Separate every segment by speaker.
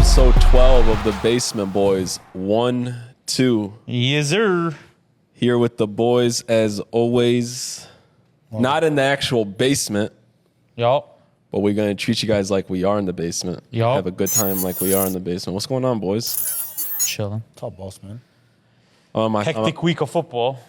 Speaker 1: episode 12 of the Basement Boyz. 1, 2.
Speaker 2: Yes, sir.
Speaker 1: Here with the boys as always. Not in the actual basement,
Speaker 2: Yup.
Speaker 1: but we're going to treat you guys like we are in the basement.
Speaker 2: Yup.
Speaker 1: Have a good time like we are in the basement. What's going on, boys?
Speaker 2: Chilling.
Speaker 3: Top boss, man.
Speaker 2: Hectic week of football.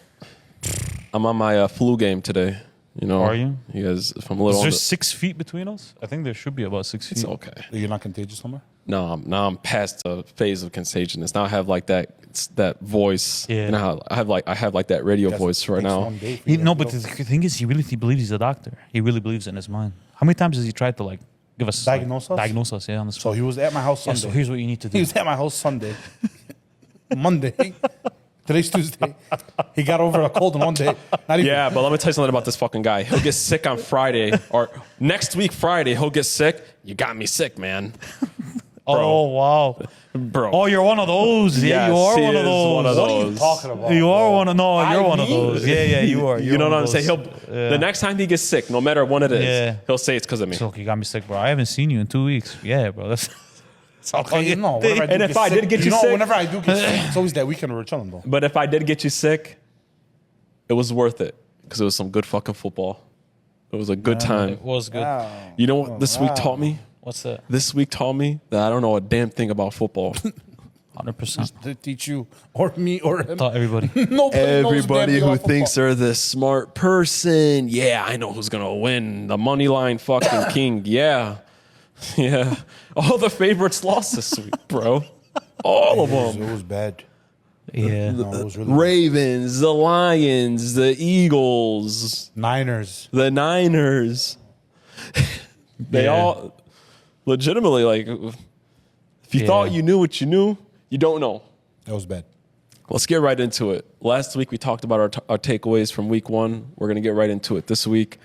Speaker 1: I'm on my flu game today. You know,
Speaker 2: Are you?
Speaker 1: You guys, if I'm a little
Speaker 2: Is there
Speaker 1: older,
Speaker 2: 6 feet between us? I think there should be about 6 feet.
Speaker 1: it's okay.
Speaker 3: You're not contagious somewhere?
Speaker 1: No, now I'm past the phase of contagiousness. Now I have like that voice.
Speaker 2: Yeah.
Speaker 1: You know how I have like that radio voice right now.
Speaker 2: No, but the thing is, he really believes he's a doctor. He really believes in his mind. How many times has he tried to like give us
Speaker 3: Diagnose us?
Speaker 2: Diagnose us, yeah, on the spot.
Speaker 3: So he was at my house
Speaker 2: Yeah,
Speaker 3: Sunday.
Speaker 2: so here's what you need to
Speaker 3: He
Speaker 2: do.
Speaker 3: was at my house Sunday. Monday. Today's Tuesday. He got over a cold in one day. Not even.
Speaker 1: Yeah, but let me tell you something about this fucking guy. He'll get sick on Friday or next week Friday. He'll get sick. You got me sick, man.
Speaker 2: Oh wow,
Speaker 1: Bro.
Speaker 2: Oh, you're one of those. Yeah,
Speaker 1: Yes,
Speaker 2: you are
Speaker 1: he
Speaker 2: one of
Speaker 1: is
Speaker 2: those.
Speaker 1: one of
Speaker 3: What are you
Speaker 1: those.
Speaker 3: talking about?
Speaker 2: You are
Speaker 3: bro?
Speaker 2: one of you're one of
Speaker 3: me?
Speaker 2: those. Yeah, you are.
Speaker 1: You know
Speaker 2: You're
Speaker 1: what I'm
Speaker 2: one of
Speaker 1: saying?
Speaker 2: those.
Speaker 1: The next time he gets sick, no matter what it is,
Speaker 2: Yeah.
Speaker 1: he'll say it's because of me.
Speaker 2: So you got me sick, bro. I haven't seen you in 2 weeks. Yeah, bro. That's
Speaker 3: Oh, you know, whenever
Speaker 1: And if I
Speaker 3: sick,
Speaker 1: did get you
Speaker 3: know,
Speaker 1: sick-
Speaker 3: whenever I do get sick, it's always that weekend we're chilling, though.
Speaker 1: But if I did get you sick, it was worth it because it was some good fucking football. It was a good time.
Speaker 2: It was good.
Speaker 3: Wow.
Speaker 1: You know what this week taught me?
Speaker 2: What's that?
Speaker 1: This week taught me that I don't know a damn thing about football.
Speaker 2: 100%.
Speaker 3: To teach you, or me, or him.
Speaker 2: Thought everybody.
Speaker 3: Nobody knows
Speaker 1: Everybody
Speaker 3: damn
Speaker 1: who
Speaker 3: about
Speaker 1: thinks
Speaker 3: football.
Speaker 1: they're the smart person, yeah, I know who's gonna win. The money line fucking king, yeah. Yeah. All the favorites lost this week, bro. All of them.
Speaker 3: It was bad.
Speaker 2: Yeah.
Speaker 3: No, it was really bad.
Speaker 1: Ravens, the Lions, the Eagles,
Speaker 3: Niners.
Speaker 1: the Niners. They
Speaker 2: Yeah.
Speaker 1: all legitimately, like, if you
Speaker 2: Yeah.
Speaker 1: thought you knew what you knew, you don't know.
Speaker 3: That was bad.
Speaker 1: Let's get right into it. Last week we talked about our takeaways from week 1. We're going to get right into it. This week,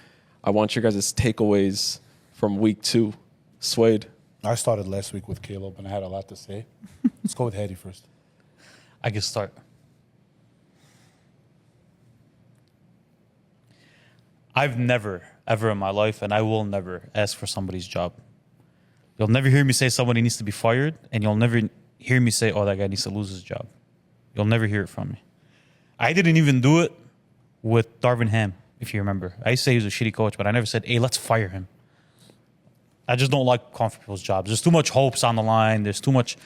Speaker 1: I want your guys' takeaways from week 2. Suede.
Speaker 3: I started last week with Caleb, and I had a lot to say. Let's go with Hattie first.
Speaker 2: I can start. I've never, ever in my life, and I will never ask for somebody's job. You'll never hear me say somebody needs to be fired, and you'll never hear me say, oh, that guy needs to lose his job. You'll never hear it from me. I didn't even do it with Darvin Ham, if you remember. I used to say he was a shitty coach, but I never said, hey, let's fire him. I just don't like calling for people's jobs. There's too much hopes on the line. There's too much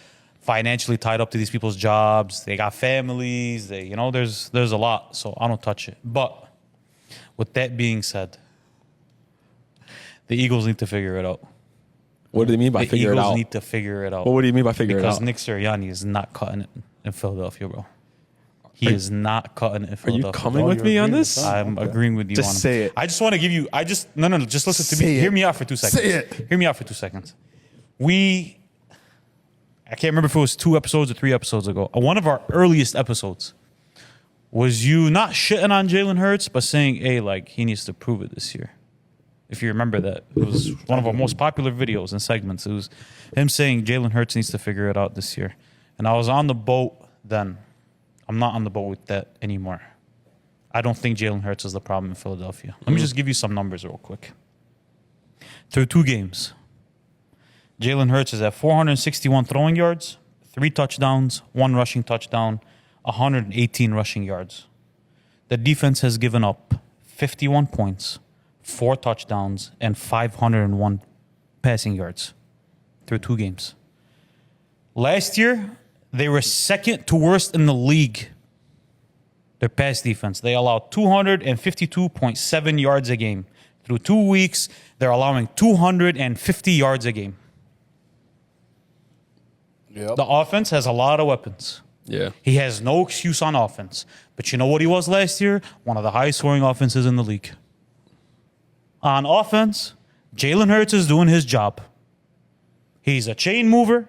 Speaker 2: financially tied up to these people's jobs. They got families. There's a lot. So I don't touch it. But with that being said, the Eagles need to figure it out.
Speaker 1: What do you mean by
Speaker 2: The
Speaker 1: figure it
Speaker 2: Eagles
Speaker 1: out?
Speaker 2: need to figure it out.
Speaker 1: Well, what do you mean by figure
Speaker 2: Because
Speaker 1: it out?
Speaker 2: Nick Sirianni is not cutting it in Philadelphia, bro. He is not cutting it in
Speaker 1: Are
Speaker 2: Philadelphia.
Speaker 1: you coming
Speaker 3: Oh,
Speaker 1: with
Speaker 3: you're
Speaker 1: me on
Speaker 3: agreeing
Speaker 1: this?
Speaker 3: with that?
Speaker 2: I'm
Speaker 3: Okay.
Speaker 2: agreeing with you
Speaker 1: Just
Speaker 2: on him.
Speaker 1: say it.
Speaker 2: I just want to give you. No. Just listen to me.
Speaker 1: Say it.
Speaker 2: Hear me out for 2 seconds.
Speaker 1: Say it.
Speaker 2: Hear me out for 2 seconds. I can't remember if it was 2 episodes or 3 episodes ago. One of our earliest episodes was you not shitting on Jalen Hurts, but saying, hey, like, he needs to prove it this year. If you remember that. It was one of our most popular videos and segments. It was him saying Jalen Hurts needs to figure it out this year. And I was on the boat then. I'm not on the boat with that anymore. I don't think Jalen Hurts is the problem in Philadelphia. Let me just give you some numbers real quick. Through 2 games, Jalen Hurts is at 461 throwing yards, 3 touchdowns, 1 rushing touchdown, 118 rushing yards. The defense has given up 51 points, 4 touchdowns, and 501 passing yards through 2 games. Last year, they were second to worst in the league. Their pass defense. They allowed 252.7 yards a game. Through 2 weeks, they're allowing 250 yards a game.
Speaker 3: Yep.
Speaker 2: The offense has a lot of weapons.
Speaker 1: Yeah.
Speaker 2: He has no excuse on offense. But you know what he was last year? One of the highest scoring offenses in the league. On offense, Jalen Hurts is doing his job. He's a chain mover.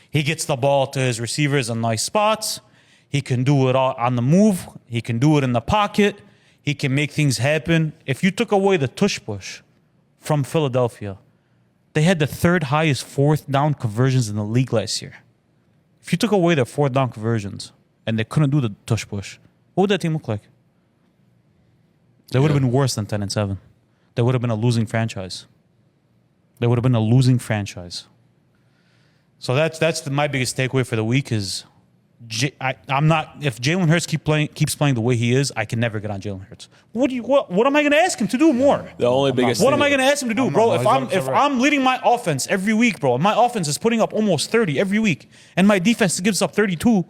Speaker 2: He gets the ball to his receivers in nice spots. He can do it all on the move. He can do it in the pocket. He can make things happen. If you took away the tush push from Philadelphia, they had the 3rd highest 4th down conversions in the league last year. If you took away their 4th down conversions and they couldn't do the tush push, what would that team look like? They would have been worse than 10-7. They would have been a losing franchise. They would have been a losing franchise. So that's my biggest takeaway for the week is I'm not. If Jalen Hurts keeps playing the way he is, I can never get on Jalen Hurts. What am I going to ask him to do more?
Speaker 1: The only biggest.
Speaker 2: What
Speaker 1: thing
Speaker 2: am I going to ask him to do, bro? If I'm leading my offense every week, bro, and my offense is putting up almost 30 every week, and my defense gives up 32,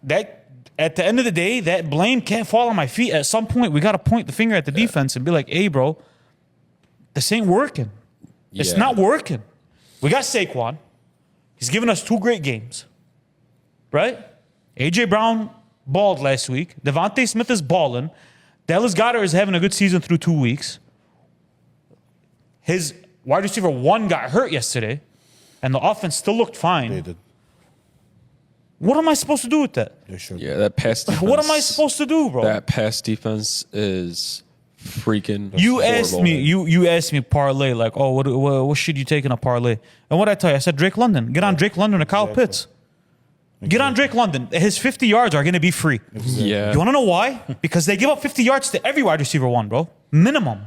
Speaker 2: that at the end of the day, that blame can't fall on my feet. At some point, we got to point the finger at the defense and be like, "Hey, bro, this ain't working. It's not working." We got Saquon. He's given us 2 great games. Right? A.J. Brown balled last week. Devontae Smith is balling. Dallas Goedert is having a good season through 2 weeks. His wide receiver 1 got hurt yesterday, and the offense still looked fine.
Speaker 3: They did.
Speaker 2: What am I supposed to do with that?
Speaker 3: They should.
Speaker 1: Yeah, that pass defense.
Speaker 2: What am I supposed to do, bro?
Speaker 1: That pass defense is freaking
Speaker 2: You
Speaker 1: horrible.
Speaker 2: asked me, you asked me parlay, like, oh, what should you take in a parlay? And what I tell you, I said Drake London. Get on Drake London or Kyle Pitts. Get on Drake London. His 50 yards are going to be free.
Speaker 1: Yeah.
Speaker 2: You want to know why? Because they give up 50 yards to every wide receiver 1, bro. Minimum,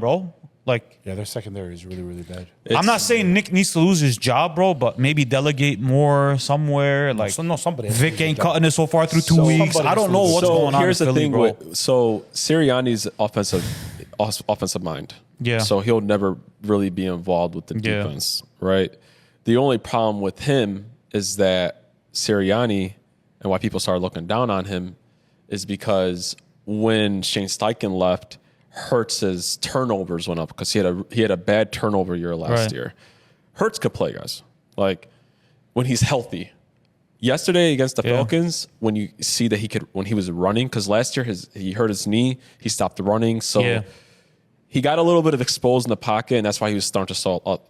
Speaker 2: bro. Like,
Speaker 3: Yeah, their secondary is really, really bad.
Speaker 2: I'm not saying Nick needs to lose his job, bro, but maybe delegate more somewhere. Like,
Speaker 3: Somebody. has to
Speaker 2: Vic
Speaker 3: do
Speaker 2: ain't
Speaker 3: their job.
Speaker 2: cutting it so far through 2 weeks.
Speaker 3: somebody
Speaker 2: I don't know
Speaker 3: has to
Speaker 2: what's
Speaker 3: do it.
Speaker 2: going on.
Speaker 1: Here's
Speaker 2: in
Speaker 1: the
Speaker 2: Philly,
Speaker 1: thing
Speaker 2: bro.
Speaker 1: so Sirianni's offensive mind.
Speaker 2: Yeah.
Speaker 1: So he'll never really be involved with the
Speaker 2: Yeah.
Speaker 1: defense, right? The only problem with him is that Sirianni and why people started looking down on him is because when Shane Steichen left, Hurts's turnovers went up because he had a bad turnover year last year. Hurts could play, guys. Like when he's healthy. Yesterday against the Falcons, when you see that when he was running, because last year he hurt his knee, he stopped running, so he got a little bit of exposed in the pocket, and that's why he was starting to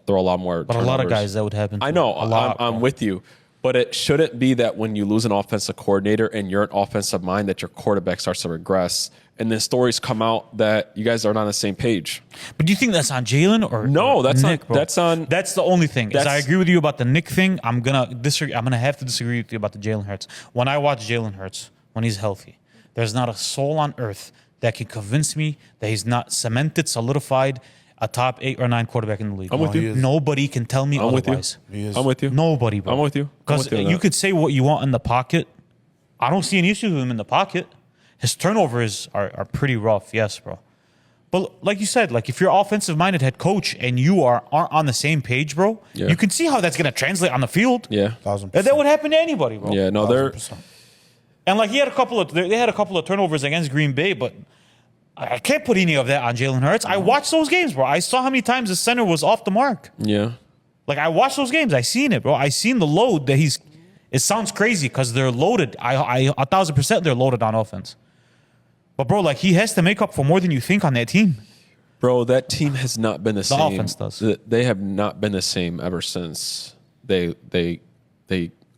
Speaker 1: throw a lot more.
Speaker 2: But a lot of guys that would happen.
Speaker 1: I know.
Speaker 2: A lot,
Speaker 1: I'm with you. But it shouldn't be that when you lose an offensive coordinator and you're an offensive mind that your quarterback starts to regress. And then stories come out that you guys are not on the same page.
Speaker 2: But do you think that's on Jalen or
Speaker 1: No, that's
Speaker 2: Nick,
Speaker 1: on.
Speaker 2: bro?
Speaker 1: That's on.
Speaker 2: That's the only thing. Is I
Speaker 1: That's-
Speaker 2: agree with you about the Nick thing. I'm gonna disagree. I'm gonna have to disagree with you about the Jalen Hurts. When I watch Jalen Hurts when he's healthy, there's not a soul on earth that can convince me that he's not cemented, solidified, a top 8 or 9 quarterback in the league.
Speaker 1: I'm with you.
Speaker 2: Nobody can tell me
Speaker 1: I'm with you.
Speaker 2: otherwise.
Speaker 3: He is.
Speaker 1: I'm with you.
Speaker 2: Nobody, bro.
Speaker 1: I'm with you. I'm
Speaker 2: Because
Speaker 1: with you on
Speaker 2: you
Speaker 1: that.
Speaker 2: could say what you want in the pocket. I don't see any issue with him in the pocket. His turnovers are pretty rough, yes, bro. But like you said, like if you're offensive-minded head coach and you aren't on the same page, bro,
Speaker 1: Yeah.
Speaker 2: you can see how that's going to translate on the field.
Speaker 1: Yeah.
Speaker 3: 1,000%.
Speaker 2: That would happen to anybody, bro.
Speaker 1: Yeah. No, they're.
Speaker 3: 1,000%.
Speaker 2: And like they had a couple of turnovers against Green Bay, but I can't put any of that on Jalen Hurts. I watched those games, bro. I saw how many times the center was off the mark.
Speaker 1: Yeah.
Speaker 2: Like I watched those games. I seen it, bro. I seen the load that he's. It sounds crazy because they're loaded. I 1,000% they're loaded on offense. But bro, like he has to make up for more than you think on that team.
Speaker 1: Bro, that team has not been the same.
Speaker 2: offense does.
Speaker 1: They have not been the same ever since they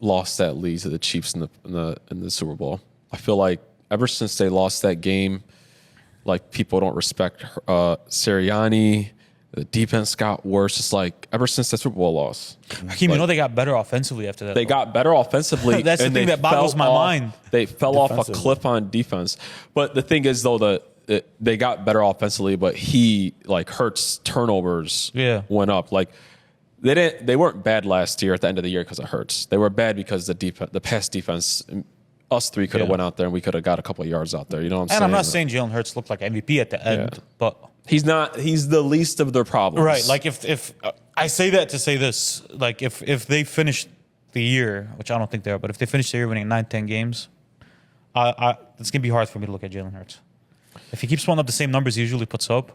Speaker 1: lost that lead to the Chiefs in the Super Bowl. I feel like ever since they lost that game, like people don't respect Sirianni. The defense got worse. It's like ever since the Super Bowl loss.
Speaker 2: Hakeem, you know they got better offensively after that.
Speaker 1: They got better offensively.
Speaker 2: That's the
Speaker 1: and
Speaker 2: thing
Speaker 1: they
Speaker 2: that boggles
Speaker 1: fell
Speaker 2: my
Speaker 1: off-
Speaker 2: mind.
Speaker 1: They fell off a
Speaker 3: Defensively.
Speaker 1: cliff on defense. But the thing is, though, they got better offensively, but Hurts turnovers went up. Like they weren't bad last year at the end of the year because of Hurts. They were bad because the pass defense. Us three could have went out there and we could have got a couple of yards out there. You know what I'm saying?
Speaker 2: And I'm not saying Jalen Hurts looked like MVP at the end, but
Speaker 1: he's not. He's the least of their problems.
Speaker 2: right. Like if I say that to say this, like if they finish the year, which I don't think they are, but if they finish the year winning 9-10 games, it's gonna be hard for me to look at Jalen Hurts. If he keeps putting up the same numbers he usually puts up,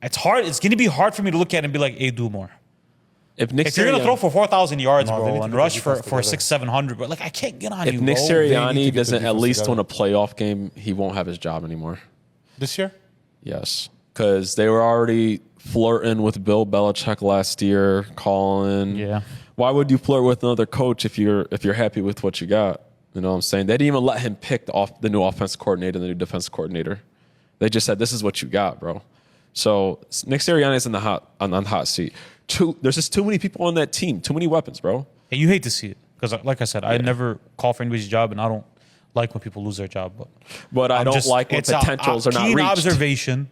Speaker 2: it's hard. It's gonna be hard for me to look at and be like, "Hey, do more."
Speaker 1: If Nick
Speaker 2: If you're gonna throw for 4,000 yards,
Speaker 3: No, they need
Speaker 2: bro,
Speaker 3: to
Speaker 2: and
Speaker 3: get
Speaker 2: rush
Speaker 3: the
Speaker 2: for
Speaker 3: defense together.
Speaker 2: 600-700, but like I can't get on
Speaker 1: if
Speaker 2: you,
Speaker 1: Nick
Speaker 2: bro.
Speaker 3: They need to
Speaker 1: Sirianni
Speaker 3: get the
Speaker 1: doesn't at
Speaker 3: defense
Speaker 1: least
Speaker 3: together.
Speaker 1: win a playoff game, he won't have his job anymore.
Speaker 3: This year?
Speaker 1: Yes, because they were already flirting with Bill Belichick last year, calling.
Speaker 2: Yeah.
Speaker 1: Why would you flirt with another coach if you're happy with what you got? You know what I'm saying? They didn't even let him pick the new offensive coordinator and the new defense coordinator. They just said, "This is what you got, bro." So Nick Sirianni's in the hot seat. There's just too many people on that team. Too many weapons, bro.
Speaker 2: And you hate to see it because, like I said, I never call for anybody's job, and I don't like when people lose their job.
Speaker 1: But I don't like when
Speaker 2: it's a
Speaker 1: potentials are not
Speaker 2: keen
Speaker 1: reached.
Speaker 2: observation,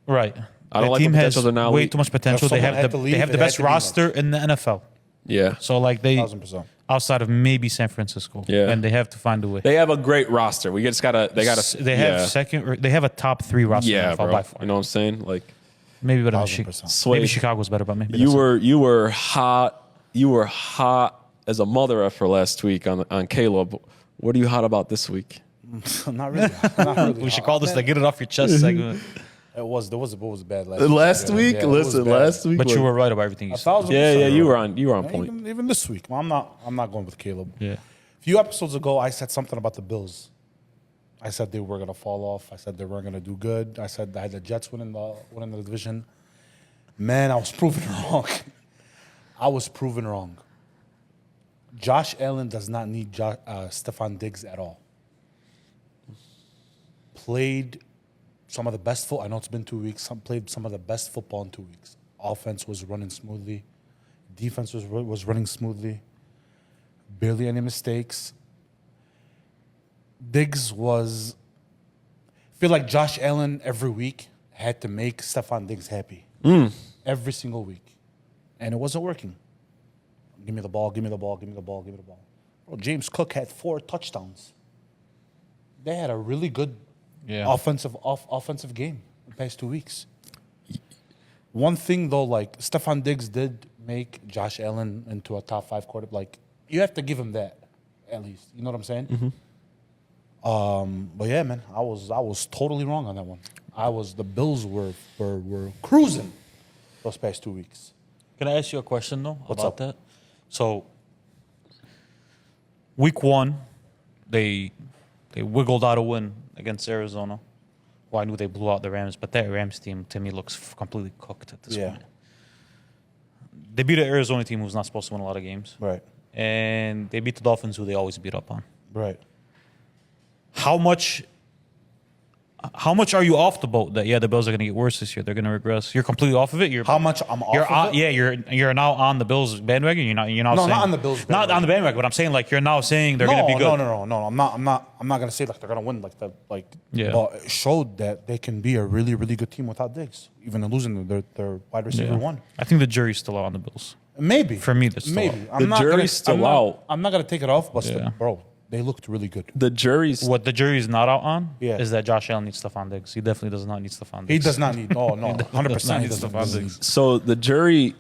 Speaker 2: right?
Speaker 1: I don't
Speaker 2: That
Speaker 1: like
Speaker 2: team
Speaker 1: the
Speaker 2: has
Speaker 1: potential they're now.
Speaker 2: way too much potential. They
Speaker 3: someone
Speaker 2: have
Speaker 3: had
Speaker 2: the
Speaker 3: to
Speaker 2: they
Speaker 3: leave,
Speaker 2: have the
Speaker 3: it had
Speaker 2: best
Speaker 3: to be like-
Speaker 2: roster in the NFL.
Speaker 1: Yeah.
Speaker 2: So like they
Speaker 3: 1,000%.
Speaker 2: outside of maybe San Francisco.
Speaker 1: Yeah.
Speaker 2: And they have to find a way.
Speaker 1: They have a great roster. We just gotta. They gotta.
Speaker 2: They have
Speaker 1: yeah.
Speaker 2: second. Or they have a top 3 roster in
Speaker 1: Yeah,
Speaker 2: the NFL
Speaker 1: bro.
Speaker 2: by far.
Speaker 1: You know what I'm saying? Like
Speaker 2: Maybe better than
Speaker 3: 1,000%.
Speaker 1: Sway.
Speaker 2: Maybe Chicago's better, but maybe
Speaker 1: you
Speaker 2: that's it.
Speaker 1: were hot. You were hot as a mother effer last week on Caleb. What are you hot about this week?
Speaker 3: Not really. Not really.
Speaker 2: We should call this the "Get It Off Your Chest" segment.
Speaker 3: It was bad last
Speaker 1: Last
Speaker 3: week.
Speaker 1: week,
Speaker 3: Yeah, it was
Speaker 1: listen,
Speaker 3: bad.
Speaker 1: last week.
Speaker 2: But you were right about everything you said.
Speaker 3: 1,000%.
Speaker 1: Yeah, you were on point.
Speaker 3: Even this week. I'm not going with Caleb.
Speaker 2: Yeah.
Speaker 3: A few episodes ago, I said something about the Bills. I said they were gonna fall off. I said they weren't gonna do good. I said I had the Jets winning the division. Man, I was proven wrong. I was proven wrong. Josh Allen does not need Stephon Diggs at all. Played some of the best football. I know it's been 2 weeks. Played some of the best football in 2 weeks. Offense was running smoothly. Defense was running smoothly. Barely any mistakes. Diggs was. I feel like Josh Allen every week had to make Stephon Diggs happy. Every single week. And it wasn't working. Give me the ball, give me the ball, give me the ball, give me the ball. Bro, James Cook had 4 touchdowns. They had a really good offensive game the past 2 weeks. One thing though, like Stephon Diggs did make Josh Allen into a top 5 quarterback. Like you have to give him that at least. You know what I'm saying? But yeah, man, I was totally wrong on that one. The Bills were cruising those past 2 weeks.
Speaker 2: Can I ask you a question though
Speaker 3: What's
Speaker 2: about
Speaker 3: up?
Speaker 2: that? So, week 1, they wiggled out a win against Arizona. Well, I knew they blew out the Rams, but that Rams team to me looks completely cooked at this
Speaker 3: Yeah.
Speaker 2: point. They beat an Arizona team who's not supposed to win a lot of games,
Speaker 3: Right.
Speaker 2: and they beat the Dolphins, who they always beat up on.
Speaker 3: Right.
Speaker 2: How much are you off the boat that the Bills are going to get worse this year? They're going to regress. You're completely off of it.
Speaker 3: How much I'm off
Speaker 2: You're
Speaker 3: of it?
Speaker 2: Yeah, you're now on the Bills bandwagon. You're not
Speaker 3: No,
Speaker 2: saying,
Speaker 3: not on the Bills
Speaker 2: Not
Speaker 3: bandwagon.
Speaker 2: on the bandwagon, but I'm saying like you're now saying they're going to be good.
Speaker 3: No. I'm not gonna say like they're gonna win
Speaker 2: Yeah.
Speaker 3: But it showed that they can be a really, really good team without Diggs, even losing their wide receiver one.
Speaker 2: I think the jury's still out on the Bills.
Speaker 3: Maybe
Speaker 2: For me, that's still
Speaker 3: maybe
Speaker 2: out.
Speaker 1: The jury's still out.
Speaker 3: I'm not gonna take it off, but
Speaker 2: Yeah.
Speaker 3: bro, they looked really good.
Speaker 1: The jury's
Speaker 2: What the jury's not out on
Speaker 3: Yeah.
Speaker 2: is that Josh Allen needs Stephon Diggs. He definitely does not need Stephon Diggs.
Speaker 3: He does not need. No, 100%. He
Speaker 2: need
Speaker 3: doesn't
Speaker 2: Stephon
Speaker 3: need.
Speaker 2: Diggs.
Speaker 1: so the jury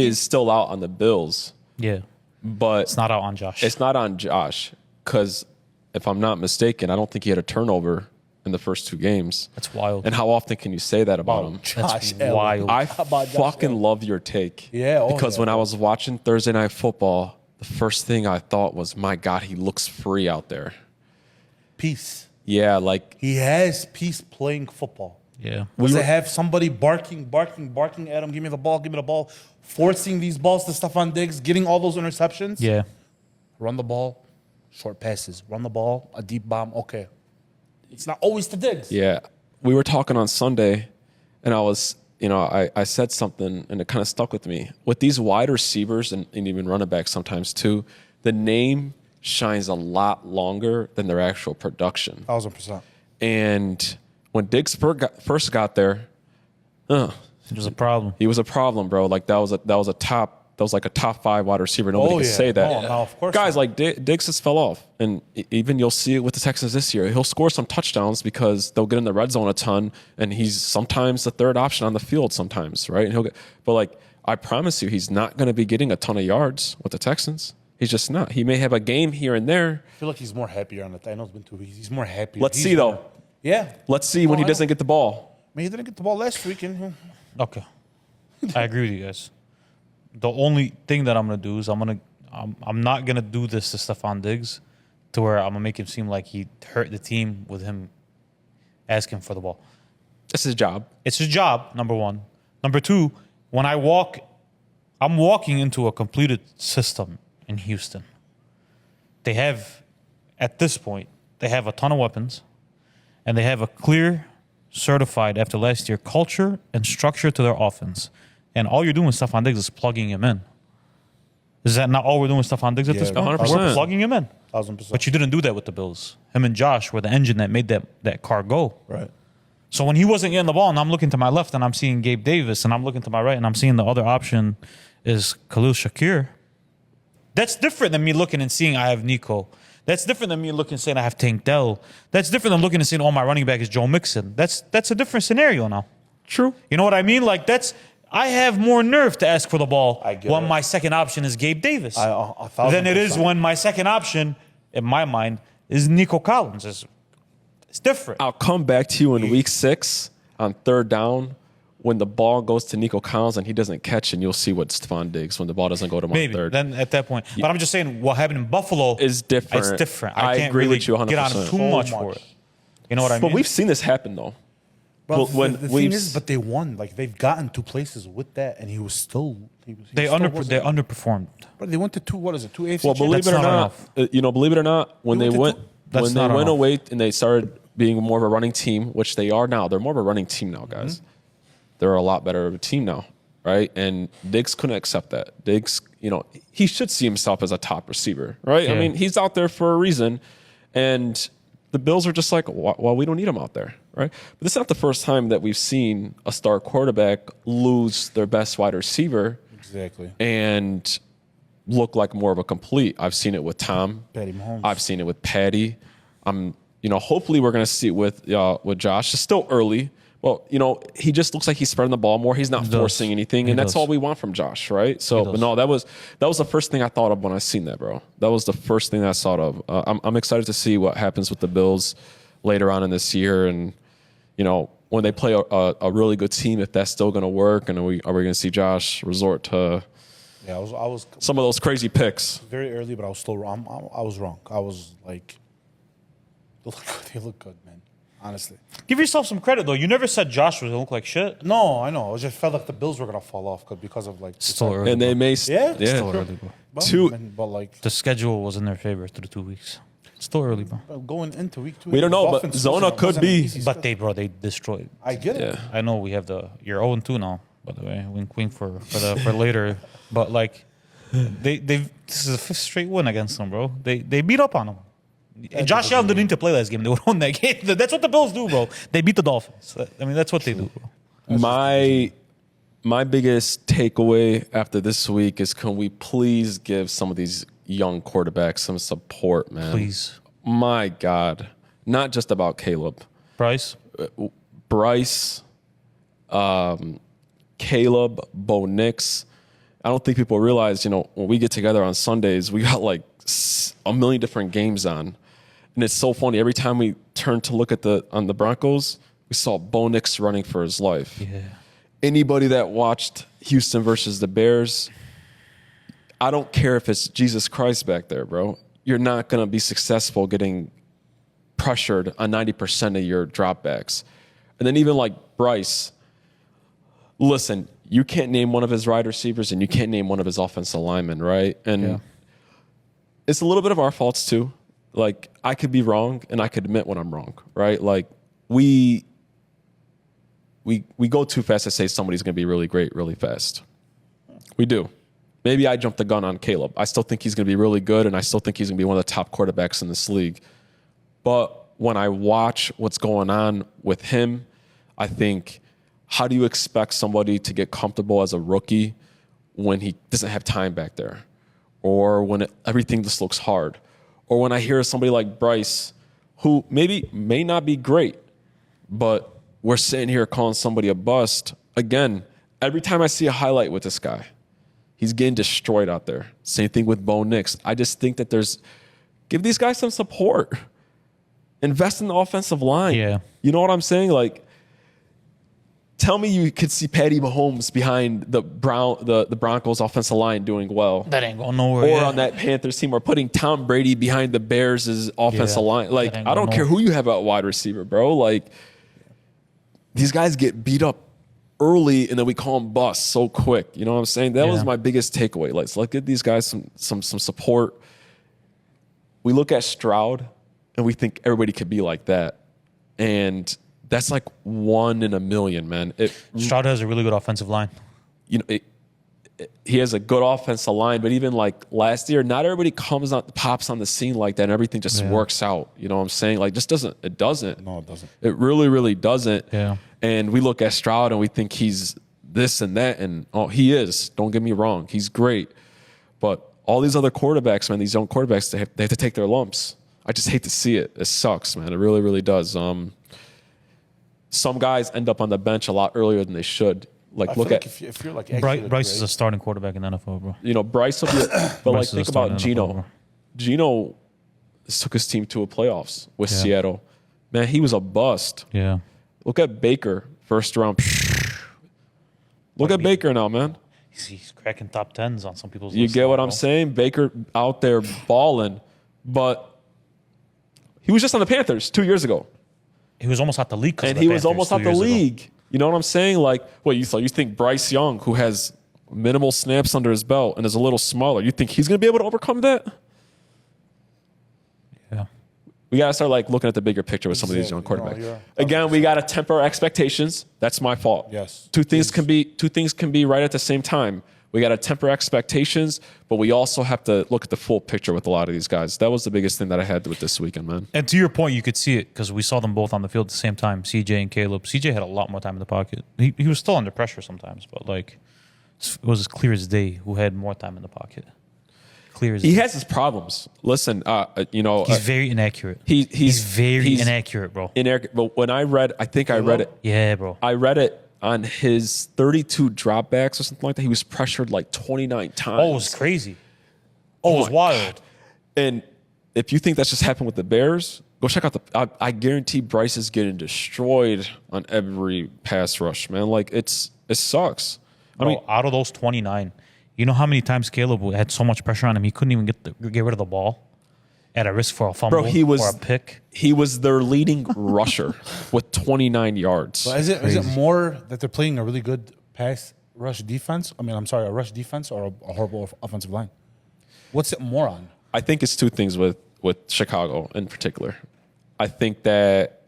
Speaker 1: is still out on the Bills,
Speaker 2: Yeah,
Speaker 1: but
Speaker 2: it's not out on Josh.
Speaker 1: it's not on Josh because if I'm not mistaken, I don't think he had a turnover in the first 2 games.
Speaker 2: That's wild.
Speaker 1: And how often can you say that about him?
Speaker 3: Josh
Speaker 2: That's
Speaker 3: Allen.
Speaker 2: wild.
Speaker 1: I
Speaker 3: How about Josh
Speaker 1: fucking
Speaker 3: Allen?
Speaker 1: love your take.
Speaker 3: Yeah, oh,
Speaker 1: because
Speaker 3: yeah.
Speaker 1: when I was watching Thursday Night Football, the first thing I thought was, my God, he looks free out there.
Speaker 3: Peace.
Speaker 1: Yeah, like
Speaker 3: He has peace playing football.
Speaker 2: Yeah.
Speaker 3: Does it have somebody barking at him? Give me the ball. Forcing these balls to Stephon Diggs, getting all those interceptions.
Speaker 2: Yeah.
Speaker 3: Run the ball, short passes. Run the ball, a deep bomb. Okay. It's not always to Diggs.
Speaker 1: Yeah. We were talking on Sunday, and I was, I said something, and it kind of stuck with me. With these wide receivers and even running backs sometimes too, the name shines a lot longer than their actual production.
Speaker 3: 1,000%.
Speaker 1: And when Diggs first got there,
Speaker 2: It was a problem.
Speaker 1: he was a problem, bro. Like that was like a top 5 wide receiver. Nobody
Speaker 3: Oh,
Speaker 1: could
Speaker 3: yeah.
Speaker 1: say that.
Speaker 3: Oh, no, of course
Speaker 1: Guys
Speaker 3: not.
Speaker 1: like Diggs just fell off, and even you'll see it with the Texans this year. He'll score some touchdowns because they'll get in the red zone a ton, and he's sometimes the third option on the field. Sometimes, right? And but like I promise you, he's not going to be getting a ton of yards with the Texans. He's just not. He may have a game here and there.
Speaker 3: I feel like he's more happier on it. I know it's been 2 weeks. He's more happy.
Speaker 1: Let's
Speaker 3: He's
Speaker 1: see though.
Speaker 3: Yeah.
Speaker 1: Let's see when
Speaker 3: Oh,
Speaker 1: he
Speaker 3: I
Speaker 1: doesn't
Speaker 3: know.
Speaker 1: get the ball.
Speaker 3: I mean, he didn't get the ball last week.
Speaker 2: Okay. I agree with you guys. The only thing that I'm gonna do is I'm not gonna do this to Stephon Diggs to where I'm gonna make him seem like he hurt the team with him asking for the ball.
Speaker 1: That's his job.
Speaker 2: It's his job, number one. Number two, when I'm walking into a completed system in Houston. They have, at this point, they have a ton of weapons, and they have a clear, certified, after last year, culture and structure to their offense. And all you're doing with Stephon Diggs is plugging him in. Is that not all we're doing with Stephon Diggs at
Speaker 3: Yeah,
Speaker 2: this point?
Speaker 1: 100%.
Speaker 2: We're plugging him in.
Speaker 3: 1,000%.
Speaker 2: But you didn't do that with the Bills. Him and Josh were the engine that made that car go.
Speaker 3: Right.
Speaker 2: So when he wasn't getting the ball, and I'm looking to my left, and I'm seeing Gabe Davis, and I'm looking to my right, and I'm seeing the other option is Khalil Shakir. That's different than me looking and seeing I have Nico. That's different than me looking and saying I have Tank Dell. That's different than looking and saying, oh, my running back is Joe Mixon. That's a different scenario now.
Speaker 1: True.
Speaker 2: You know what I mean? Like I have more nerve to ask for the ball when
Speaker 3: it.
Speaker 2: my second option is Gabe Davis
Speaker 3: A
Speaker 2: than it is
Speaker 3: 1,000%.
Speaker 2: when my second option, in my mind, is Nico Collins. It's different.
Speaker 1: I'll come back to you in week 6 on 3rd down when the ball goes to Nico Collins and he doesn't catch, and you'll see what Stephon Diggs when the ball doesn't go to him
Speaker 2: Maybe
Speaker 1: on 3rd.
Speaker 2: then at that point. But I'm just saying what happened in Buffalo
Speaker 1: Is different.
Speaker 2: It's different.
Speaker 1: I
Speaker 2: I can't
Speaker 1: agree
Speaker 2: really
Speaker 1: with you 100%.
Speaker 2: get on him too
Speaker 3: So
Speaker 2: much
Speaker 3: much.
Speaker 2: for it. You know what I mean?
Speaker 1: But we've seen this happen, though.
Speaker 3: But
Speaker 1: when
Speaker 3: the
Speaker 1: we've
Speaker 3: thing is, but they won. Like they've gotten to places with that, and he was still. He
Speaker 2: they
Speaker 3: still
Speaker 2: they
Speaker 3: wasn't-
Speaker 2: underperformed.
Speaker 3: But they went to two. What is it? 2 AFC.
Speaker 1: Well, believe it or
Speaker 2: That's not
Speaker 1: not,
Speaker 2: enough.
Speaker 1: believe it or not, when
Speaker 3: They
Speaker 1: they
Speaker 3: went
Speaker 1: went
Speaker 3: to
Speaker 2: That's
Speaker 1: when they
Speaker 2: not
Speaker 1: went
Speaker 2: enough.
Speaker 1: away and they started being more of a running team, which they are now. They're more of a running team now, guys.
Speaker 3: Mm-hmm.
Speaker 1: They're a lot better of a team now, right? And Diggs couldn't accept that. Diggs, he should see himself as a top receiver, right? I
Speaker 2: Yeah.
Speaker 1: mean, he's out there for a reason, and the Bills are just like, well, we don't need him out there, right? But this is not the first time that we've seen a star quarterback lose their best wide receiver
Speaker 3: Exactly.
Speaker 1: and look like more of a complete. I've seen it with Tom.
Speaker 3: Patty Mahomes.
Speaker 1: I've seen it with Patty. Hopefully we're going to see it with Josh. It's still early. Well, he just looks like he's spreading the ball more. He's not forcing anything, and that's all we want from Josh, right? So, but no, that was the first thing I thought of when I seen that, bro. That was the first thing I thought of. I'm excited to see what happens with the Bills later on in this year, and when they play a really good team, if that's still going to work, and are we going to see Josh resort to
Speaker 3: Yeah, I was
Speaker 1: some of those crazy picks?
Speaker 3: very early, but I was still wrong. I was wrong. I was like, they look good, man. Honestly.
Speaker 2: Give yourself some credit though. You never said Josh was gonna look like shit.
Speaker 3: No, I know. I just felt like the Bills were gonna fall off because of like.
Speaker 2: Still early.
Speaker 1: And they may,
Speaker 3: Yeah?
Speaker 2: Still early, bro.
Speaker 3: But like
Speaker 2: The schedule was in their favor through 2 weeks. Still early, bro.
Speaker 3: going into week 2,
Speaker 1: We don't know, but
Speaker 3: Dolphins
Speaker 1: Zona could
Speaker 3: wasn't an
Speaker 1: be.
Speaker 3: easy
Speaker 2: But
Speaker 3: schedule.
Speaker 2: they destroyed.
Speaker 3: I get it.
Speaker 1: Yeah.
Speaker 2: I know we have you're 0-2 now, by the way. Wink wink for later. But like this is a 5th straight win against them, bro. They beat up on them. Josh Allen didn't need to play last game. They would win that game. That's what the Bills do, bro. They beat the Dolphins. I mean, that's what they do, bro.
Speaker 1: My biggest takeaway after this week is, can we please give some of these young quarterbacks some support, man?
Speaker 2: Please.
Speaker 1: My God. Not just about Caleb.
Speaker 2: Bryce?
Speaker 1: Bryce, Caleb, Bo Nix. I don't think people realize, when we get together on Sundays, we got like a million different games on. And it's so funny. Every time we turn to look on the Broncos, we saw Bo Nix running for his life.
Speaker 2: Yeah.
Speaker 1: Anybody that watched Houston versus the Bears, I don't care if it's Jesus Christ back there, bro. You're not going to be successful getting pressured on 90% of your dropbacks. And then even like Bryce, listen, you can't name one of his wide receivers and you can't name one of his offensive linemen, right? And it's a little bit of our faults too. Like, I could be wrong and I could admit when I'm wrong, right? Like, we go too fast to say somebody's going to be really great really fast. We do. Maybe I jumped the gun on Caleb. I still think he's going to be really good, and I still think he's going to be one of the top quarterbacks in this league. But when I watch what's going on with him, I think, how do you expect somebody to get comfortable as a rookie when he doesn't have time back there? Or when everything just looks hard? Or when I hear somebody like Bryce, who may not be great, but we're sitting here calling somebody a bust. Again, every time I see a highlight with this guy, he's getting destroyed out there. Same thing with Bo Nix. I just think that give these guys some support. Invest in the offensive line.
Speaker 2: Yeah.
Speaker 1: You know what I'm saying? Like, tell me you could see Patty Mahomes behind the Broncos offensive line doing well.
Speaker 2: That ain't going nowhere.
Speaker 1: Or on that Panthers team, or putting Tom Brady behind the Bears' offensive line. Like,
Speaker 2: ain't
Speaker 1: I don't
Speaker 2: going
Speaker 1: care
Speaker 2: nowhere.
Speaker 1: who you have at wide receiver, bro. Like, these guys get beat up early and then we call them busts so quick. You know what I'm saying? That was my biggest takeaway. Let's give these guys some support. We look at Stroud and we think everybody could be like that. And that's like 1 in a million, man.
Speaker 2: Stroud has a really good offensive line.
Speaker 1: he has a good offensive line, but even like last year, not everybody pops on the scene like that and everything just works out. You know what I'm saying? Like, just doesn't. It doesn't.
Speaker 3: No, it doesn't.
Speaker 1: It really, really doesn't.
Speaker 2: Yeah.
Speaker 1: And we look at Stroud and we think he's this and that, and he is. Don't get me wrong. He's great. But all these other quarterbacks, man, these young quarterbacks, they have to take their lumps. I just hate to see it. It sucks, man. It really, really does. Some guys end up on the bench a lot earlier than they should. Like, look at
Speaker 3: if you're like
Speaker 2: Bryce is a starting quarterback in the NFL, bro.
Speaker 1: you know, Bryce will be, but like think about Geno.
Speaker 2: NFL,
Speaker 1: Geno took his team to a playoffs with Seattle. Man, he was a bust.
Speaker 2: Yeah.
Speaker 1: Look at Baker, first round. Look at Baker now, man.
Speaker 2: He's cracking top 10s on some people's
Speaker 1: You
Speaker 2: lists
Speaker 1: get what
Speaker 2: now,
Speaker 1: I'm
Speaker 2: bro.
Speaker 1: saying? Baker out there balling, but he was just on the Panthers 2 years ago.
Speaker 2: He was almost out the league.
Speaker 1: And he was almost out the league. You know what I'm saying? Like, what you thought? You think Bryce Young, who has minimal snaps under his belt and is a little smaller, you think he's going to be able to overcome that?
Speaker 2: Yeah.
Speaker 1: We got to start like looking at the bigger picture with some of these young quarterbacks.
Speaker 3: No,
Speaker 1: Again, we got to temper our expectations. That's my fault.
Speaker 3: Yes.
Speaker 1: Two things can be right at the same time. We got to temper expectations, but we also have to look at the full picture with a lot of these guys. That was the biggest thing that I had with this weekend, man.
Speaker 2: And to your point, you could see it because we saw them both on the field at the same time, CJ and Caleb. CJ had a lot more time in the pocket. He was still under pressure sometimes, but like it was as clear as day who had more time in the pocket. Clear as
Speaker 1: He
Speaker 2: day.
Speaker 1: has his problems. Listen, you know,
Speaker 2: He's very inaccurate.
Speaker 1: he's
Speaker 2: very inaccurate, bro.
Speaker 1: But when I read, I think I read it.
Speaker 2: Yeah, bro.
Speaker 1: I read it on his 32 dropbacks or something like that. He was pressured like 29 times.
Speaker 2: Oh, it was crazy. Oh, it was
Speaker 1: my
Speaker 2: wild.
Speaker 1: God. And if you think that's just happened with the Bears, go check out I guarantee Bryce is getting destroyed on every pass rush, man. Like it sucks. I mean,
Speaker 2: Out of those 29, you know how many times Caleb had so much pressure on him he couldn't even get rid of the ball at a risk for a fumble or a pick.
Speaker 1: He was their leading rusher with 29 yards.
Speaker 3: But is it more that they're playing a really good pass rush defense? I mean, I'm sorry, a rush defense or a horrible offensive line? What's it more on?
Speaker 1: I think it's two things with Chicago in particular. I think that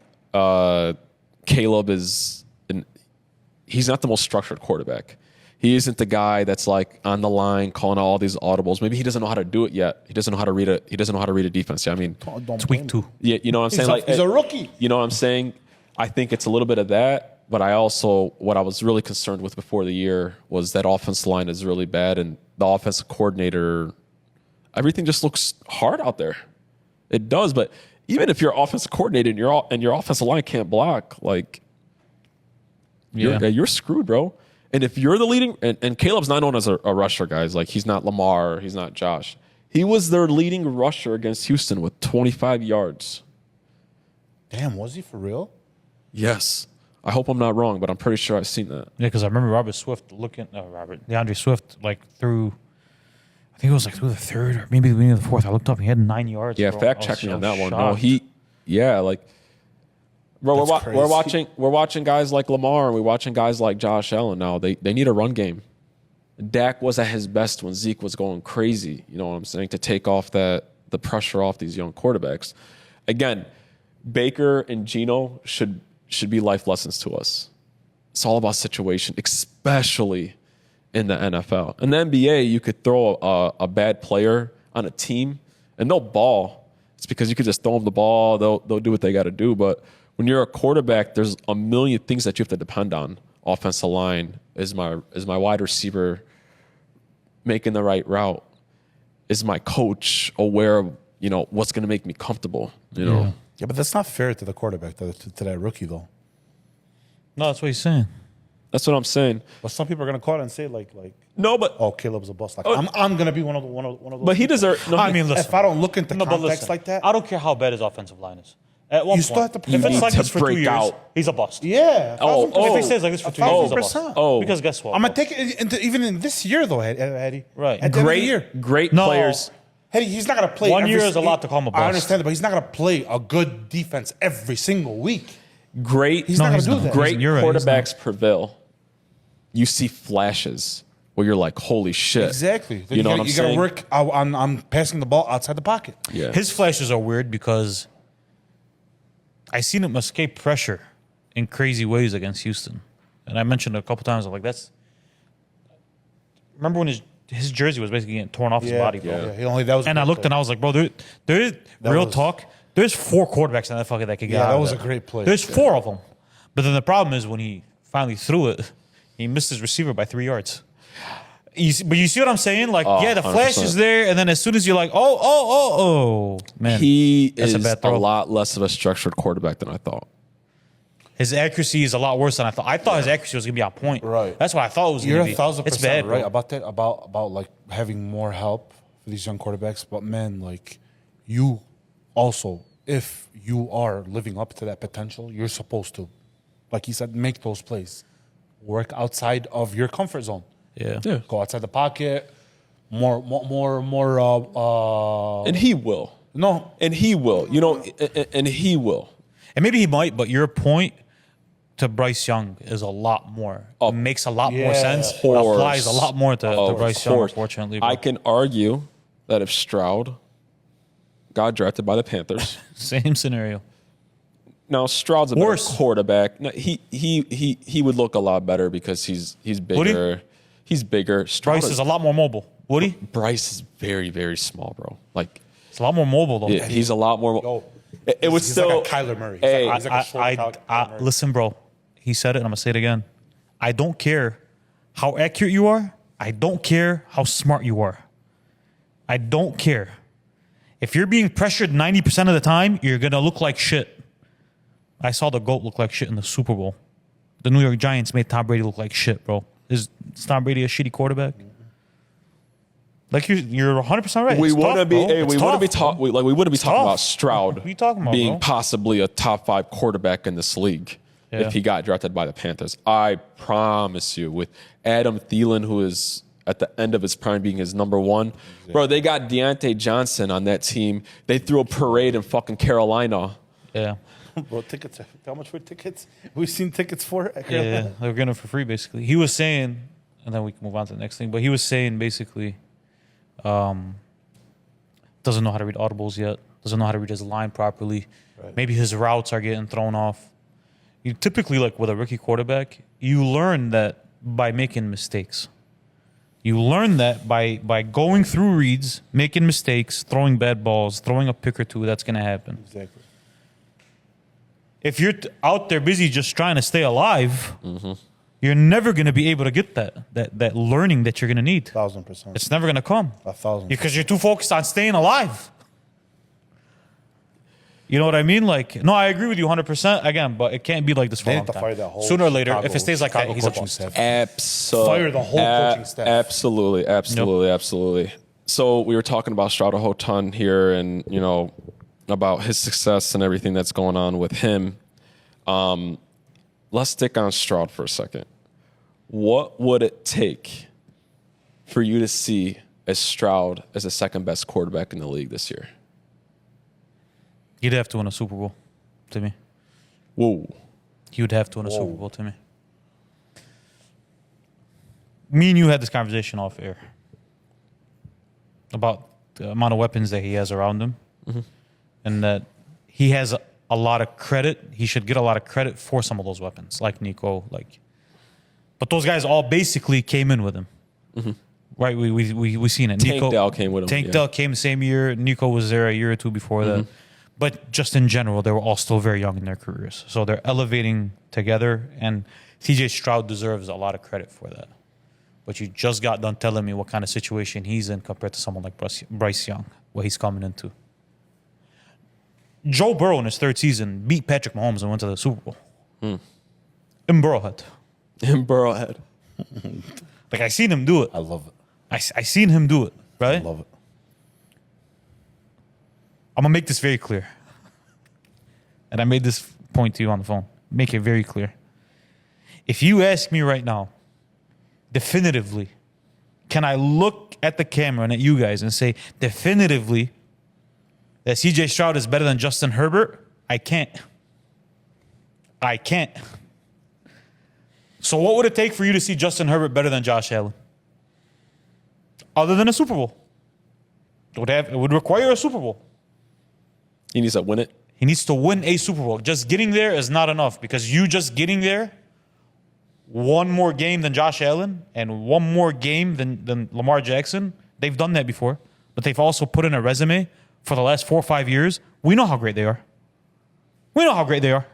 Speaker 1: Caleb he's not the most structured quarterback. He isn't the guy that's like on the line calling out all these audibles. Maybe he doesn't know how to do it yet. He doesn't know how to read it. He doesn't know how to read a defense. Yeah, I mean,
Speaker 2: It's week 2.
Speaker 1: yeah, you know what I'm saying?
Speaker 3: He's a rookie.
Speaker 1: You know what I'm saying? I think it's a little bit of that, but what I was really concerned with before the year was that offensive line is really bad, and the offensive coordinator, everything just looks hard out there. It does, but even if you're offensive coordinator and your offensive line can't block, like you're screwed, bro. And if you're the leading, and Caleb's not known as a rusher, guys. Like he's not Lamar, he's not Josh. He was their leading rusher against Houston with 25 yards.
Speaker 3: Damn, was he for real?
Speaker 1: Yes. I hope I'm not wrong, but I'm pretty sure I've seen that.
Speaker 2: Yeah, because I remember DeAndre Swift, like through, I think it was like through the third or maybe the beginning of the fourth. I looked up, he had 9 yards.
Speaker 1: Yeah,
Speaker 2: bro.
Speaker 1: fact check me on that one. No,
Speaker 2: Shocked.
Speaker 1: Bro,
Speaker 3: That's crazy.
Speaker 1: we're watching guys like Lamar and we're watching guys like Josh Allen now. They need a run game. Dak was at his best when Zeke was going crazy, you know what I'm saying, to take off the pressure off these young quarterbacks. Again, Baker and Geno should be life lessons to us. It's all about situation, especially in the NFL. In the NBA, you could throw a bad player on a team and they'll ball. It's because you could just throw them the ball, they'll do what they got to do, but when you're a quarterback, there's a million things that you have to depend on. Offensive line, is my wide receiver making the right route? Is my coach aware of, you know, what's going to make me comfortable? You know,
Speaker 3: Yeah, but that's not fair to the quarterback, to that rookie, though.
Speaker 2: No, that's what he's saying.
Speaker 1: that's what I'm saying.
Speaker 3: But some people are gonna call it and say like,
Speaker 1: No, but
Speaker 3: oh, Caleb's a bust. Like, I'm gonna be one of those.
Speaker 1: but he deserves. No,
Speaker 2: I mean, listen.
Speaker 3: if I don't look into
Speaker 2: No, but
Speaker 3: context
Speaker 2: listen,
Speaker 3: like that,
Speaker 2: I don't care how bad his offensive line is. At one
Speaker 3: You
Speaker 2: point,
Speaker 3: still have to
Speaker 2: if
Speaker 3: You
Speaker 2: it's
Speaker 3: need
Speaker 2: like
Speaker 1: to
Speaker 2: this for 2
Speaker 1: break
Speaker 2: years,
Speaker 1: out.
Speaker 2: he's a bust.
Speaker 3: yeah.
Speaker 2: If he stays like this for 2 years, he's a bust.
Speaker 3: 1,000%.
Speaker 1: Oh.
Speaker 2: Because guess what?
Speaker 3: I'm gonna take it even in this year though, Eddie.
Speaker 2: Right.
Speaker 3: At the end of the year.
Speaker 1: great
Speaker 2: No.
Speaker 1: players.
Speaker 3: Eddie, he's not gonna play.
Speaker 2: 1 year is a lot to call him a
Speaker 3: I
Speaker 2: bust.
Speaker 3: understand that, but he's not gonna play a good defense every single week.
Speaker 1: Great.
Speaker 3: He's not gonna do that.
Speaker 1: Great
Speaker 2: You're right, he's not.
Speaker 1: quarterbacks prevail. You see flashes where you're like, holy shit.
Speaker 3: Exactly.
Speaker 1: You know what I'm
Speaker 3: you gotta
Speaker 1: saying?
Speaker 3: work on passing the ball outside the pocket.
Speaker 1: Yeah.
Speaker 2: His flashes are weird because I seen him escape pressure in crazy ways against Houston. And I mentioned it a couple times, I'm like, remember when his jersey was basically getting torn off his body, bro.
Speaker 3: Yeah. He only that was.
Speaker 2: And I looked and I was like, bro, there's real
Speaker 3: was-
Speaker 2: talk. There's 4 quarterbacks in that fucking that could get
Speaker 3: Yeah,
Speaker 2: out
Speaker 3: that
Speaker 2: of
Speaker 3: was
Speaker 2: that.
Speaker 3: a great play.
Speaker 2: There's 4 of them. But then the problem is when he finally threw it, he missed his receiver by 3 yards. But you see what I'm saying? Like, yeah, the flash
Speaker 1: 100%.
Speaker 2: is there, and then as soon as you're like, oh, man.
Speaker 1: He
Speaker 2: That's a
Speaker 1: is
Speaker 2: bad
Speaker 1: a
Speaker 2: throw.
Speaker 1: lot less of a structured quarterback than I thought.
Speaker 2: His accuracy is a lot worse than I thought. I thought his accuracy was going to be on point.
Speaker 3: Right.
Speaker 2: That's what I thought it was going
Speaker 3: You're
Speaker 2: to be.
Speaker 3: 1,000%
Speaker 2: It's bad,
Speaker 3: right
Speaker 2: bro.
Speaker 3: about that. About like having more help for these young quarterbacks. But man, like you also, if you are living up to that potential, you're supposed to, like he said, make those plays, work outside of your comfort zone.
Speaker 2: Yeah.
Speaker 3: Go outside the pocket. More.
Speaker 1: And he will.
Speaker 3: No,
Speaker 1: And he will. You know, and he will.
Speaker 2: And maybe he might, but your point to Bryce Young is a lot more. It makes a lot more sense.
Speaker 1: course.
Speaker 2: Applies a lot more to
Speaker 1: Of
Speaker 2: Bryce Young,
Speaker 1: course.
Speaker 2: unfortunately. Bro.
Speaker 1: I can argue that if Stroud got drafted by the Panthers,
Speaker 2: Same scenario.
Speaker 1: now Stroud's a better
Speaker 2: Worse.
Speaker 1: quarterback. No, he would look a lot better because he's
Speaker 2: Would he?
Speaker 1: bigger. He's bigger. Stroud
Speaker 2: Bryce is a lot more mobile. Would he?
Speaker 1: Bryce is very, very small, bro. Like
Speaker 2: It's a lot more mobile, though.
Speaker 1: yeah, he's a lot more.
Speaker 3: Yo,
Speaker 1: it was
Speaker 3: he's
Speaker 1: still
Speaker 3: like a Kyler Murray.
Speaker 1: Hey,
Speaker 3: He's like a short Kyler Murray.
Speaker 2: Listen, bro. He said it, and I'm going to say it again. I don't care how accurate you are. I don't care how smart you are. I don't care. If you're being pressured 90% of the time, you're going to look like shit. I saw the GOAT look like shit in the Super Bowl. The New York Giants made Tom Brady look like shit, bro. Is Tom Brady a shitty quarterback? Like you're 100% right.
Speaker 1: we
Speaker 2: It's
Speaker 1: wouldn't
Speaker 2: tough,
Speaker 1: be.
Speaker 2: bro.
Speaker 1: Hey,
Speaker 2: It's
Speaker 1: we
Speaker 2: tough,
Speaker 1: wouldn't be
Speaker 2: bro.
Speaker 1: talking. Like we wouldn't be talking
Speaker 2: tough.
Speaker 1: about Stroud
Speaker 2: What are you talking about,
Speaker 1: being
Speaker 2: bro?
Speaker 1: possibly a top 5 quarterback in this league
Speaker 2: Yeah.
Speaker 1: if he got drafted by the Panthers. I promise you, with Adam Thielen, who is at the end of his prime, being his number 1, bro. They got Deontay Johnson on that team. They threw a parade in fucking Carolina.
Speaker 2: Yeah.
Speaker 3: Bro, tickets. How much were tickets? We've seen tickets for.
Speaker 2: Yeah, they were getting it for free, basically. He was saying, and then we can move on to the next thing, but he was saying basically, doesn't know how to read audibles yet, doesn't know how to read his line properly.
Speaker 3: Right.
Speaker 2: Maybe his routes are getting thrown off. You typically, like with a rookie quarterback, you learn that by making mistakes. You learn that by going through reads, making mistakes, throwing bad balls, throwing a pick or two. That's going to happen.
Speaker 3: Exactly.
Speaker 2: If you're out there busy just trying to stay alive, you're never going to be able to get that learning that you're going to need.
Speaker 3: 1,000%.
Speaker 2: It's never going to come
Speaker 3: 1,000%.
Speaker 2: because you're too focused on staying alive. You know what I mean? Like, no, I agree with you 100% again, but it can't be like this for
Speaker 3: They
Speaker 2: a
Speaker 3: need
Speaker 2: long
Speaker 3: to
Speaker 2: time.
Speaker 3: fire that whole
Speaker 2: Sooner or later,
Speaker 3: Chicago-
Speaker 2: if it stays like that,
Speaker 3: Chicago
Speaker 2: he's a
Speaker 3: coaching
Speaker 2: bust.
Speaker 3: staff.
Speaker 1: Absolutely.
Speaker 3: Fire the whole coaching staff.
Speaker 1: Absolutely. Absolutely. So we were talking about Stroud a whole ton here, and you know about his success and everything that's going on with him. Let's stick on Stroud for a second. What would it take for you to see as Stroud as the second best quarterback in the league this year?
Speaker 2: You'd have to win a Super Bowl, to me.
Speaker 1: Whoa.
Speaker 2: You'd have to win a Super Bowl, to me. Me and you had this conversation off air about the amount of weapons that he has around him, and that he has a lot of credit. He should get a lot of credit for some of those weapons, like Nico, But those guys all basically came in with him, right? We seen it.
Speaker 1: Tank Dell came with him.
Speaker 2: Tank
Speaker 1: yeah.
Speaker 2: Dell came the same year. Nico was there a year or two before that. But just in general, they were all still very young in their careers. So they're elevating together, and CJ Stroud deserves a lot of credit for that. But you just got done telling me what kind of situation he's in compared to someone like Bryce Young, what he's coming into. Joe Burrow in his 3rd season beat Patrick Mahomes and went to the Super Bowl. In Burrowhead.
Speaker 1: In Burrowhead.
Speaker 2: Like, I seen him do it.
Speaker 3: I love it.
Speaker 2: I seen him do it,
Speaker 3: I
Speaker 2: right?
Speaker 3: love it.
Speaker 2: I'm going to make this very clear. And I made this point to you on the phone. Make it very clear. If you ask me right now, definitively, can I look at the camera and at you guys and say definitively that CJ Stroud is better than Justin Herbert? I can't. I can't. So what would it take for you to see Justin Herbert better than Josh Allen? Other than a Super Bowl. It would require a Super Bowl.
Speaker 1: He needs to win it.
Speaker 2: He needs to win a Super Bowl. Just getting there is not enough because you just getting there one more game than Josh Allen and one more game than Lamar Jackson. They've done that before, but they've also put in a resume for the last 4 or 5 years. We know how great they are. We know how great they are.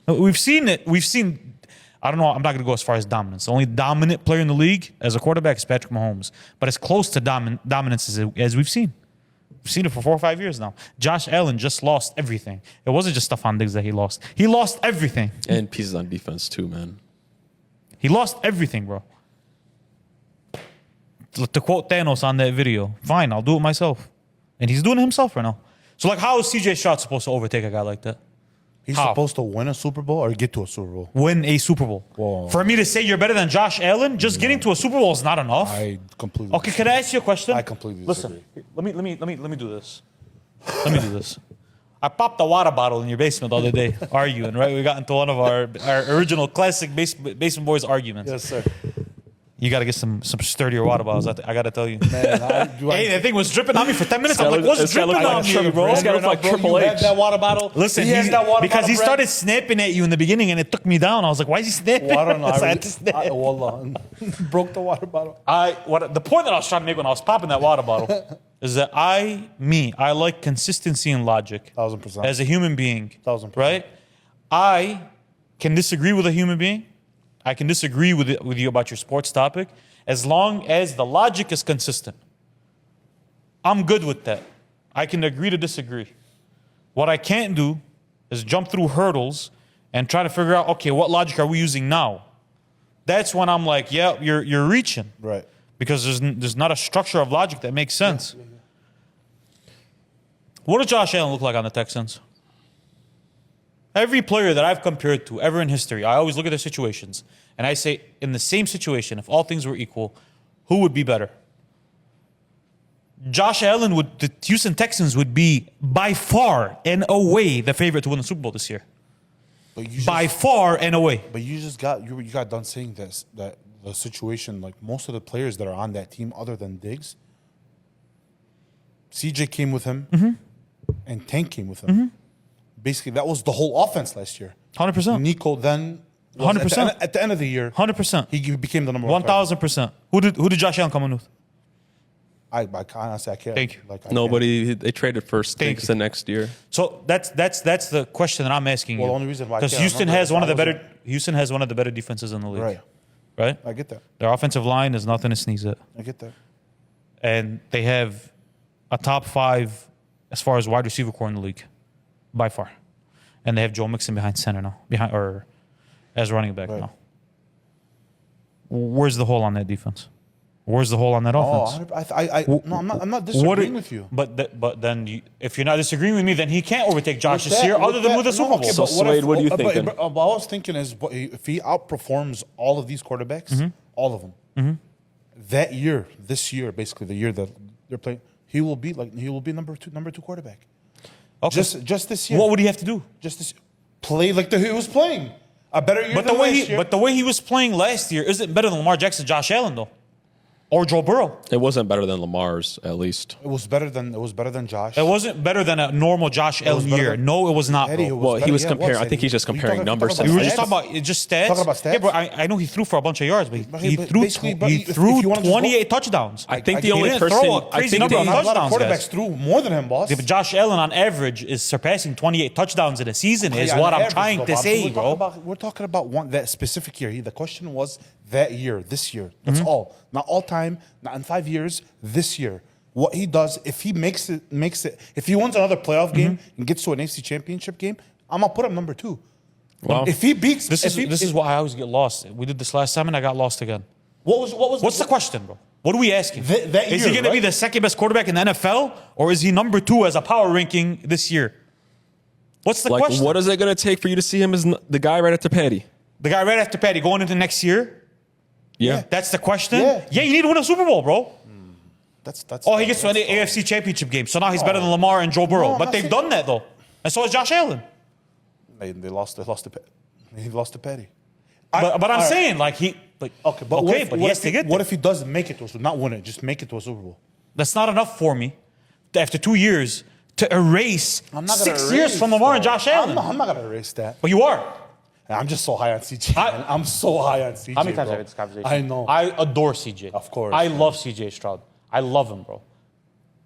Speaker 2: We've seen it. We've seen, I don't know, I'm not going to go as far as dominance. The only dominant player in the league as a quarterback is Patrick Mahomes, but as close to dominance as we've seen. We've seen it for 4 or 5 years now. Josh Allen just lost everything. It wasn't just Stephon Diggs that he lost. He lost everything.
Speaker 1: And pieces on defense too, man.
Speaker 2: He lost everything, bro. To quote Thanos on that video, fine, I'll do it myself. And he's doing it himself right now. So, like, how is CJ Stroud supposed to overtake a guy like that?
Speaker 3: He's
Speaker 2: How?
Speaker 3: supposed to win a Super Bowl or get to a Super Bowl.
Speaker 2: Win a Super Bowl.
Speaker 3: Whoa.
Speaker 2: For me to say you're better than Josh Allen, just getting to a Super Bowl is not enough.
Speaker 3: I completely.
Speaker 2: Okay, can I ask you a question?
Speaker 3: I completely
Speaker 2: Listen.
Speaker 3: disagree.
Speaker 2: Let me do this. Let me do this. I popped a water bottle in your basement the other day, arguing. Right, we got into one of our original classic Basement Boyz arguments.
Speaker 3: Yes, sir.
Speaker 2: You got to get some sturdier water bottles. I got to tell you.
Speaker 3: Man,
Speaker 2: Hey, that thing was dripping on me for 10 minutes. I'm like, what's
Speaker 1: It's gotta
Speaker 2: dripping
Speaker 1: look
Speaker 2: on
Speaker 1: like
Speaker 2: me, bro?
Speaker 1: It's gotta look like Triple
Speaker 3: You had
Speaker 1: H.
Speaker 3: that water bottle.
Speaker 2: Listen,
Speaker 3: he has that water
Speaker 2: because
Speaker 3: bottle,
Speaker 2: he
Speaker 3: Brad.
Speaker 2: started snapping at you in the beginning and it took me down. I was like, why is he snapping?
Speaker 3: Well, I don't know.
Speaker 2: So I
Speaker 3: I
Speaker 2: had to snap.
Speaker 3: Wallah. Broke the water bottle.
Speaker 2: The point that I was trying to make when I was popping that water bottle is that I like consistency and logic
Speaker 3: 1000%.
Speaker 2: as a human being.
Speaker 3: 1000%.
Speaker 2: Right? I can disagree with a human being. I can disagree with you about your sports topic as long as the logic is consistent. I'm good with that. I can agree to disagree. What I can't do is jump through hurdles and try to figure out, okay, what logic are we using now? That's when I'm like, yeah, you're reaching.
Speaker 3: Right.
Speaker 2: Because there's not a structure of logic that makes sense. What does Josh Allen look like on the Texans? Every player that I've compared to ever in history, I always look at their situations and I say, in the same situation, if all things were equal, who would be better? Josh Allen the Houston Texans would be by far and away the favorite to win the Super Bowl this year.
Speaker 3: But you
Speaker 2: By far and away.
Speaker 3: But you just got you got done saying this, that the situation, like most of the players that are on that team other than Diggs, CJ came with him and Tank came with him. Basically, that was the whole offense last year.
Speaker 2: 100%.
Speaker 3: Nico then
Speaker 2: 100%.
Speaker 3: at the end of the year,
Speaker 2: 100%.
Speaker 3: he became the number one.
Speaker 2: 1,000%. Who did Josh Allen come in with?
Speaker 3: I honestly I can't.
Speaker 2: Thank you.
Speaker 3: Like, I
Speaker 1: Nobody. They traded first
Speaker 2: Thank
Speaker 1: Stinks
Speaker 2: you.
Speaker 1: the next year.
Speaker 2: So that's the question that I'm asking you.
Speaker 3: Well, the only reason why I
Speaker 2: because
Speaker 3: can't
Speaker 2: Houston
Speaker 3: remember
Speaker 2: has
Speaker 3: is
Speaker 2: one of
Speaker 3: I
Speaker 2: the
Speaker 3: wasn't-
Speaker 2: better Houston has one of the better defenses in the league.
Speaker 3: Right.
Speaker 2: Right?
Speaker 3: I get that.
Speaker 2: Their offensive line is nothing to sneeze at.
Speaker 3: I get that.
Speaker 2: And they have a top 5 as far as wide receiver core in the league. By far. And they have Joe Mixon behind center now. Or as running back
Speaker 3: Right.
Speaker 2: now. Where's the hole on that defense? Where's the hole on that offense?
Speaker 3: No, I'm not disagreeing with you.
Speaker 2: But then if you're not disagreeing with me, then he can't overtake Josh
Speaker 3: With
Speaker 2: this
Speaker 3: that-
Speaker 2: year, other than
Speaker 3: that-
Speaker 2: with the
Speaker 3: no,
Speaker 2: Super Bowl.
Speaker 3: okay,
Speaker 1: So,
Speaker 3: but
Speaker 1: Slade, what are you
Speaker 3: but-
Speaker 1: thinking?
Speaker 3: But what I was thinking is, if he outperforms all of these quarterbacks, all of them, that year, this year, basically the year that they're playing, he will be number two quarterback.
Speaker 2: Okay.
Speaker 3: Just this year.
Speaker 2: What would he have to do?
Speaker 3: Just this play like he was playing a better year
Speaker 2: But
Speaker 3: than
Speaker 2: the way
Speaker 3: last year.
Speaker 2: the way he was playing last year isn't better than Lamar Jackson, Josh Allen though, or Joe Burrow.
Speaker 1: It wasn't better than Lamar's, at least.
Speaker 3: it was better than Josh.
Speaker 2: It wasn't better than a normal Josh Allen
Speaker 3: better
Speaker 2: year.
Speaker 3: than-
Speaker 2: No, it was not.
Speaker 3: Eddie,
Speaker 2: Bro.
Speaker 3: it
Speaker 1: Well, he was
Speaker 3: yeah,
Speaker 1: comparing.
Speaker 3: it
Speaker 1: I think he's just
Speaker 3: Are you
Speaker 1: comparing
Speaker 3: talking-
Speaker 1: numbers.
Speaker 3: talking
Speaker 2: We
Speaker 3: about
Speaker 2: were just
Speaker 3: stats?
Speaker 2: talking about just stats.
Speaker 3: Talking about stats?
Speaker 2: Yeah, bro. I know he threw for a bunch of yards, but
Speaker 3: But
Speaker 2: he
Speaker 3: but
Speaker 2: threw
Speaker 3: basically, but
Speaker 2: he
Speaker 3: if
Speaker 2: threw
Speaker 3: you wanna just go-
Speaker 2: 28 touchdowns.
Speaker 1: I think
Speaker 3: I-
Speaker 1: the
Speaker 3: he
Speaker 1: only
Speaker 2: didn't
Speaker 1: person.
Speaker 2: throw a
Speaker 1: I
Speaker 2: crazy
Speaker 1: think
Speaker 2: number
Speaker 1: the,
Speaker 2: of
Speaker 3: A lot of
Speaker 2: touchdowns,
Speaker 3: quarterbacks
Speaker 2: guys.
Speaker 3: threw more than him, boss.
Speaker 2: Yeah, but Josh Allen on average is surpassing 28 touchdowns in a season. Is
Speaker 3: Yeah,
Speaker 2: what
Speaker 3: on
Speaker 2: I'm
Speaker 3: average,
Speaker 2: trying
Speaker 3: though,
Speaker 2: to
Speaker 3: Bob.
Speaker 2: say,
Speaker 3: We're talking about that specific year. The question was that year, this year. That's
Speaker 2: Mm-hmm.
Speaker 3: all. Not all time, not in 5 years, this year. What he does, if he makes it, if he wins another playoff game
Speaker 2: Mm-hmm.
Speaker 3: and gets to an AFC championship game, I'm gonna put him number 2.
Speaker 1: Wow.
Speaker 3: If he beats,
Speaker 2: This is why I always get lost. We did this last time and I got lost again. What's the question, bro? What are we asking?
Speaker 3: That
Speaker 2: Is he
Speaker 3: year,
Speaker 2: going to be
Speaker 3: right?
Speaker 2: the second best quarterback in the NFL, or is he number 2 as a power ranking this year? What's the
Speaker 1: like,
Speaker 2: question?
Speaker 1: what is it going to take for you to see him as the guy right after Patty?
Speaker 2: The guy right after Patty going into next year?
Speaker 1: Yeah.
Speaker 2: That's the question?
Speaker 3: Yeah.
Speaker 2: You need to win a Super Bowl, bro.
Speaker 3: That's
Speaker 2: Oh, he gets to an
Speaker 3: that's-
Speaker 2: AFC championship game, so now he's better than Lamar and Joe Burrow.
Speaker 3: No, I'm
Speaker 2: But
Speaker 3: not
Speaker 2: they've
Speaker 3: saying-
Speaker 2: done that, though. And so is Josh Allen.
Speaker 3: They lost to he lost to Petty.
Speaker 2: But I'm
Speaker 3: all right.
Speaker 2: saying, like, he... Like,
Speaker 3: Okay, but
Speaker 2: okay, but he has to get
Speaker 3: what
Speaker 2: there.
Speaker 3: if he doesn't make it to not win it, just make it to a Super Bowl?
Speaker 2: That's not enough for me, after 2 years, to erase
Speaker 3: I'm not gonna
Speaker 2: 6 years
Speaker 3: erase
Speaker 2: from Lamar and
Speaker 3: that.
Speaker 2: Josh Allen.
Speaker 3: I'm not gonna erase that.
Speaker 2: But you are.
Speaker 3: I'm just so high on CJ. man. I'm so high on CJ.
Speaker 2: How many times
Speaker 3: bro.
Speaker 2: have I had this conversation?
Speaker 3: I know.
Speaker 2: I adore CJ.
Speaker 3: Of course.
Speaker 2: I love CJ Stroud. I love him, bro.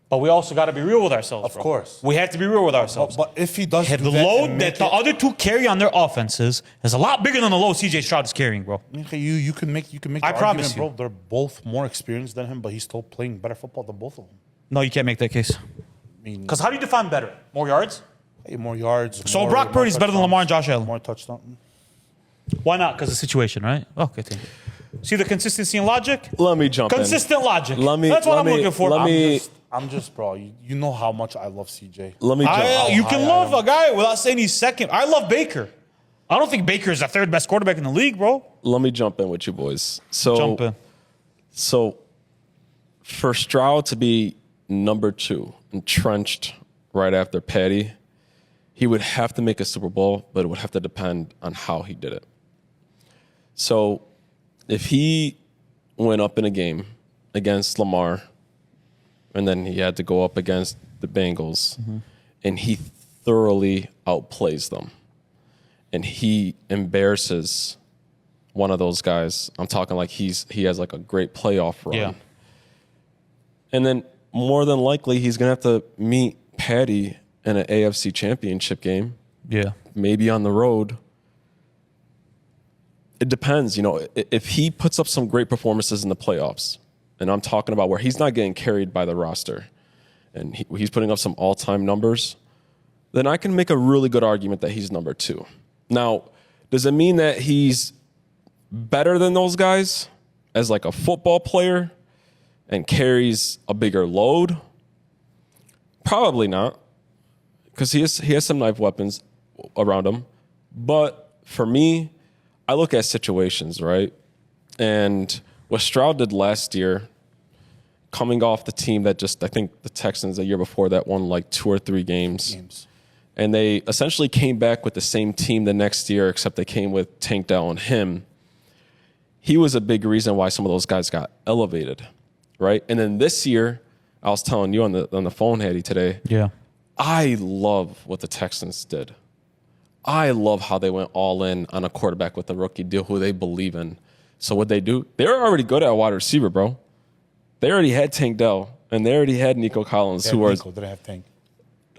Speaker 2: But we also got to be real with ourselves,
Speaker 3: Of course.
Speaker 2: We have to be real with ourselves.
Speaker 3: But if he does
Speaker 2: the
Speaker 3: do that
Speaker 2: load
Speaker 3: and
Speaker 2: that
Speaker 3: make
Speaker 2: the
Speaker 3: it-
Speaker 2: other two carry on their offenses is a lot bigger than the load CJ Stroud is carrying, bro.
Speaker 3: Okay, you can make
Speaker 2: I
Speaker 3: the
Speaker 2: promise
Speaker 3: argument,
Speaker 2: you.
Speaker 3: bro. They're both more experienced than him, but he's still playing better football than both of them.
Speaker 2: No, you can't make that case.
Speaker 3: I mean,
Speaker 2: Because how do you define better? More yards?
Speaker 3: hey, more yards.
Speaker 2: So
Speaker 3: more,
Speaker 2: Brock Purdy's better than Lamar and Josh Allen.
Speaker 3: More touchdown.
Speaker 2: Why not? Because of the situation, right? Okay, thank you. See the consistency and logic?
Speaker 1: Let me jump
Speaker 2: Consistent logic.
Speaker 1: Let me-
Speaker 2: That's what
Speaker 1: let
Speaker 2: I'm
Speaker 1: me-
Speaker 2: looking for.
Speaker 1: let me-
Speaker 3: I'm just, bro. You know how much I love CJ.
Speaker 1: Let me jump.
Speaker 2: You can
Speaker 3: high I
Speaker 2: love
Speaker 3: am.
Speaker 2: a guy without saying he's second. I love Baker. I don't think Baker is the third best quarterback in the league, bro.
Speaker 1: Let me jump in with you boys. So
Speaker 2: Jump in.
Speaker 1: So for Stroud to be number 2, entrenched right after Patty, he would have to make a Super Bowl, but it would have to depend on how he did it. So if he went up in a game against Lamar, and then he had to go up against the Bengals, and he thoroughly outplays them, and he embarrasses one of those guys. I'm talking like he has like a great playoff run.
Speaker 2: Yeah.
Speaker 1: And then more than likely he's gonna have to meet Patty in an AFC championship game,
Speaker 2: Yeah.
Speaker 1: maybe on the road. It depends, if he puts up some great performances in the playoffs, and I'm talking about where he's not getting carried by the roster, and he's putting up some all-time numbers, then I can make a really good argument that he's number 2. Now, does it mean that he's better than those guys as like a football player and carries a bigger load? Probably not, because he has some knife weapons around him. But for me, I look at situations, right? And what Stroud did last year, coming off the team that I think the Texans the year before that won like 2 or 3 games. And they essentially came back with the same team the next year, except they came with Tank Dell and him. He was a big reason why some of those guys got elevated, right? And then this year, I was telling you on the phone, Hattie, today,
Speaker 2: Yeah.
Speaker 1: I love what the Texans did. I love how they went all in on a quarterback with a rookie deal who they believe in. So what they do, they were already good at wide receiver, bro. They already had Tank Dell, and they already had Nico Collins, who was.
Speaker 3: Didn't have Tank.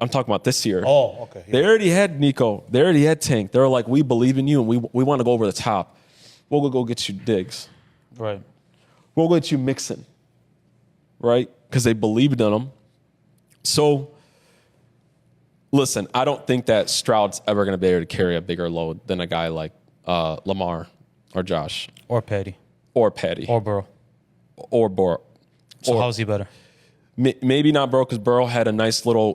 Speaker 1: I'm talking about this year.
Speaker 3: Oh, okay.
Speaker 1: They already had Nico. They already had Tank. They were like, we believe in you, and we want to go over the top. We'll go get you Diggs.
Speaker 2: Right.
Speaker 1: We'll get you Mixon. Right? Because they believed in him. So, listen, I don't think that Stroud's ever going to be able to carry a bigger load than a guy like Lamar or Josh
Speaker 2: Or Patty.
Speaker 1: or Patty
Speaker 2: Or Burrow.
Speaker 1: or Burrow.
Speaker 2: So
Speaker 1: Or-
Speaker 2: how's he better?
Speaker 1: Maybe not Burrow, because Burrow had a nice little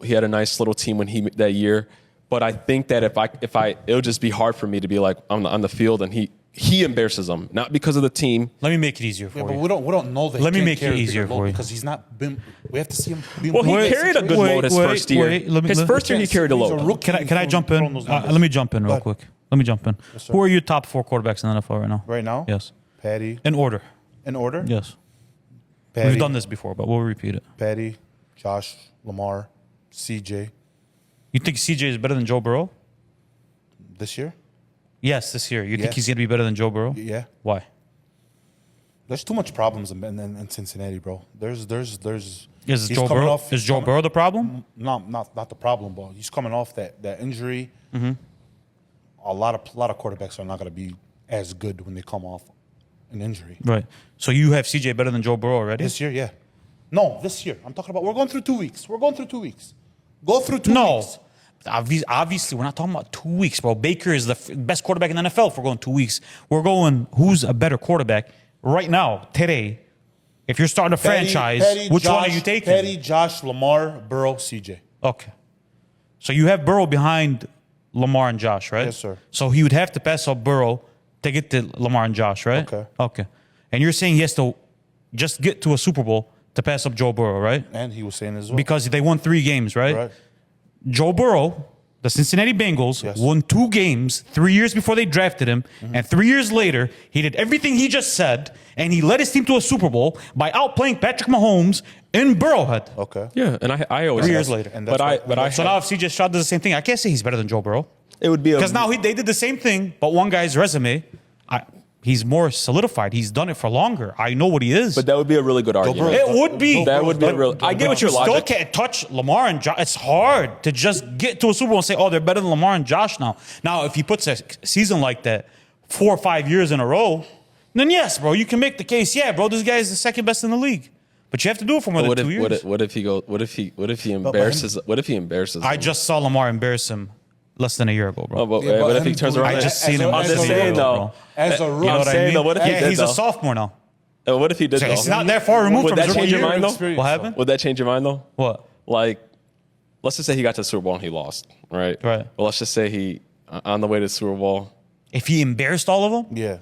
Speaker 1: team when that year. But I think that if I it would just be hard for me to be like on the field and he embarrasses them, not because of the team.
Speaker 2: Let me make it easier for
Speaker 3: Yeah,
Speaker 2: you.
Speaker 3: but we don't know that.
Speaker 2: Let
Speaker 3: he
Speaker 2: me
Speaker 3: can't
Speaker 2: make it
Speaker 3: carry a bigger
Speaker 2: easier
Speaker 3: load
Speaker 2: for you.
Speaker 3: because he's not been. We have to see him.
Speaker 1: Well, he carried a good load his first year. His first year he carried a
Speaker 3: He's a
Speaker 1: load.
Speaker 3: rookie.
Speaker 2: Can I jump in?
Speaker 3: Throwing those numbers.
Speaker 2: Let me jump in real
Speaker 3: Go ahead.
Speaker 2: quick. Let me jump in.
Speaker 3: sir.
Speaker 2: Who are your top 4 quarterbacks in the NFL right now?
Speaker 3: Right now,
Speaker 2: Yes.
Speaker 3: Patty
Speaker 2: In order.
Speaker 3: in order.
Speaker 2: Yes.
Speaker 3: Patty,
Speaker 2: We've done this before, but we'll repeat it.
Speaker 3: Patty, Josh, Lamar, CJ.
Speaker 2: You think CJ is better than Joe Burrow?
Speaker 3: This year,
Speaker 2: Yes, this year. You think
Speaker 3: Yes.
Speaker 2: he's going to be better than Joe Burrow?
Speaker 3: yeah.
Speaker 2: Why?
Speaker 3: There's too much problems in Cincinnati, bro.
Speaker 2: Is
Speaker 3: he's
Speaker 2: Joe
Speaker 3: coming
Speaker 2: Burrow?
Speaker 3: off-
Speaker 2: Is Joe Burrow the problem?
Speaker 3: not the problem, but he's coming off that injury.
Speaker 2: Mm-hmm.
Speaker 3: A lot of quarterbacks are not going to be as good when they come off an injury.
Speaker 2: Right. So you have CJ better than Joe Burrow already?
Speaker 3: This year, yeah. No, this year. I'm talking about. We're going through 2 weeks. Go through 2 weeks.
Speaker 2: No. Obviously, we're not talking about 2 weeks, bro. Baker is the best quarterback in the NFL if we're going 2 weeks. We're going, who's a better quarterback right now, today? If you're starting a franchise, which one are you taking?
Speaker 3: Patty, Josh, Lamar, Burrow, CJ.
Speaker 2: Okay. So you have Burrow behind Lamar and Josh, right?
Speaker 3: Yes, sir.
Speaker 2: So he would have to pass up Burrow to get to Lamar and Josh, right?
Speaker 3: Okay.
Speaker 2: Okay. And you're saying he has to just get to a Super Bowl to pass up Joe Burrow, right?
Speaker 3: And he was saying as well.
Speaker 2: Because they won 3 games, right?
Speaker 3: Right.
Speaker 2: Joe Burrow, the Cincinnati Bengals,
Speaker 3: Yes.
Speaker 2: won 2 games 3 years before they drafted him. And 3 years later, he did everything he just said, and he led his team to a Super Bowl by outplaying Patrick Mahomes in Burrowhead.
Speaker 3: Okay.
Speaker 1: Yeah, and I always
Speaker 2: 3 years later.
Speaker 3: And
Speaker 1: but
Speaker 3: that's
Speaker 1: I
Speaker 3: why-
Speaker 1: but I
Speaker 2: So now if CJ Stroud does the same thing, I can't say he's better than Joe Burrow.
Speaker 1: It would be
Speaker 2: Because now they did the same thing, but one guy's resume, he's more solidified. He's done it for longer. I know what he is.
Speaker 1: But that would be a really good argument.
Speaker 2: It would be.
Speaker 1: That would be a real. I get what your
Speaker 2: You
Speaker 1: logic.
Speaker 2: still can't touch Lamar and Josh. It's hard to just get to a Super Bowl and say, oh, they're better than Lamar and Josh now. Now, if he puts a season like that 4 or 5 years in a row, then yes, bro, you can make the case. Yeah, bro, this guy is the second best in the league. But you have to do it for more than 2 years.
Speaker 1: What if he goes? What if he embarrasses? What if he embarrasses?
Speaker 2: I just saw Lamar embarrass him less than a year ago, bro.
Speaker 1: Oh, but what if he turns around?
Speaker 2: I just seen him.
Speaker 1: I'm just saying though.
Speaker 3: As a rookie,
Speaker 2: You know what I mean?
Speaker 1: What if he
Speaker 2: yeah,
Speaker 1: did,
Speaker 2: he's
Speaker 1: though?
Speaker 2: a sophomore now.
Speaker 1: What if he did?
Speaker 2: So
Speaker 1: though?
Speaker 2: he's not that far removed
Speaker 1: Would
Speaker 2: from
Speaker 1: that
Speaker 2: his
Speaker 1: change your
Speaker 2: rookie
Speaker 1: mind
Speaker 2: year.
Speaker 1: though?
Speaker 2: What happened?
Speaker 1: Would that change your mind though?
Speaker 2: What?
Speaker 1: Like, let's just say he got to the Super Bowl and he lost, right?
Speaker 2: Right.
Speaker 1: Well, let's just say he on the way to the Super Bowl.
Speaker 2: If he embarrassed all of them?
Speaker 3: Yeah.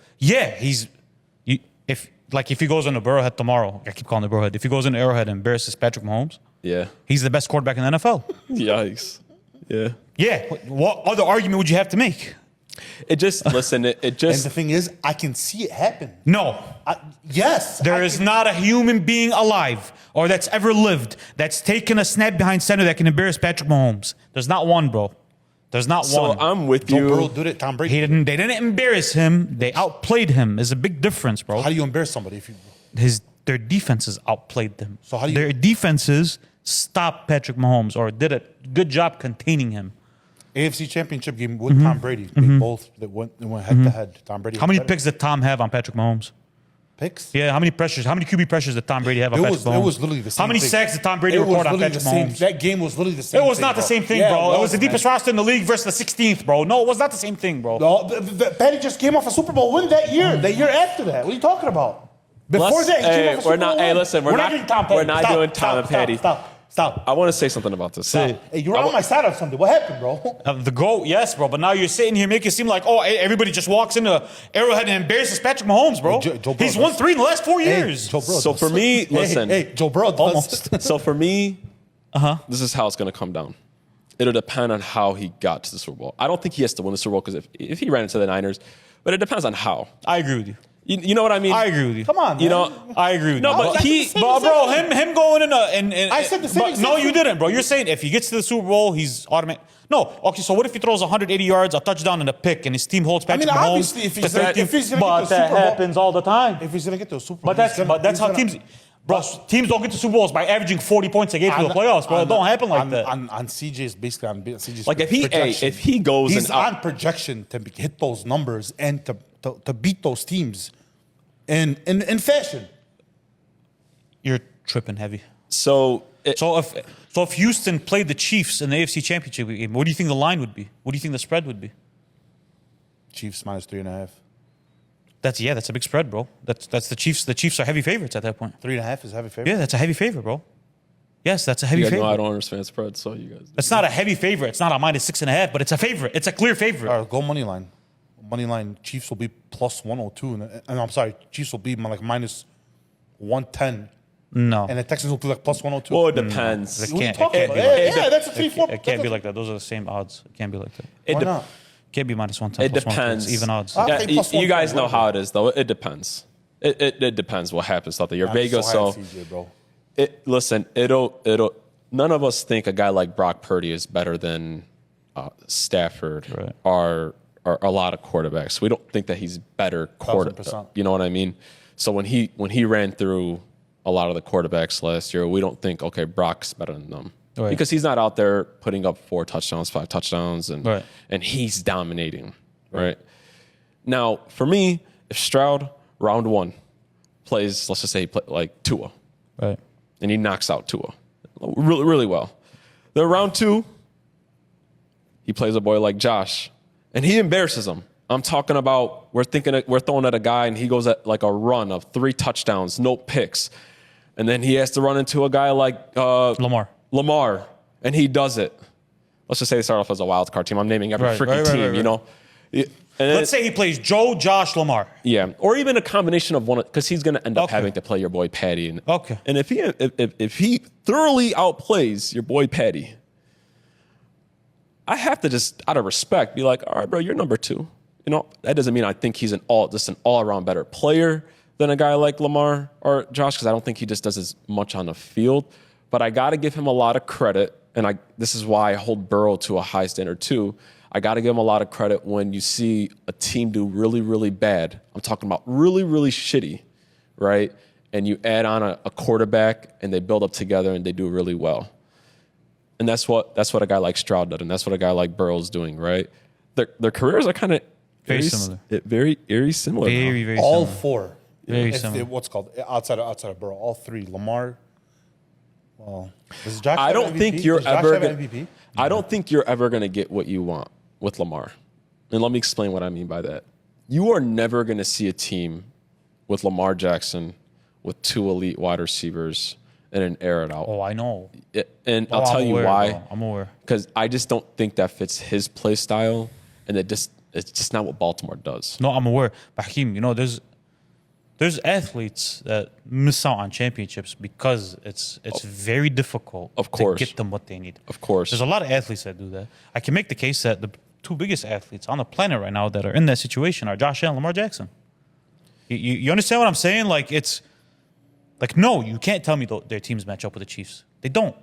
Speaker 2: If he goes into Burrowhead tomorrow, I keep calling it Burrowhead. If he goes into Arrowhead and embarrasses Patrick Mahomes,
Speaker 1: Yeah.
Speaker 2: he's the best quarterback in the NFL.
Speaker 1: Yikes. Yeah.
Speaker 2: Yeah. What other argument would you have to make?
Speaker 1: It just listen. It
Speaker 3: And
Speaker 1: just
Speaker 3: the thing is, I can see it happen.
Speaker 2: No.
Speaker 3: Yes.
Speaker 2: There is not a human being alive or that's ever lived that's taken a snap behind center that can embarrass Patrick Mahomes. There's not one, bro. There's not
Speaker 1: so
Speaker 2: one.
Speaker 1: I'm with
Speaker 3: Joe Burrow
Speaker 1: you.
Speaker 3: did it. Tom Brady.
Speaker 2: They didn't embarrass him. They outplayed him. There's a big difference, bro.
Speaker 3: How do you embarrass somebody if you?
Speaker 2: Their defenses outplayed them.
Speaker 3: So how do you-
Speaker 2: Their defenses stopped Patrick Mahomes or did a good job containing him.
Speaker 3: AFC Championship game with Tom Brady. They both that went head to head. Tom Brady.
Speaker 2: How many picks did Tom have on Patrick Mahomes?
Speaker 3: Picks?
Speaker 2: Yeah, how many pressures? How many QB pressures did Tom Brady have on Patrick Mahomes?
Speaker 3: It was literally the same.
Speaker 2: How many
Speaker 3: thing.
Speaker 2: sacks did Tom Brady
Speaker 3: It was
Speaker 2: record on
Speaker 3: literally
Speaker 2: Patrick
Speaker 3: the same-
Speaker 2: Mahomes?
Speaker 3: That game was literally the same.
Speaker 2: It was
Speaker 3: thing,
Speaker 2: not the
Speaker 3: bro.
Speaker 2: same thing,
Speaker 3: Yeah,
Speaker 2: bro. It was the
Speaker 3: man.
Speaker 2: deepest roster in the league versus the 16th, bro. No, it was not the same thing, bro.
Speaker 3: No, Patty just came off a Super Bowl win that year. The year after that. What are you talking about? Before that, he came off a Super
Speaker 1: we're not.
Speaker 3: Bowl
Speaker 1: Hey,
Speaker 3: win.
Speaker 1: listen, we're not
Speaker 3: doing Tom Petty.
Speaker 1: we're not
Speaker 3: Stop,
Speaker 1: doing Tom
Speaker 3: stop,
Speaker 1: and Petty.
Speaker 3: Stop.
Speaker 1: I want to say something about this.
Speaker 3: Hey, you were on my side on Sunday. What happened, bro?
Speaker 2: The GOAT, yes, bro. But now you're sitting here making it seem like, oh, everybody just walks into Arrowhead and embarrasses Patrick Mahomes, bro.
Speaker 3: Hey, Joe Burrow
Speaker 2: He's won
Speaker 3: does.
Speaker 2: 3 in the last 4 years.
Speaker 3: Joe Burrow
Speaker 1: So
Speaker 3: does.
Speaker 1: for me, listen.
Speaker 3: Hey, Joe Burrow does.
Speaker 2: Almost.
Speaker 1: So for me, this is how it's going to come down. It'll depend on how he got to the Super Bowl. I don't think he has to win the Super Bowl because if he ran into the Niners, but it depends on how.
Speaker 2: I agree with you.
Speaker 1: You know what I mean?
Speaker 2: I agree with you.
Speaker 3: Come on, man.
Speaker 1: You know,
Speaker 2: I agree with
Speaker 1: no,
Speaker 2: you.
Speaker 1: but
Speaker 2: Bro, him going in
Speaker 3: I said the same
Speaker 2: but no,
Speaker 3: exact
Speaker 2: you
Speaker 3: thing.
Speaker 2: didn't, bro. You're saying if he gets to the Super Bowl, he's automatic. No, okay. So what if he throws 180 yards, a touchdown, and a pick, and his team holds Patrick Mahomes?
Speaker 3: obviously, if he's
Speaker 2: to
Speaker 3: gonna
Speaker 2: 13
Speaker 3: if he's gonna
Speaker 2: but
Speaker 3: get to the
Speaker 2: that
Speaker 3: Super Bowl,
Speaker 2: happens all the time.
Speaker 3: if he's gonna get to a Super Bowl,
Speaker 2: But that's how teams, bro. Teams don't get to Super Bowls by averaging 40 points a game for the playoffs, bro. It don't happen like that.
Speaker 3: On CJ's basically on CJ's
Speaker 1: like if he goes
Speaker 3: he's
Speaker 1: and
Speaker 3: on projection to hit those numbers and to beat those teams in fashion.
Speaker 2: You're tripping heavy.
Speaker 1: so
Speaker 2: So if Houston played the Chiefs in the AFC Championship game, what do you think the line would be? What do you think the spread would be?
Speaker 3: Chiefs minus 3.5.
Speaker 2: That's a big spread, bro. That's the Chiefs. The Chiefs are heavy favorites at that point.
Speaker 3: 3.5 is heavy favorite.
Speaker 2: Yeah, that's a heavy favorite, bro. Yes, that's a heavy
Speaker 1: you guys know I
Speaker 2: favorite.
Speaker 1: don't understand spreads, so you guys.
Speaker 2: It's not a heavy favorite. It's not a minus 6.5, but it's a favorite. It's a clear favorite.
Speaker 3: All right, go money line. Money line. Chiefs will be plus 102, and I'm sorry, Chiefs will be like minus 110,
Speaker 2: No,
Speaker 3: and the Texans will be like plus 102.
Speaker 1: Well, it depends.
Speaker 2: It
Speaker 3: What are you
Speaker 2: can't-
Speaker 3: talking
Speaker 2: it
Speaker 3: about?
Speaker 2: can't be
Speaker 3: Yeah,
Speaker 1: like-
Speaker 3: that's a 3-4.
Speaker 2: it can't be like that. Those are the same odds. It can't be like that.
Speaker 3: Why not?
Speaker 2: Can't be minus 110.
Speaker 1: It
Speaker 2: plus 110. It's
Speaker 1: depends.
Speaker 2: even odds.
Speaker 3: I'll
Speaker 1: Yeah,
Speaker 3: take plus
Speaker 1: you guys
Speaker 3: 110,
Speaker 1: know how
Speaker 3: whatever.
Speaker 1: it is, though. It depends. It depends what happens throughout the year.
Speaker 3: I'm
Speaker 1: Vegas,
Speaker 3: high
Speaker 1: so
Speaker 3: on CJ, bro.
Speaker 1: listen, it'll. None of us think a guy like Brock Purdy is better than Stafford
Speaker 2: Right.
Speaker 1: or a lot of quarterbacks. We don't think that he's better quarterback.
Speaker 3: 1000%.
Speaker 1: You know what I mean? So when he ran through a lot of the quarterbacks last year, we don't think, okay, Brock's better than them.
Speaker 2: Right.
Speaker 1: Because he's not out there putting up 4 touchdowns, 5 touchdowns, and
Speaker 2: Right.
Speaker 1: and he's dominating. Right. Now, for me, if Stroud round 1 plays, let's just say he play like Tua,
Speaker 2: Right.
Speaker 1: and he knocks out Tua really, really well. Then round 2, he plays a boy like Josh, and he embarrasses him. I'm talking about we're throwing at a guy, and he goes at like a run of 3 touchdowns, no picks, and then he has to run into a guy like Lamar, and he does it. Let's just say they start off as a wild card team. I'm naming every freaking team, you know. And
Speaker 2: Let's say he plays Joe, Josh, Lamar.
Speaker 1: yeah, or even a combination of one, because he's going to end up
Speaker 2: Okay.
Speaker 1: having to play your boy Patty. And,
Speaker 2: Okay.
Speaker 1: and if he thoroughly outplays your boy Patty, I have to just out of respect be like, all right, bro, you're number 2. You know, that doesn't mean I think he's an all around better player than a guy like Lamar or Josh, because I don't think he just does as much on the field. But I got to give him a lot of credit, and this is why I hold Burrow to a high standard too. I got to give him a lot of credit when you see a team do really, really bad. I'm talking about really, really shitty, right? And you add on a quarterback and they build up together and they do really well. And that's what a guy like Stroud did, and that's what a guy like Burrow's doing, right? Their careers are kind of
Speaker 2: Very similar.
Speaker 1: Very similar.
Speaker 2: Very, very
Speaker 3: All
Speaker 2: similar.
Speaker 3: four.
Speaker 2: Very
Speaker 3: If
Speaker 2: similar.
Speaker 3: what's called outside of Burrow, all three. Lamar. Well, does Josh
Speaker 1: I
Speaker 3: have
Speaker 1: don't
Speaker 3: MVP?
Speaker 1: think you're
Speaker 3: Does Josh
Speaker 1: ever
Speaker 3: have
Speaker 1: gonna,
Speaker 3: MVP?
Speaker 1: I don't think you're ever going to get what you want with Lamar. And let me explain what I mean by that. You are never going to see a team with Lamar Jackson with 2 elite wide receivers and an air it out.
Speaker 2: Oh, I know.
Speaker 1: And
Speaker 2: Oh,
Speaker 1: I'll tell
Speaker 2: I'm
Speaker 1: you
Speaker 2: aware,
Speaker 1: why.
Speaker 2: bro. I'm aware.
Speaker 1: Because I just don't think that fits his play style, and it's just not what Baltimore does.
Speaker 2: No, I'm aware. But Hakeem, you know, there's athletes that miss out on championships because it's very difficult
Speaker 1: Of course.
Speaker 2: to get them what they need.
Speaker 1: Of course.
Speaker 2: There's a lot of athletes that do that. I can make the case that the 2 biggest athletes on the planet right now that are in that situation are Josh Allen and Lamar Jackson. You understand what I'm saying? Like, it's like, no, you can't tell me their teams match up with the Chiefs. They don't.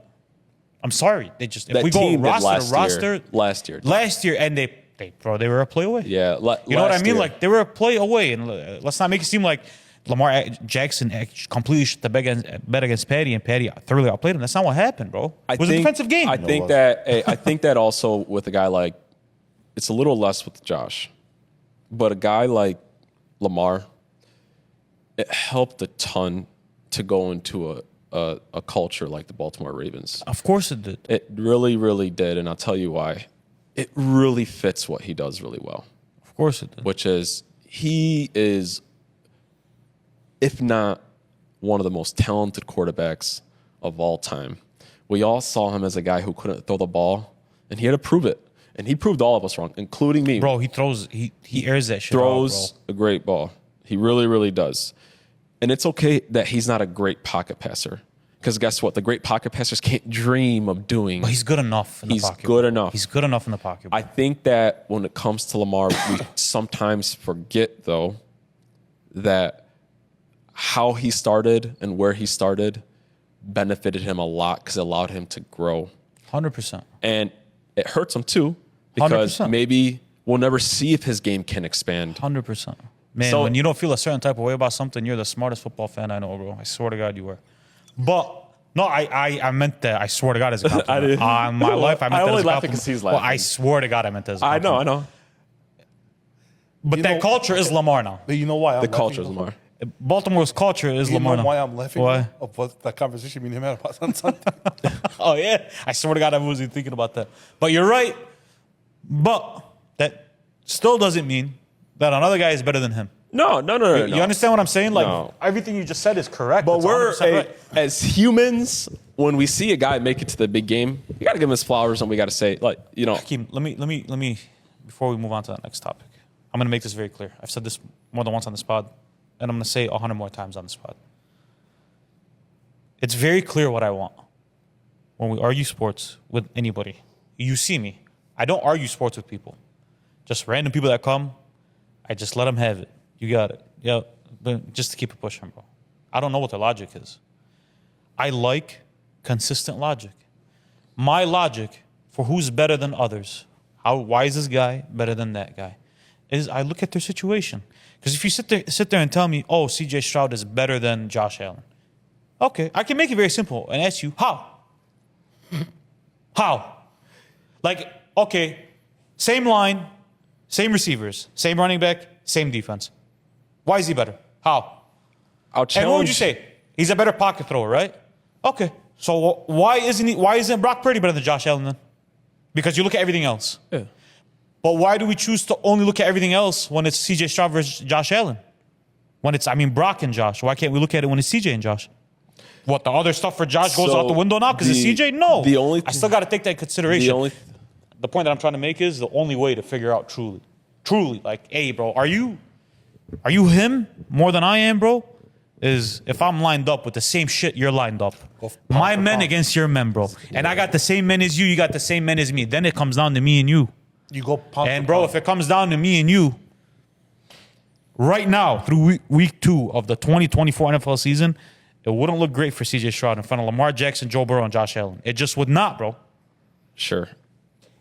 Speaker 2: I'm sorry. They just, if
Speaker 1: That
Speaker 2: we go
Speaker 1: team did
Speaker 2: roster to roster,
Speaker 1: last year.
Speaker 2: and they they were a play away.
Speaker 1: Yeah.
Speaker 2: You know what I
Speaker 1: last
Speaker 2: mean?
Speaker 1: year.
Speaker 2: Like, they were a play away. And let's not make it seem like Lamar Jackson completely shit the bet against Patty, and Patty thoroughly outplayed him. That's not what happened, bro. It was a defensive game.
Speaker 1: I think that also with a guy like, it's a little less with Josh, but a guy like Lamar, it helped a ton to go into a culture like the Baltimore Ravens.
Speaker 2: Of course it did.
Speaker 1: It really, really did, and I'll tell you why. It really fits what he does really well,
Speaker 2: Of course it did.
Speaker 1: which is he is, if not one of the most talented quarterbacks of all time. We all saw him as a guy who couldn't throw the ball, and he had to prove it. And he proved all of us wrong, including me.
Speaker 2: Bro, he throws, he airs that shit
Speaker 1: Throws
Speaker 2: out,
Speaker 1: a great ball. He really, really does. And it's okay that he's not a great pocket passer. Because guess what? The great pocket passers can't dream of doing.
Speaker 2: But he's good enough in the
Speaker 1: He's
Speaker 2: pocket.
Speaker 1: good
Speaker 2: bro.
Speaker 1: enough.
Speaker 2: He's good enough in the pocket. Bro.
Speaker 1: I think that when it comes to Lamar, we sometimes forget, though, that how he started and where he started benefited him a lot because it allowed him to grow.
Speaker 2: 100%.
Speaker 1: And it hurts him, too, because
Speaker 2: 100%.
Speaker 1: maybe we'll never see if his game can expand.
Speaker 2: 100%. Man,
Speaker 1: So-
Speaker 2: when you don't feel a certain type of way about something, you're the smartest football fan I know, bro. I swear to God you were. But, no, I meant that. I swear to God as a compliment.
Speaker 1: I did.
Speaker 2: My life, I meant that
Speaker 1: only
Speaker 2: as a
Speaker 1: laugh
Speaker 2: compliment.
Speaker 1: because he's
Speaker 2: Well, I
Speaker 1: laughing.
Speaker 2: swear to God I meant that as a
Speaker 1: I
Speaker 2: compliment.
Speaker 1: know.
Speaker 2: But
Speaker 3: You
Speaker 2: that
Speaker 3: know-
Speaker 2: culture is Lamar now.
Speaker 3: But you know why?
Speaker 1: The culture is Lamar.
Speaker 2: Baltimore's culture is
Speaker 3: You
Speaker 2: Lamar
Speaker 3: know
Speaker 2: now.
Speaker 3: why I'm laughing?
Speaker 2: Why?
Speaker 3: Of what that conversation me and him had about on Sunday.
Speaker 2: Oh, yeah. I swear to God, I wasn't thinking about that. But you're right. But that still doesn't mean that another guy is better than him.
Speaker 1: No.
Speaker 2: You understand what I'm saying? Like,
Speaker 1: No.
Speaker 2: everything you just said is correct.
Speaker 1: But
Speaker 2: It's
Speaker 1: we're
Speaker 2: 100% right.
Speaker 1: as humans, when we see a guy make it to the big game, you got to give him his flowers, and we got to say, like, you know,
Speaker 2: Hakeem, let me, before we move on to that next topic, I'm going to make this very clear. I've said this more than once on this pod, and I'm going to say it 100 more times on this pod. It's very clear what I want when we argue sports with anybody. You see me. I don't argue sports with people. Just random people that come, I just let them have it. You got it. Yeah, but just to keep it pushing, bro. I don't know what the logic is. I like consistent logic. My logic for who's better than others, why is this guy better than that guy, is I look at their situation. Because if you sit there and tell me, oh, CJ Stroud is better than Josh Allen, okay, I can make it very simple and ask you, how? How? Like, okay, same line, same receivers, same running back, same defense. Why is he better? How?
Speaker 1: I'll challenge.
Speaker 2: And what would you say? He's a better pocket thrower, right? Okay. So why isn't Brock Purdy better than Josh Allen then? Because you look at everything else.
Speaker 1: Yeah.
Speaker 2: But why do we choose to only look at everything else when it's CJ Stroud versus Josh Allen? When it's, Brock and Josh. Why can't we look at it when it's CJ and Josh? What, the other stuff for Josh goes
Speaker 1: So
Speaker 2: out the window now because it's
Speaker 1: the-
Speaker 2: CJ? No.
Speaker 1: the only
Speaker 2: I still got to take that into consideration.
Speaker 1: The
Speaker 2: The point that I'm trying to make is the only way to figure out truly, like, hey, bro, are you him more than I am, bro? Is if I'm lined up with the same shit you're lined up. My
Speaker 3: for
Speaker 2: men
Speaker 3: pound.
Speaker 2: against your men, bro. And I got the same men as you got the same men as me. Then it comes down to me and you.
Speaker 3: You go pound
Speaker 2: And
Speaker 3: for
Speaker 2: bro,
Speaker 3: pound.
Speaker 2: if it comes down to me and you, right now, through week 2 of the 2024 NFL season, it wouldn't look great for CJ Stroud in front of Lamar Jackson, Joe Burrow, and Josh Allen. It just would not, bro.
Speaker 1: Sure.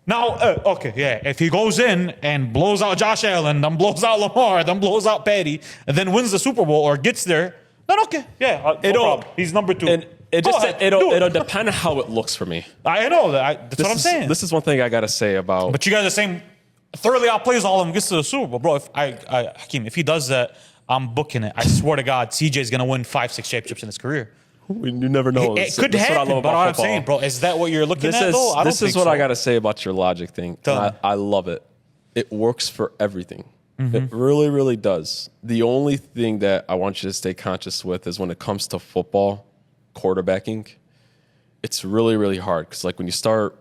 Speaker 2: Now, okay, yeah. If he goes in and blows out Josh Allen, then blows out Lamar, then blows out Patty, and then wins the Super Bowl or gets there, then okay, yeah, no problem. He's number 2.
Speaker 1: And it'll depend on how it looks for me.
Speaker 2: I know that. That's what I'm saying.
Speaker 1: This is one thing I gotta say about.
Speaker 2: But you guys are saying thoroughly outplays all of them, gets to the Super Bowl, bro. If Hakeem, if he does that, I'm booking it. I swear to God, CJ's gonna win 5-6 championships in his career.
Speaker 1: You never know.
Speaker 2: It could happen, but what I'm saying, bro, is that what you're looking at, though?
Speaker 1: This is what I got to say about your logic thing. I love it. It works for everything. It really, really does. The only thing that I want you to stay conscious with is when it comes to football, quarterbacking, it's really, really hard. Because like when you start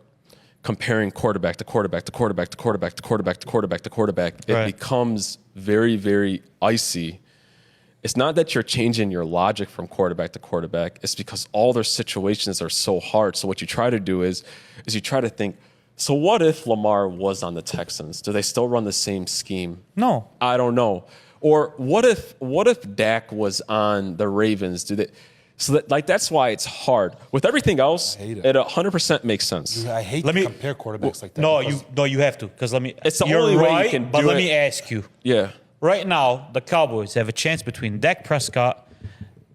Speaker 1: comparing quarterback to quarterback to quarterback to quarterback to quarterback to quarterback to quarterback, it becomes very, very icy. It's not that you're changing your logic from quarterback to quarterback. It's because all their situations are so hard. So what you try to do is you try to think, so what if Lamar was on the Texans? Do they still run the same scheme?
Speaker 2: No.
Speaker 1: I don't know. Or what if Dak was on the Ravens? Do they? So that, like, that's why it's hard. With everything else, it 100% makes sense.
Speaker 3: I hate to compare quarterbacks like that.
Speaker 2: No, you have to. Because
Speaker 1: It's the only way you can do it.
Speaker 2: Let me ask you.
Speaker 1: Yeah.
Speaker 2: Right now, the Cowboys have a chance between Dak Prescott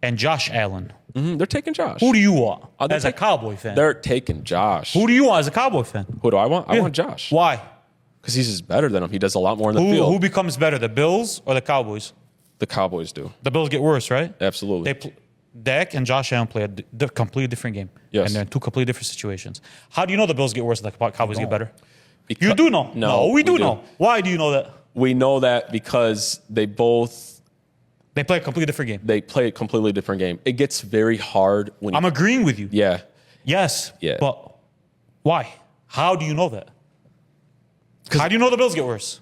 Speaker 2: and Josh Allen.
Speaker 1: They're taking Josh.
Speaker 2: Who do you want as a
Speaker 1: taking-
Speaker 2: Cowboy fan?
Speaker 1: They're taking Josh.
Speaker 2: Who do you want as a Cowboy fan?
Speaker 1: Who do I want? I want Josh.
Speaker 2: Why?
Speaker 1: Because he's just better than him. He does a lot more in the field.
Speaker 2: Who becomes better, the Bills or the Cowboys?
Speaker 1: The Cowboys do.
Speaker 2: The Bills get worse, right?
Speaker 1: Absolutely.
Speaker 2: Dak and Josh Allen play a completely different game.
Speaker 1: Yes.
Speaker 2: And they're in 2 completely different situations. How do you know the Bills get worse and the Cowboys get better?
Speaker 1: Because-
Speaker 2: You do know.
Speaker 1: No,
Speaker 2: we do know. Why do you know that?
Speaker 1: We know that because they play
Speaker 2: a completely different game.
Speaker 1: They play a completely different game. It gets very hard when
Speaker 2: I'm agreeing with you.
Speaker 1: Yeah.
Speaker 2: Yes.
Speaker 1: Yeah.
Speaker 2: But why? How do you know that? How do you know the Bills get worse?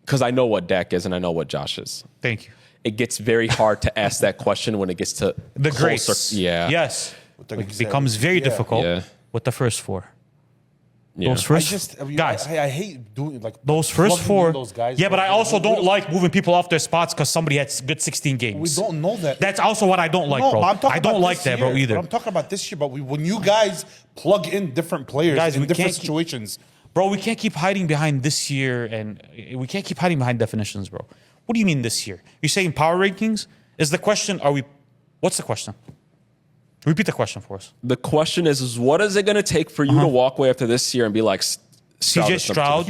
Speaker 1: Because I know what Dak is and I know what Josh is.
Speaker 2: Thank you.
Speaker 1: It gets very hard to ask that question when it gets to
Speaker 2: The
Speaker 1: closer.
Speaker 2: grace.
Speaker 1: Yeah.
Speaker 2: Yes.
Speaker 3: the-
Speaker 2: It becomes very difficult
Speaker 1: Yeah.
Speaker 2: with the first 4.
Speaker 1: Yeah.
Speaker 2: Those first guys.
Speaker 3: I hate doing like
Speaker 2: Those first
Speaker 3: plugging
Speaker 2: 4.
Speaker 3: in those guys.
Speaker 2: Yeah, but I also
Speaker 3: We
Speaker 2: don't like moving people off their spots because somebody had good 16 games.
Speaker 3: We don't know that.
Speaker 2: That's also what I don't like, bro.
Speaker 3: but I'm talking
Speaker 2: I don't
Speaker 3: about
Speaker 2: like
Speaker 3: this
Speaker 2: that, bro,
Speaker 3: year.
Speaker 2: either.
Speaker 3: But I'm talking about this year. But when you guys plug in different players
Speaker 2: Guys,
Speaker 3: in
Speaker 2: we
Speaker 3: different
Speaker 2: can't keep-
Speaker 3: situations,
Speaker 2: Bro, we can't keep hiding behind this year, and we can't keep hiding behind definitions, bro. What do you mean this year? You're saying power rankings? Is the question, what's the question? Repeat the question for us.
Speaker 1: The question is what is it going to take for you to walk away after this year and be like,
Speaker 2: CJ Stroud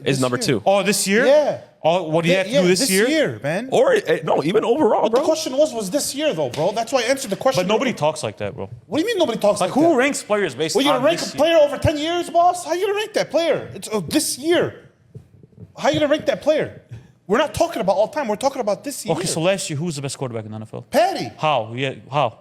Speaker 1: is number 2?
Speaker 2: Oh, this year?
Speaker 3: Yeah.
Speaker 2: Oh, what do you have to do this year?
Speaker 3: man.
Speaker 1: Or, no, even overall,
Speaker 3: But
Speaker 1: bro.
Speaker 3: the question was this year though, bro. That's why I answered the question.
Speaker 2: But nobody talks like that, bro.
Speaker 3: What do you mean nobody talks like
Speaker 2: Like, who
Speaker 3: that?
Speaker 2: ranks players based
Speaker 3: Well, you
Speaker 2: on
Speaker 3: gonna rank a
Speaker 2: this year?
Speaker 3: player over 10 years, boss? How you gonna rank that player? It's this year. How you gonna rank that player? We're not talking about all time. We're talking about this year.
Speaker 2: Okay, so last year, who was the best quarterback in the NFL?
Speaker 3: Patty.
Speaker 2: How? Yeah, how?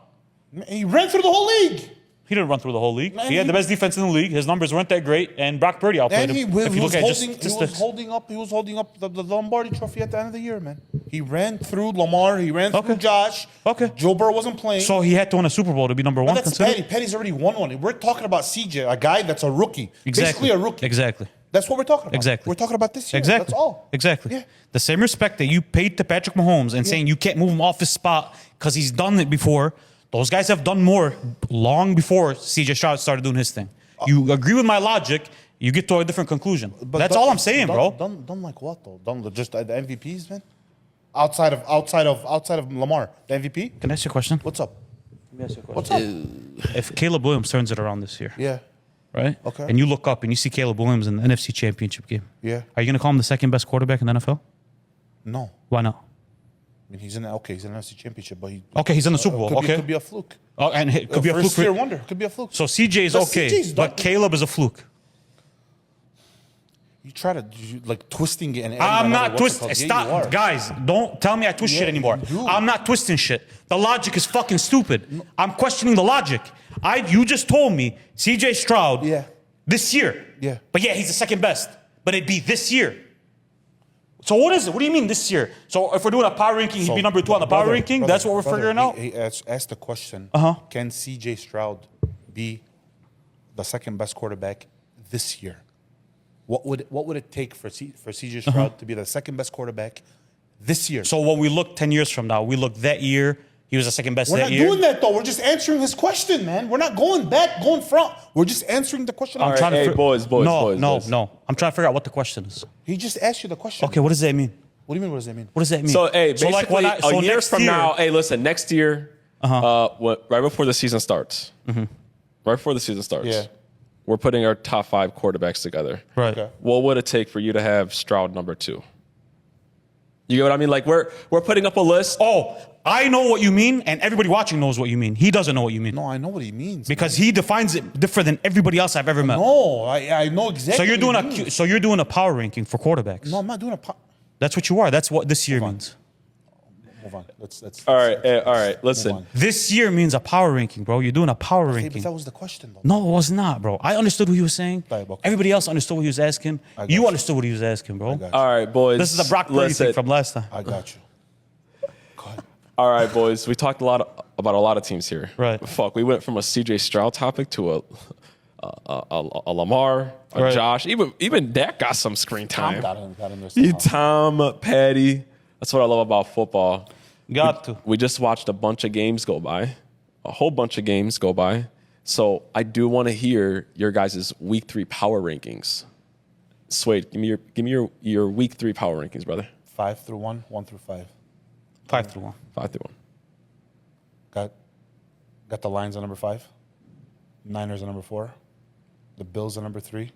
Speaker 3: He ran through the whole league.
Speaker 2: He didn't run through the whole league.
Speaker 3: Man,
Speaker 2: He had the best defense in the league. His numbers weren't that great, and Brock Purdy outplayed
Speaker 3: And he
Speaker 2: him.
Speaker 3: was
Speaker 2: If you look at just statistics.
Speaker 3: holding up the Lombardi trophy at the end of the year, man. He ran through Lamar. He ran through Josh.
Speaker 2: Okay.
Speaker 3: Joe Burrow wasn't playing.
Speaker 2: So he had to win a Super Bowl to be number 1.
Speaker 3: But that's
Speaker 2: considered?
Speaker 3: Patty. Patty's already won one. We're talking about CJ, a guy that's a rookie. Basically a rookie.
Speaker 2: Exactly.
Speaker 3: That's what we're talking about.
Speaker 2: Exactly.
Speaker 3: We're talking about this year.
Speaker 2: Exactly.
Speaker 3: That's all.
Speaker 2: Exactly.
Speaker 3: Yeah.
Speaker 2: The same respect that you paid to Patrick Mahomes and saying you can't move him off his spot because he's done it before. Those guys have done more long before CJ Stroud started doing his thing. You agree with my logic, you get to a different conclusion. That's all I'm saying, bro.
Speaker 3: Done like what though? Done just the MVPs, man. Outside of Lamar, the MVP.
Speaker 2: Can I ask you a question?
Speaker 3: What's up?
Speaker 2: Let me ask you a
Speaker 3: What's
Speaker 2: question.
Speaker 3: up?
Speaker 2: If Caleb Williams turns it around this year,
Speaker 3: Yeah.
Speaker 2: right?
Speaker 3: Okay.
Speaker 2: And you look up and you see Caleb Williams in the NFC Championship game.
Speaker 3: Yeah.
Speaker 2: Are you going to call him the second best quarterback in the NFL?
Speaker 3: No.
Speaker 2: Why not?
Speaker 3: I mean, he's in the NFC Championship, but
Speaker 2: He's in the Super Bowl.
Speaker 3: Could be a fluke.
Speaker 2: Oh, and it could be a fluke.
Speaker 3: First year wonder. Could be a fluke.
Speaker 2: So CJ is
Speaker 3: But
Speaker 2: okay,
Speaker 3: CJ 's
Speaker 2: but
Speaker 3: done.
Speaker 2: Caleb is a fluke.
Speaker 3: You try to like twisting it and adding
Speaker 2: I'm
Speaker 3: another
Speaker 2: not
Speaker 3: what's it
Speaker 2: twisting.
Speaker 3: called. Yeah, you
Speaker 2: Stop,
Speaker 3: are.
Speaker 2: guys. Don't tell me I twist
Speaker 3: Yeah,
Speaker 2: shit anymore.
Speaker 3: you do.
Speaker 2: I'm not twisting shit. The logic is fucking stupid. I'm questioning the logic. You just told me CJ Stroud.
Speaker 3: Yeah.
Speaker 2: This year.
Speaker 3: Yeah.
Speaker 2: But yeah, he's the second best. But it'd be this year. So what is it? What do you mean this year? So if we're doing a power ranking, he'd be number 2 on the power
Speaker 3: Brother,
Speaker 2: ranking. That's what we're figuring out.
Speaker 3: He asked the question. Can CJ Stroud be the second best quarterback this year? What would it take for CJ Stroud to be the second best quarterback this year?
Speaker 2: So when we look 10 years from now, we look that year He was the second best
Speaker 3: We're
Speaker 2: that
Speaker 3: not
Speaker 2: year.
Speaker 3: doing that though. We're just answering his question, man. We're not going back, going front. We're just answering the question.
Speaker 1: All right,
Speaker 2: trying to
Speaker 1: hey,
Speaker 2: fi-
Speaker 1: boys.
Speaker 2: No. I'm trying to figure out what the question is.
Speaker 3: He just asked you the question.
Speaker 2: Okay, what does that mean?
Speaker 3: What do you mean? What does that mean?
Speaker 2: What does that mean?
Speaker 1: So, hey, basically, a year
Speaker 2: next
Speaker 1: from
Speaker 2: year-
Speaker 1: now, hey, listen, next year, right before the season starts, right before the season starts,
Speaker 3: Yeah.
Speaker 1: we're putting our top 5 quarterbacks together.
Speaker 2: Right.
Speaker 3: Okay.
Speaker 1: What would it take for you to have Stroud number 2? You get what I mean? Like we're putting up a list.
Speaker 2: Oh, I know what you mean, and everybody watching knows what you mean. He doesn't know what you mean.
Speaker 3: No, I know what he means.
Speaker 2: Because he defines it different than everybody else I've ever met.
Speaker 3: No, I know exactly.
Speaker 2: So you're doing
Speaker 3: what he means.
Speaker 2: so you're doing a power ranking for quarterbacks.
Speaker 3: No, I'm not doing a.
Speaker 2: That's what you are. That's what this year
Speaker 3: Move on.
Speaker 2: means.
Speaker 3: Move on. Let's.
Speaker 1: All right, all right.
Speaker 3: Move
Speaker 1: Listen,
Speaker 3: on.
Speaker 2: This year means a power ranking, bro. You're doing a power
Speaker 3: Okay,
Speaker 2: ranking.
Speaker 3: but that was the question, though.
Speaker 2: No, it was not, bro. I understood what he was saying.
Speaker 3: Right, okay.
Speaker 2: Everybody else understood what he was asking.
Speaker 3: got
Speaker 2: You
Speaker 3: you.
Speaker 2: understood what he was asking, bro.
Speaker 3: got you.
Speaker 1: all right, boys.
Speaker 2: This is a Brock Purdy thing from last time.
Speaker 3: I got you. Go ahead.
Speaker 1: All right, boys. We talked about a lot of teams here.
Speaker 2: Right.
Speaker 1: Fuck, we went from a CJ Stroud topic to a Lamar, a
Speaker 2: Right.
Speaker 1: Josh. Even Dak got some screen time.
Speaker 3: Tom got in there.
Speaker 1: You
Speaker 3: somehow.
Speaker 1: Tom, Patty. That's what I love about football.
Speaker 2: Got to.
Speaker 1: We just watched a bunch of games go by, a whole bunch of games go by. So I do want to hear your guys' week 3 power rankings. Swade, give me your week 3 power rankings, brother.
Speaker 3: 5 through 1, 1 through 5.
Speaker 2: 5 through 1.
Speaker 1: 5 through 1.
Speaker 3: Got the Lions at number 5, Niners at number 4, the Bills at number 3,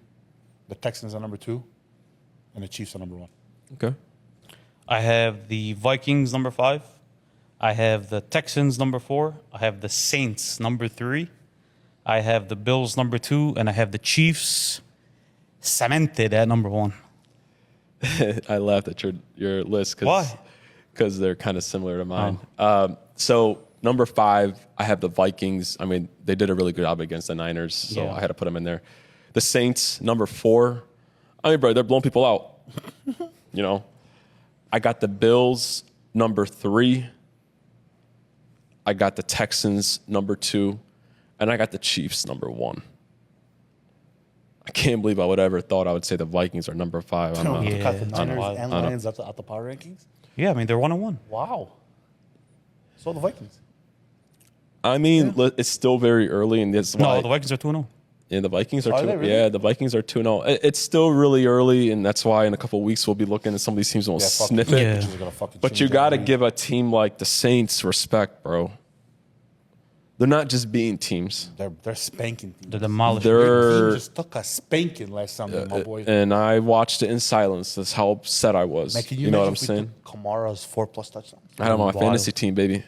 Speaker 3: the Texans at number 2, and the Chiefs at number 1.
Speaker 1: Okay.
Speaker 2: I have the Vikings number 5. I have the Texans number 4. I have the Saints number 3. I have the Bills number 2, and I have the Chiefs cemented at number 1.
Speaker 1: I laughed at your list
Speaker 2: Why?
Speaker 1: because they're kind of similar to mine. So number 5, I have the Vikings. I mean, they did a really good job against the Niners, so
Speaker 2: Yeah.
Speaker 1: I had to put them in there. The Saints, number 4. I mean, bro, they're blowing people out. You know, I got the Bills, number 3. I got the Texans, number 2. And I got the Chiefs, number 1. I can't believe I would ever thought I would say the Vikings are number 5. I'm not-
Speaker 2: Yeah.
Speaker 3: Got the
Speaker 2: I know.
Speaker 3: Niners and
Speaker 2: I know.
Speaker 3: Lions at the power rankings?
Speaker 2: Yeah, I mean, they're 1-1.
Speaker 3: Wow. So the Vikings.
Speaker 1: I mean, it's still very early, and this
Speaker 2: No,
Speaker 1: why
Speaker 2: the Vikings are 2-0.
Speaker 1: the Vikings are
Speaker 3: Are
Speaker 1: 2.
Speaker 3: they really?
Speaker 1: Yeah, the Vikings are 2-0. It's still really early, and that's why in a couple of weeks we'll be looking at some of these teams and we'll
Speaker 3: fuck
Speaker 1: sniff
Speaker 3: it.
Speaker 1: it.
Speaker 2: Yeah.
Speaker 3: Bitches are gonna fucking
Speaker 1: But
Speaker 3: change
Speaker 1: you got to
Speaker 3: everything.
Speaker 1: give a team like the Saints respect, bro. They're not just being teams.
Speaker 3: They're spanking teams.
Speaker 2: They're demolished.
Speaker 1: They're-
Speaker 3: Your team just took a spanking last Sunday, my boy.
Speaker 1: And I watched it in silence. That's how upset I was.
Speaker 3: Man, can
Speaker 1: you know what I'm
Speaker 3: imagine if we
Speaker 1: saying?
Speaker 3: took Kamara's 4+ touchdowns.
Speaker 1: I had him on my
Speaker 2: Wild.
Speaker 1: fantasy team, baby.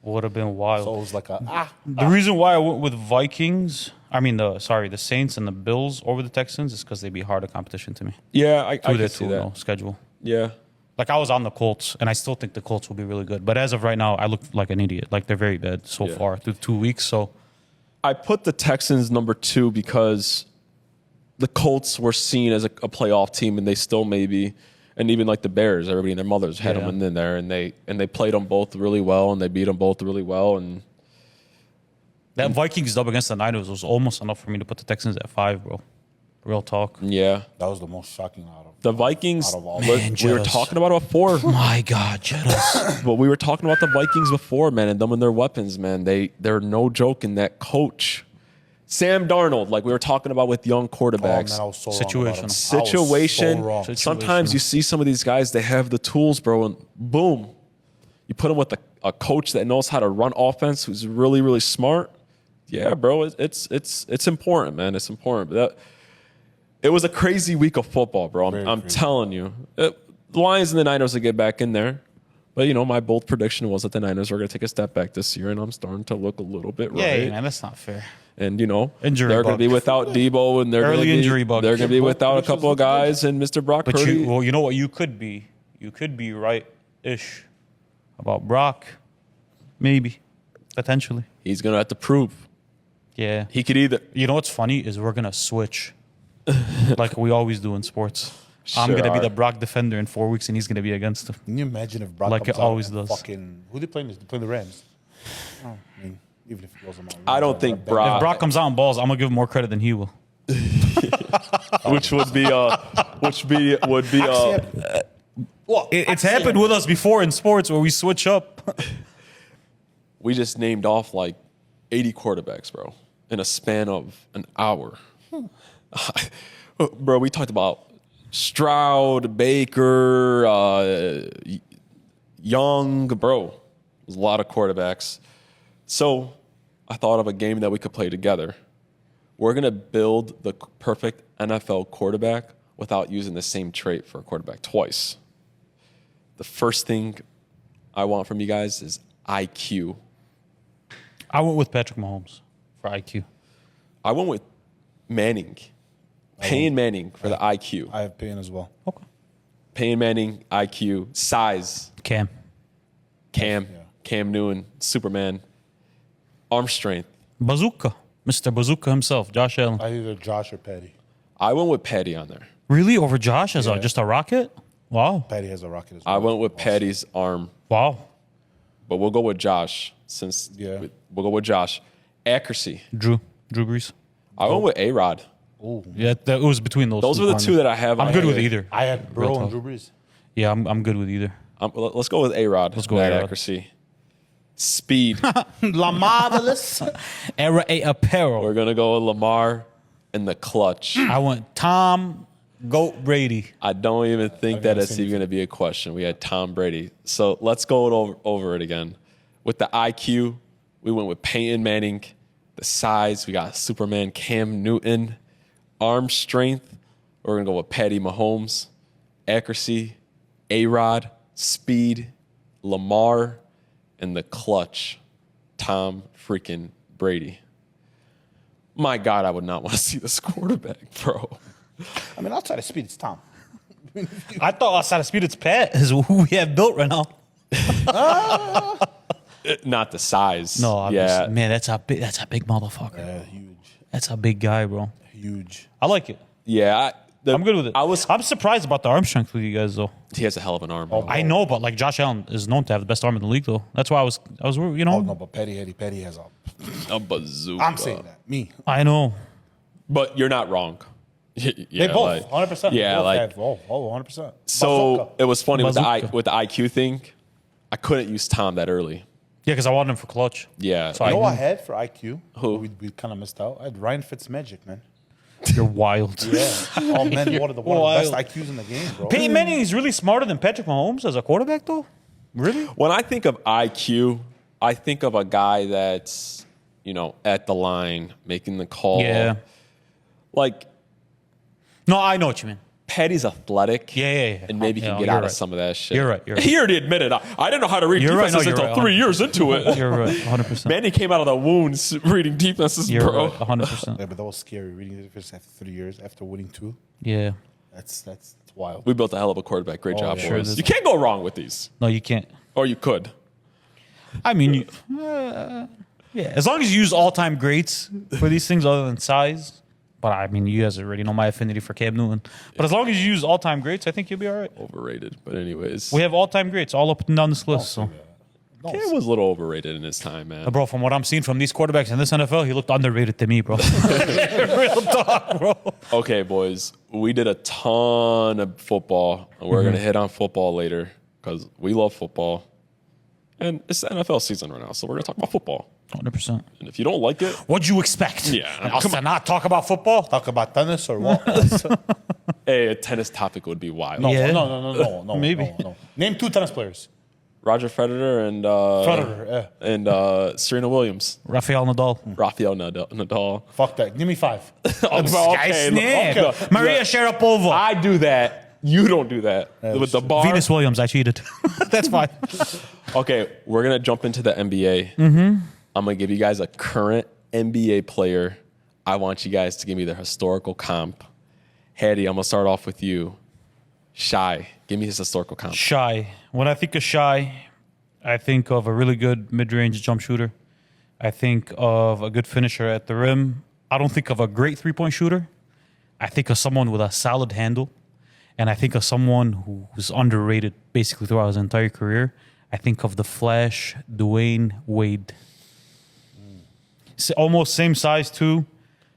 Speaker 2: Would have been wild.
Speaker 3: So it was like
Speaker 2: The reason why I went with Vikings, the Saints and the Bills over the Texans is because they'd be harder competition to me.
Speaker 1: Yeah, I
Speaker 2: Through their
Speaker 1: can see that.
Speaker 2: schedule.
Speaker 1: Yeah.
Speaker 2: Like, I was on the Colts, and I still think the Colts will be really good. But as of right now, I look like an idiot. Like, they're very bad so
Speaker 1: Yeah.
Speaker 2: far through 2 weeks. So,
Speaker 1: I put the Texans number 2 because the Colts were seen as a playoff team, and they still maybe, and even like the Bears, everybody and their mothers had
Speaker 2: Yeah.
Speaker 1: them in there, and they played them both really well, and they beat them both really well, and
Speaker 2: that Vikings dub against the Niners was almost enough for me to put the Texans at 5, bro. Real talk.
Speaker 1: yeah,
Speaker 3: that was the most shocking out of
Speaker 1: the Vikings.
Speaker 3: Out of all-
Speaker 1: we
Speaker 2: Man,
Speaker 1: were
Speaker 2: just-
Speaker 1: talking about it before,
Speaker 2: My God, Jettas.
Speaker 1: but we were talking about the Vikings before, man, and them and their weapons, man. They're no joke in that coach. Sam Darnold, like we were talking about with young
Speaker 3: Oh,
Speaker 1: quarterbacks.
Speaker 3: man, I was so
Speaker 2: Situational.
Speaker 3: wrong about him.
Speaker 1: Situation.
Speaker 3: I was so wrong.
Speaker 1: Sometimes you see some of these guys, they have the tools, bro, and boom, you put them with a coach that knows how to run offense, who's really, really smart. Yeah, bro, it's important, man. It's important. It was a crazy week of football, bro. I'm
Speaker 3: crazy.
Speaker 1: telling you. The Lions and the Niners will get back in there. But, you know, my bold prediction was that the Niners were going to take a step back this year, and I'm starting to look a little bit right.
Speaker 2: Yeah, man, that's not fair.
Speaker 1: And, you know,
Speaker 2: Injury
Speaker 1: they're going to
Speaker 2: bug.
Speaker 1: be without Debo, and they're going to
Speaker 2: Early
Speaker 1: be,
Speaker 2: injury bug.
Speaker 1: they're going to be
Speaker 3: Both
Speaker 1: without a
Speaker 3: predictions
Speaker 1: couple of
Speaker 3: look good.
Speaker 1: guys and Mr. Brock
Speaker 2: But
Speaker 1: Purdy.
Speaker 2: you know what you could be? You could be right-ish about Brock. Maybe. Potentially.
Speaker 1: He's going to have to prove.
Speaker 2: Yeah.
Speaker 1: He could either.
Speaker 2: You know what's funny is we're gonna switch, like we always do in sports. I'm
Speaker 1: Sure
Speaker 2: gonna be
Speaker 1: are.
Speaker 2: the Brock defender in 4 weeks, and he's gonna be against him.
Speaker 3: Can you imagine if Brock
Speaker 2: Like
Speaker 3: comes
Speaker 2: it
Speaker 3: out
Speaker 2: always
Speaker 3: and
Speaker 2: does.
Speaker 3: Fucking, who they playing this? They playing the Rams. Oh, I mean, even if it goes on.
Speaker 1: I don't think
Speaker 2: If
Speaker 1: Brock,
Speaker 2: Brock comes out and balls, I'm gonna give him more credit than he will.
Speaker 1: which would be
Speaker 2: It's happened with us before in sports where we switch up.
Speaker 1: we just named off like 80 quarterbacks, bro, in a span of an hour. Bro, we talked about Stroud, Baker, Young, bro. There's a lot of quarterbacks. So I thought of a game that we could play together. We're going to build the perfect NFL quarterback without using the same trait for a quarterback twice. The first thing I want from you guys is IQ.
Speaker 2: I went with Patrick Mahomes for IQ.
Speaker 1: I went with Manning. Peyton Manning for the IQ.
Speaker 3: I have Payne as well.
Speaker 2: Okay.
Speaker 1: Peyton Manning, IQ, size.
Speaker 2: Cam.
Speaker 1: Cam Newton, Superman. Arm strength.
Speaker 2: Bazooka. Mr. Bazooka himself, Josh Allen.
Speaker 3: Either Josh or Patty.
Speaker 1: I went with Patty on there.
Speaker 2: Really? Over Josh as just a rocket? Wow.
Speaker 3: Patty has a rocket as well.
Speaker 1: I went with Patty's arm,
Speaker 2: Wow.
Speaker 1: but we'll go with Josh since we'll go with Josh. Accuracy.
Speaker 2: Drew Brees.
Speaker 1: I went with A-Rod.
Speaker 2: Yeah, it was between those.
Speaker 1: Those were the two that I have.
Speaker 2: I'm good with either.
Speaker 3: I had
Speaker 2: Real
Speaker 3: Burrow and
Speaker 2: tough.
Speaker 3: Drew Brees.
Speaker 2: Yeah, I'm good with either.
Speaker 1: Let's go with A-Rod. Let's
Speaker 2: go with A-Rod.
Speaker 1: accuracy. Speed.
Speaker 3: La Marvelous.
Speaker 2: Era A apparel.
Speaker 1: We're going to go with Lamar and the clutch.
Speaker 2: I went Tom Goat Brady.
Speaker 1: I don't even think that it's even going to be a question. We had Tom Brady. So let's go over it again. With the IQ, we went with Peyton Manning. The size, we got Superman Cam Newton. Arm strength, we're going to go with Patty Mahomes. Accuracy, A-Rod. Speed, Lamar. And the clutch, Tom freaking Brady. My God, I would not want to see this quarterback, bro.
Speaker 3: I mean, outside of speed, it's Tom.
Speaker 2: I thought outside of speed, it's Pat is who we have built right now.
Speaker 1: Not the size.
Speaker 2: No, obviously.
Speaker 1: Yeah.
Speaker 2: Man, that's a big motherfucker.
Speaker 3: Yeah, huge.
Speaker 2: That's a big guy, bro.
Speaker 3: Huge.
Speaker 2: I like it.
Speaker 1: Yeah.
Speaker 2: I'm good with it.
Speaker 1: I'm
Speaker 2: surprised about the arm strength with you guys, though.
Speaker 1: He has a hell of an arm. Bro.
Speaker 2: I know, but like Josh Allen is known to have the best arm in the league, though. That's why I was, you know.
Speaker 3: Oh, no, but Patty has
Speaker 1: A bazooka.
Speaker 3: I'm saying that. Me.
Speaker 2: I know.
Speaker 1: But you're not wrong. Yeah,
Speaker 3: They both.
Speaker 1: like-
Speaker 3: 100%.
Speaker 1: Yeah,
Speaker 3: Both
Speaker 1: like
Speaker 3: have, 100%.
Speaker 1: so.
Speaker 3: Bazooka.
Speaker 1: It was funny with
Speaker 2: Bazooka.
Speaker 1: the IQ thing. I couldn't use Tom that early.
Speaker 2: Yeah, because I wanted him for clutch.
Speaker 1: Yeah,
Speaker 2: So
Speaker 3: You know
Speaker 2: I
Speaker 3: what I had for IQ?
Speaker 1: Who?
Speaker 3: We kind of missed out. I had Ryan Fitzmagic, man.
Speaker 2: You're wild.
Speaker 3: Yeah. Oh, man, one of the
Speaker 2: Wild.
Speaker 3: best IQs in the game, bro.
Speaker 2: Peyton Manning is really smarter than Patrick Mahomes as a quarterback, though? Really?
Speaker 1: When I think of IQ, I think of a guy that's, at the line, making the call.
Speaker 2: Yeah.
Speaker 1: Like,
Speaker 2: No, I know what you mean.
Speaker 1: Patty's athletic.
Speaker 2: Yeah.
Speaker 1: And maybe
Speaker 2: Yeah,
Speaker 1: can get
Speaker 2: you're
Speaker 1: out of
Speaker 2: right.
Speaker 1: some of that shit.
Speaker 2: You're right.
Speaker 1: He already admitted, I didn't know how to read
Speaker 2: You're right.
Speaker 1: defenses
Speaker 2: No, you're
Speaker 1: until
Speaker 2: right.
Speaker 1: 3 years into it.
Speaker 2: You're right. 100%.
Speaker 1: Manny came out of the wounds reading defenses,
Speaker 2: You're
Speaker 1: bro.
Speaker 2: right. 100%.
Speaker 3: Yeah, but that was scary. Reading the first after 3 years, after winning 2.
Speaker 2: Yeah.
Speaker 3: That's wild.
Speaker 1: We built a hell of a quarterback. Great job,
Speaker 3: yeah.
Speaker 1: boys.
Speaker 2: Sure
Speaker 1: You can't go wrong with these.
Speaker 2: No, you can't.
Speaker 1: Or you could.
Speaker 2: I mean, yeah. As long as you use all-time greats for these things other than size. But, I mean, you guys already know my affinity for Cam Newton. But as long as you use all-time greats, I think you'll be all right.
Speaker 1: Overrated. But anyways.
Speaker 2: We have all-time greats all up and down this list. So,
Speaker 1: Cam was a little overrated in his time, man.
Speaker 2: bro, from what I'm seeing from these quarterbacks in this NFL, he looked underrated to me, bro. Real talk, bro.
Speaker 1: Okay, boys. We did a ton of football. And we're going to hit on football later because we love football. And it's the NFL season right now, so we're going to talk about football.
Speaker 2: 100%.
Speaker 1: And if you don't like it,
Speaker 2: What'd you expect?
Speaker 1: Yeah,
Speaker 2: Us
Speaker 1: come
Speaker 2: to not talk about football?
Speaker 3: Talk about tennis or what?
Speaker 1: hey, a tennis topic would be wild.
Speaker 3: No,
Speaker 2: Yeah.
Speaker 3: no.
Speaker 2: Maybe.
Speaker 3: No. Name 2 tennis players.
Speaker 1: Roger Federer and
Speaker 3: Federer, yeah.
Speaker 1: and Serena Williams,
Speaker 2: Rafael Nadal.
Speaker 1: Rafael Nadal.
Speaker 3: Fuck that. Give me 5.
Speaker 1: Okay,
Speaker 2: Snap.
Speaker 1: look,
Speaker 2: Maria Sharapova.
Speaker 1: I do that. You don't do that with the bar.
Speaker 2: Venus Williams. I cheated. That's fine.
Speaker 1: Okay, we're gonna jump into the NBA. I'm gonna give you guys a current NBA player. I want you guys to give me their historical comp. Hattie, I'm gonna start off with you. Shy, give me his historical comp.
Speaker 2: Shy. When I think of Shy, I think of a really good mid-range jump shooter. I think of a good finisher at the rim. I don't think of a great three-point shooter. I think of someone with a solid handle. And I think of someone who's underrated basically throughout his entire career. I think of the Flash, Dwayne Wade. Almost same size too.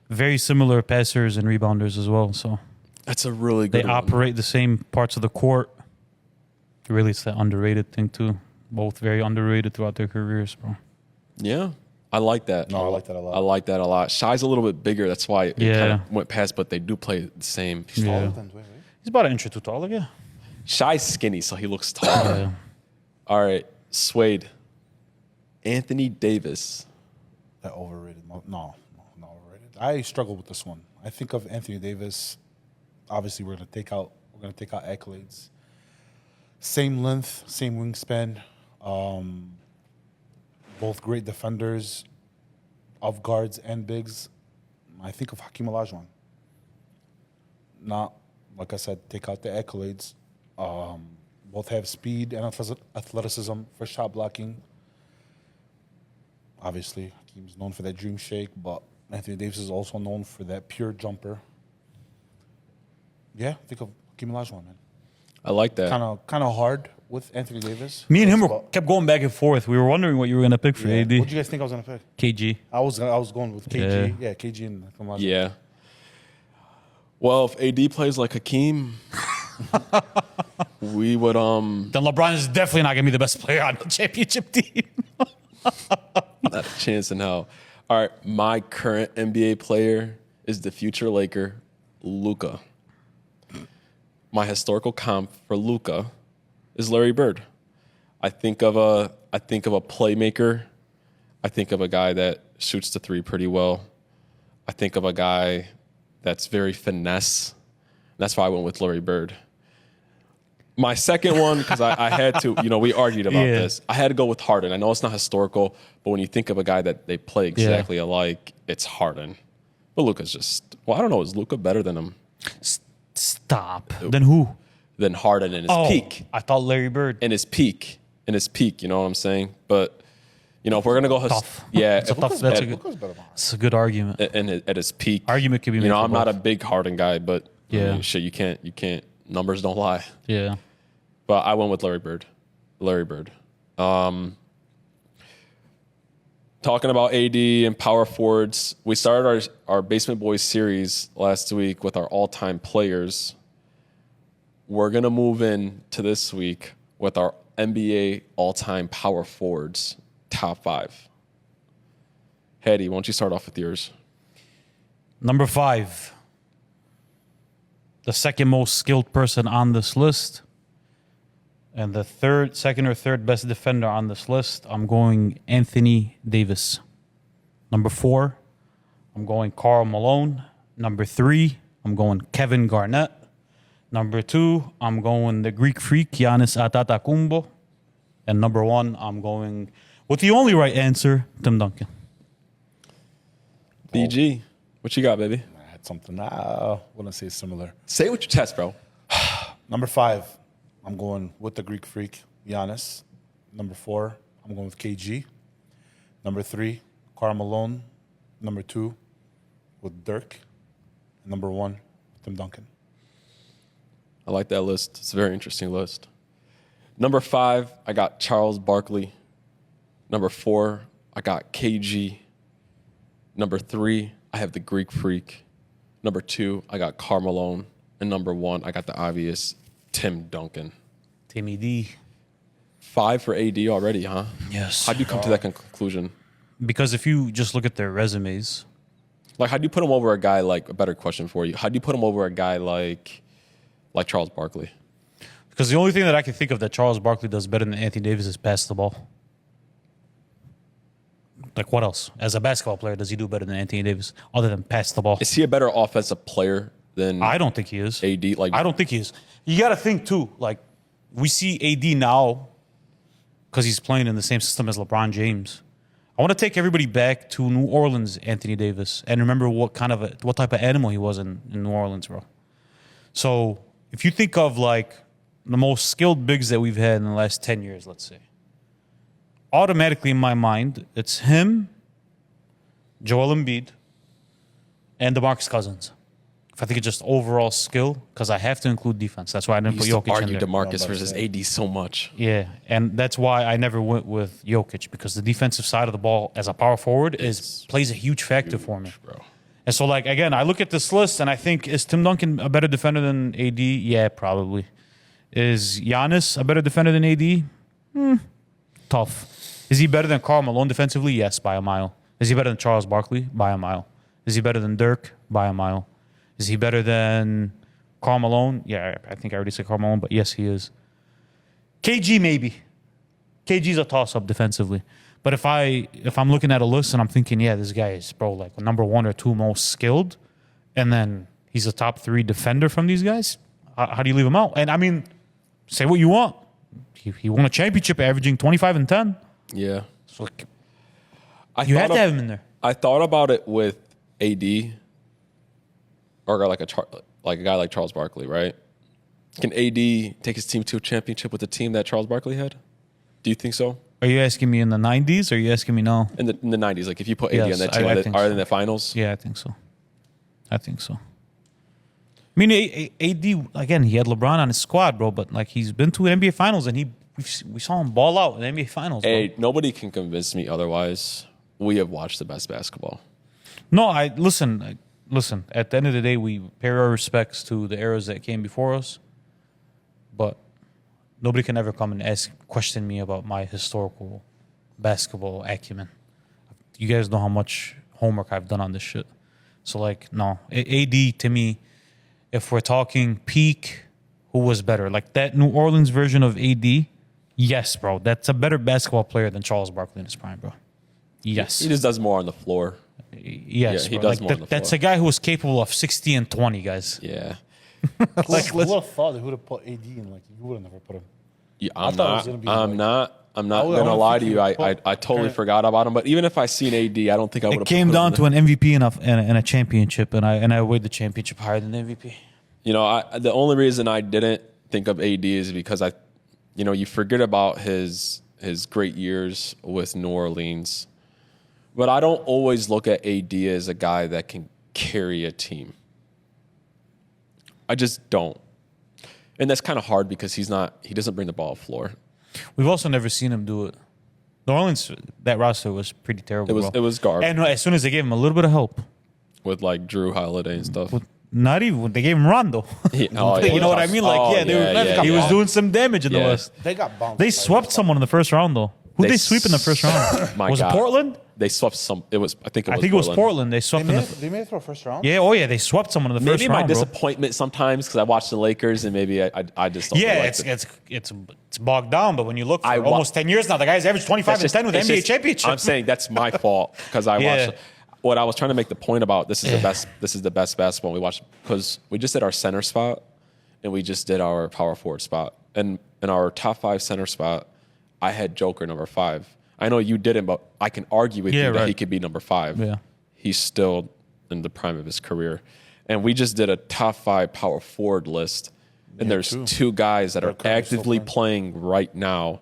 Speaker 2: Very similar passers and rebounders as well. So
Speaker 1: That's a really
Speaker 2: they
Speaker 1: good one.
Speaker 2: operate the same parts of the court. Really, it's that underrated thing too. Both very underrated throughout their careers, bro.
Speaker 1: Yeah. I like that.
Speaker 3: No, I like that a lot.
Speaker 1: I like that a lot. Shy's a little bit bigger. That's why it
Speaker 2: Yeah.
Speaker 1: kind of went past, but they do play the same.
Speaker 3: He's taller
Speaker 2: Yeah.
Speaker 3: than Dwayne, right?
Speaker 2: He's about an inch or two taller, yeah.
Speaker 1: Shy's skinny, so he looks taller.
Speaker 2: Yeah.
Speaker 1: All right. Suede. Anthony Davis.
Speaker 3: That overrated. No, overrated. I struggle with this one. I think of Anthony Davis. Obviously, we're gonna take out accolades. Same length, same wingspan. Both great defenders of guards and bigs. I think of Hakeem Olajuwon. Not, like I said, take out the accolades. Both have speed and athleticism for shot blocking. Obviously, Hakeem's known for that dream shake, but Anthony Davis is also known for that pure jumper. Yeah, think of Hakeem Olajuwon, man.
Speaker 1: I like that.
Speaker 3: Kind of hard with Anthony Davis.
Speaker 2: Me and him kept going back and forth. We were wondering what you were going to pick for
Speaker 3: Yeah.
Speaker 2: AD.
Speaker 3: What do you guys think I was gonna pick?
Speaker 2: KG.
Speaker 3: I was going with KG. Yeah, KG and Hakeem Olajuwon.
Speaker 1: Yeah. Well, if AD plays like Hakeem, we would
Speaker 2: Then LeBron is definitely not going to be the best player on the championship team.
Speaker 1: not a chance in hell. All right, my current NBA player is the future Laker, Luka. My historical comp for Luka is Larry Bird. I think of a playmaker. I think of a guy that shoots the three pretty well. I think of a guy that's very finesse. That's why I went with Larry Bird. My second one, because I had to, we argued about this. I had to go with Harden. I know it's not historical, but when you think of a guy that they play exactly alike, it's Harden. But Luka's just, I don't know, is Luka better than him?
Speaker 2: Stop. Then who?
Speaker 1: Than Harden in his peak.
Speaker 2: I thought Larry Bird.
Speaker 1: In his peak, you know what I'm saying? But, if we're going to go...
Speaker 2: Tough.
Speaker 1: Yeah.
Speaker 2: That's
Speaker 3: Luka's better than Harden.
Speaker 2: It's a good argument.
Speaker 1: At his peak.
Speaker 2: Argument could be made for
Speaker 1: I'm not a
Speaker 2: both.
Speaker 1: big Harden guy, but
Speaker 2: Yeah.
Speaker 1: shit, you can't, numbers don't lie.
Speaker 2: Yeah.
Speaker 1: But I went with Larry Bird. Talking about AD and power forwards, we started our Basement Boys series last week with our all-time players. We're going to move in to this week with our NBA all-time power forwards, top 5. Hedy, why don't you start off with yours?
Speaker 2: Number 5. The second most skilled person on this list. And the second or third best defender on this list, I'm going Anthony Davis. Number 4, I'm going Karl Malone. Number 3, I'm going Kevin Garnett. Number 2, I'm going the Greek freak, Giannis Antetokounmpo. And number 1, I'm going with the only right answer, Tim Duncan.
Speaker 1: BG, what you got, baby?
Speaker 3: I had something. I wouldn't say similar.
Speaker 1: Say it with your chest, bro.
Speaker 3: Number 5, I'm going with the Greek freak, Giannis. Number 4, I'm going with KG. Number 3, Karl Malone. Number 2, with Dirk. And number 1, Tim Duncan.
Speaker 1: I like that list. It's a very interesting list. Number 5, I got Charles Barkley. Number 4, I got KG. Number 3, I have the Greek freak. Number 2, I got Karl Malone. And number 1, I got the obvious Tim Duncan.
Speaker 2: Timmy D.
Speaker 1: 5 for AD already, huh?
Speaker 2: Yes.
Speaker 1: How'd you come to that conclusion?
Speaker 2: Because if you just look at their resumes,
Speaker 1: Like, how'd you put him over a guy like, a better question for you, how'd you put him over a guy like Charles Barkley?
Speaker 2: because the only thing that I can think of that Charles Barkley does better than Anthony Davis is pass the ball. Like, what else? As a basketball player, does he do better than Anthony Davis other than pass the ball?
Speaker 1: Is he a better offensive player than
Speaker 2: I don't think he is.
Speaker 1: AD? Like,
Speaker 2: I don't think he is. You got to think, too, like, we see AD now because he's playing in the same system as LeBron James. I want to take everybody back to New Orleans, Anthony Davis, and remember what type of animal he was in New Orleans, bro. So if you think of, like, the most skilled bigs that we've had in the last 10 years, let's say, automatically in my mind, it's him, Joel Embiid, and DeMarcus Cousins. If I think it's just overall skill, because I have to include defense. That's why I didn't put
Speaker 1: used to
Speaker 2: Jokic in
Speaker 1: argue
Speaker 2: there.
Speaker 1: DeMarcus versus AD so much.
Speaker 2: Yeah, and that's why I never went with Jokic, because the defensive side of the ball as a power forward plays a huge factor for me.
Speaker 1: Bro.
Speaker 2: And so, like, again, I look at this list and I think, is Tim Duncan a better defender than AD? Yeah, probably. Is Giannis a better defender than AD? Tough. Is he better than Karl Malone defensively? Yes, by a mile. Is he better than Charles Barkley? By a mile. Is he better than Dirk? By a mile. Is he better than Karl Malone? Yeah, I think I already said Karl Malone, but yes, he is. KG maybe. KG's a toss-up defensively. But if I'm looking at a list and I'm thinking, yeah, this guy is, bro, like number 1 or 2 most skilled, and then he's a top 3 defender from these guys, how do you leave him out? And I mean, say what you want. He won a championship averaging 25 and 10.
Speaker 1: Yeah.
Speaker 2: So you had to have him in there.
Speaker 1: I thought about it with AD or like a guy like Charles Barkley, right? Can AD take his team to a championship with the team that Charles Barkley had? Do you think so?
Speaker 2: Are you asking me in the 90s or are you asking me now?
Speaker 1: In the 90s, like if you put AD
Speaker 2: Yes,
Speaker 1: on that team,
Speaker 2: I
Speaker 1: are
Speaker 2: think
Speaker 1: they
Speaker 2: so.
Speaker 1: in the finals?
Speaker 2: Yeah, I think so. I mean, AD, again, he had LeBron on his squad, bro, but like he's been to an NBA Finals and we saw him ball out in the NBA Finals, bro.
Speaker 1: Hey, nobody can convince me otherwise. We have watched the best basketball.
Speaker 2: No, listen. At the end of the day, we pay our respects to the eras that came before us, but nobody can ever come and question me about my historical basketball acumen. You guys know how much homework I've done on this shit. So, like, no. AD, to me, if we're talking peak, who was better? Like, that New Orleans version of AD, yes, bro. That's a better basketball player than Charles Barkley in his prime, bro. Yes.
Speaker 1: He just does more on the floor.
Speaker 2: Yes,
Speaker 1: Yeah, he
Speaker 2: bro.
Speaker 1: does more on the
Speaker 2: That's
Speaker 1: floor.
Speaker 2: a guy who was capable of 60 and 20, guys.
Speaker 1: Yeah.
Speaker 3: Who would have thought they would have put AD in? Like, you would have never put him.
Speaker 1: Yeah,
Speaker 3: I thought it was gonna be
Speaker 1: I'm
Speaker 3: like-
Speaker 1: not
Speaker 3: would- I
Speaker 1: gonna
Speaker 3: would
Speaker 1: lie
Speaker 3: think
Speaker 1: to
Speaker 3: he
Speaker 1: you.
Speaker 3: would
Speaker 1: I
Speaker 3: put
Speaker 1: totally
Speaker 3: current-
Speaker 1: forgot about him. But even if I seen AD, I don't think I would have.
Speaker 2: It came down to an MVP and a championship, and I weighed the championship higher than the MVP.
Speaker 1: You know, the only reason I didn't think of AD is because you forget about his great years with New Orleans, but I don't always look at AD as a guy that can carry a team. I just don't, and that's kind of hard because he doesn't bring the ball floor.
Speaker 2: We've also never seen him do it. New Orleans, that roster was pretty terrible.
Speaker 1: It was garbage
Speaker 2: And as soon as they gave him a little bit of help,
Speaker 1: with like Drew Holiday and stuff.
Speaker 2: not even they gave him Rondo.
Speaker 1: Yeah, oh, yeah.
Speaker 2: You know what I mean? Like,
Speaker 1: Oh,
Speaker 2: yeah,
Speaker 1: yeah,
Speaker 2: he was
Speaker 1: yeah.
Speaker 2: doing some damage in the
Speaker 1: Yeah.
Speaker 2: West.
Speaker 3: They got bounced.
Speaker 2: They swept someone in the first round, though. Who
Speaker 1: They
Speaker 2: they sweep in the first round?
Speaker 1: My
Speaker 2: Was
Speaker 1: God.
Speaker 2: it Portland?
Speaker 1: They swept some. I think
Speaker 2: it was Portland. They
Speaker 3: They
Speaker 2: swept in
Speaker 3: made,
Speaker 2: the.
Speaker 3: they made it through a first round.
Speaker 2: Yeah, oh yeah, they swept someone in the first
Speaker 1: Maybe my
Speaker 2: round, bro.
Speaker 1: disappointment sometimes because I watch the Lakers and maybe I just don't.
Speaker 2: Yeah,
Speaker 1: like
Speaker 2: it's bogged down. But when you look for
Speaker 1: I wa-
Speaker 2: almost 10 years now, the guy's averaged 25 and 10 with
Speaker 1: it's
Speaker 2: NBA
Speaker 1: just-
Speaker 2: championship.
Speaker 1: I'm saying that's my fault because I
Speaker 2: Yeah.
Speaker 1: watched. What I was trying to make the point about this is the best. This is the best basketball we watched because we just did our center spot and we just did our power forward spot. And in our top 5 center spot, I had Joker number 5. I know you didn't, but I can argue with
Speaker 2: Yeah,
Speaker 1: you that
Speaker 2: right.
Speaker 1: he could be number 5.
Speaker 2: Yeah.
Speaker 1: He's still in the prime of his career. And we just did a top 5 power forward list. And there's
Speaker 3: too.
Speaker 1: 2 guys that are
Speaker 3: currently
Speaker 1: actively
Speaker 3: still
Speaker 1: playing right now.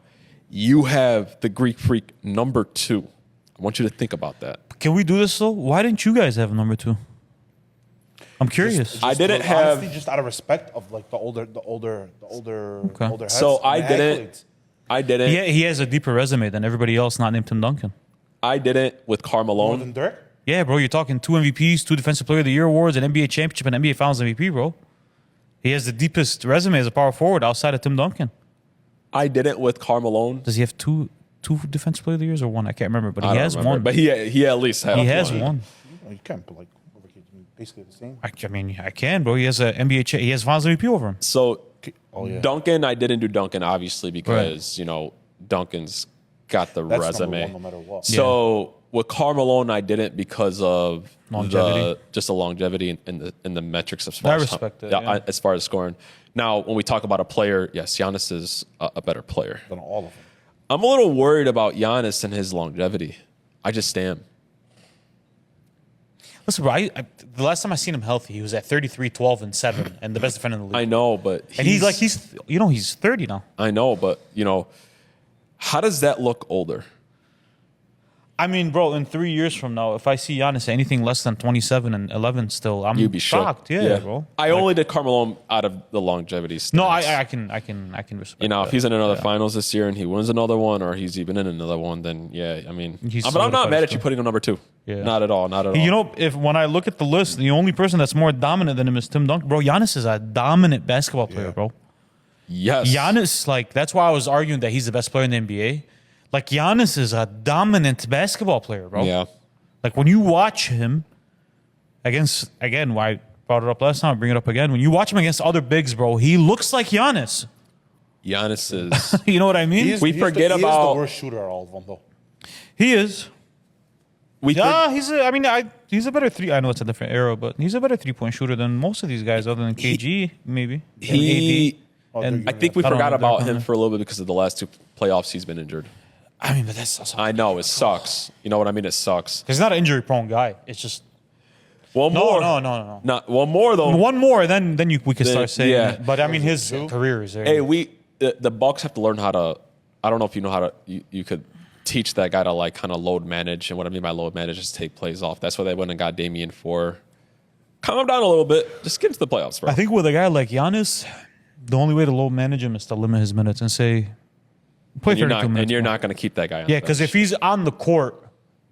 Speaker 1: You have the Greek Freak number 2. I want you to think about that.
Speaker 2: Can we do this though? Why didn't you guys have him number 2? I'm curious.
Speaker 1: I didn't have-
Speaker 3: honestly, just out of respect of like the older heads.
Speaker 1: So I
Speaker 3: and the
Speaker 1: didn't.
Speaker 3: accolades.
Speaker 1: I didn't.
Speaker 2: He has a deeper resume than everybody else not named Tim Duncan.
Speaker 1: I didn't with Karl
Speaker 3: More
Speaker 1: Malone.
Speaker 3: than Dirk.
Speaker 2: Yeah, bro, you're talking 2 MVPs, 2 Defensive Player of the Year awards, an NBA championship, and NBA Finals MVP, bro. He has the deepest resume as a power forward outside of Tim Duncan.
Speaker 1: I didn't with Karl Malone.
Speaker 2: Does he have two Defensive Player of the Years or 1? I can't remember, but
Speaker 1: I
Speaker 2: he
Speaker 1: don't
Speaker 2: has
Speaker 1: remember,
Speaker 2: one.
Speaker 1: but he at least has
Speaker 2: He has
Speaker 1: one.
Speaker 2: one.
Speaker 3: You can't put like basically the same.
Speaker 2: I mean, I can, bro. He has a NBA. He has Finals MVP over him.
Speaker 1: So
Speaker 3: Oh yeah.
Speaker 1: Duncan, I didn't do Duncan obviously because Duncan's got the
Speaker 3: That's
Speaker 1: resume.
Speaker 3: number 1 no matter what.
Speaker 1: So with Karl Malone, I didn't because of
Speaker 2: Longevity.
Speaker 1: just the longevity and the metrics of
Speaker 2: I respect it, yeah.
Speaker 1: as far as scoring. Now, when we talk about a player, yes, Giannis is a better player.
Speaker 3: Than all of them.
Speaker 1: I'm a little worried about Giannis and his longevity. I just am.
Speaker 2: Listen, bro. The last time I seen him healthy, he was at 33, 12, and 7, and the best defender in the league.
Speaker 1: I know, but
Speaker 2: and he's 30 now.
Speaker 1: I know, but how does that look older?
Speaker 2: I mean, bro, in 3 years from now, if I see Giannis anything less than 27 and 11 still, I'm
Speaker 1: You'd be
Speaker 2: shocked.
Speaker 1: shocked.
Speaker 2: Yeah, bro.
Speaker 1: I only did Karl Malone out of the longevity stats.
Speaker 2: No, I can respect.
Speaker 1: if he's in another finals this year and he wins another one, or he's even in another one, then yeah, I mean,
Speaker 2: He's
Speaker 1: but I'm not
Speaker 2: solidified
Speaker 1: mad
Speaker 2: his
Speaker 1: at you
Speaker 2: spot.
Speaker 1: putting him number 2.
Speaker 2: Yeah.
Speaker 1: Not at all. Not at all.
Speaker 2: You know, when I look at the list, the only person that's more dominant than him is Tim Duncan. Bro, Giannis is a dominant basketball player, bro.
Speaker 1: yes,
Speaker 2: Giannis, like, that's why I was arguing that he's the best player in the NBA. Like Giannis is a dominant basketball player, bro.
Speaker 1: Yeah.
Speaker 2: Like when you watch him against, again, why I brought it up last time, I bring it up again. When you watch him against other bigs, bro, he looks like Giannis.
Speaker 1: Giannis is.
Speaker 2: You know what I mean?
Speaker 3: He is
Speaker 1: We
Speaker 3: the worst shooter of all of them, though.
Speaker 2: He is.
Speaker 1: we
Speaker 2: Yeah, he's a better three. I know it's a different era, but he's a better 3-point shooter than most of these guys, other than KG, maybe.
Speaker 1: He.
Speaker 2: And
Speaker 1: I think we
Speaker 2: I don't
Speaker 1: forgot
Speaker 2: know,
Speaker 1: about
Speaker 2: they're
Speaker 1: him for a little bit because of the last 2 playoffs he's been injured.
Speaker 2: I mean, but that's also,
Speaker 1: I know it sucks. You know what I mean? It sucks.
Speaker 2: he's not an injury prone guy. It's just
Speaker 1: One more.
Speaker 2: no.
Speaker 1: Not one more though.
Speaker 2: One more, then we could start saying.
Speaker 1: yeah.
Speaker 2: It. But I mean, his career is there.
Speaker 1: Hey, the Bucks have to learn how to. I don't know if you know how to. You could teach that guy to like kind of load manage, and what I mean by load manage is take plays off. That's why they went and got Damian for. Calm him down a little bit. Just get into the playoffs, bro.
Speaker 2: I think with a guy like Giannis, the only way to low manage him is to limit his minutes and say, play 32 minutes.
Speaker 1: And you're not going to keep that guy on.
Speaker 2: Yeah,
Speaker 1: the
Speaker 2: because
Speaker 1: bench.
Speaker 2: if he's on the court,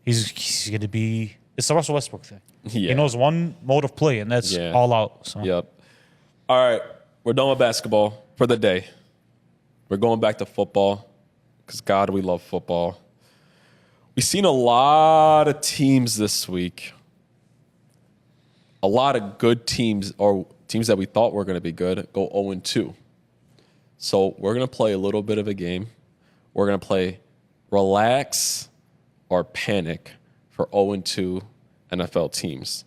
Speaker 2: he's going to be. It's the Russell Westbrook thing.
Speaker 1: Yeah.
Speaker 2: He knows one mode of play, and that's
Speaker 1: Yeah.
Speaker 2: all out. So.
Speaker 1: Yep. All right, we're done with basketball for the day. We're going back to football because God, we love football. We've seen a lot of teams this week. A lot of good teams, or teams that we thought were going to be good, go 0-2. So we're going to play a little bit of a game. We're going to play relax or panic for 0-2 NFL teams.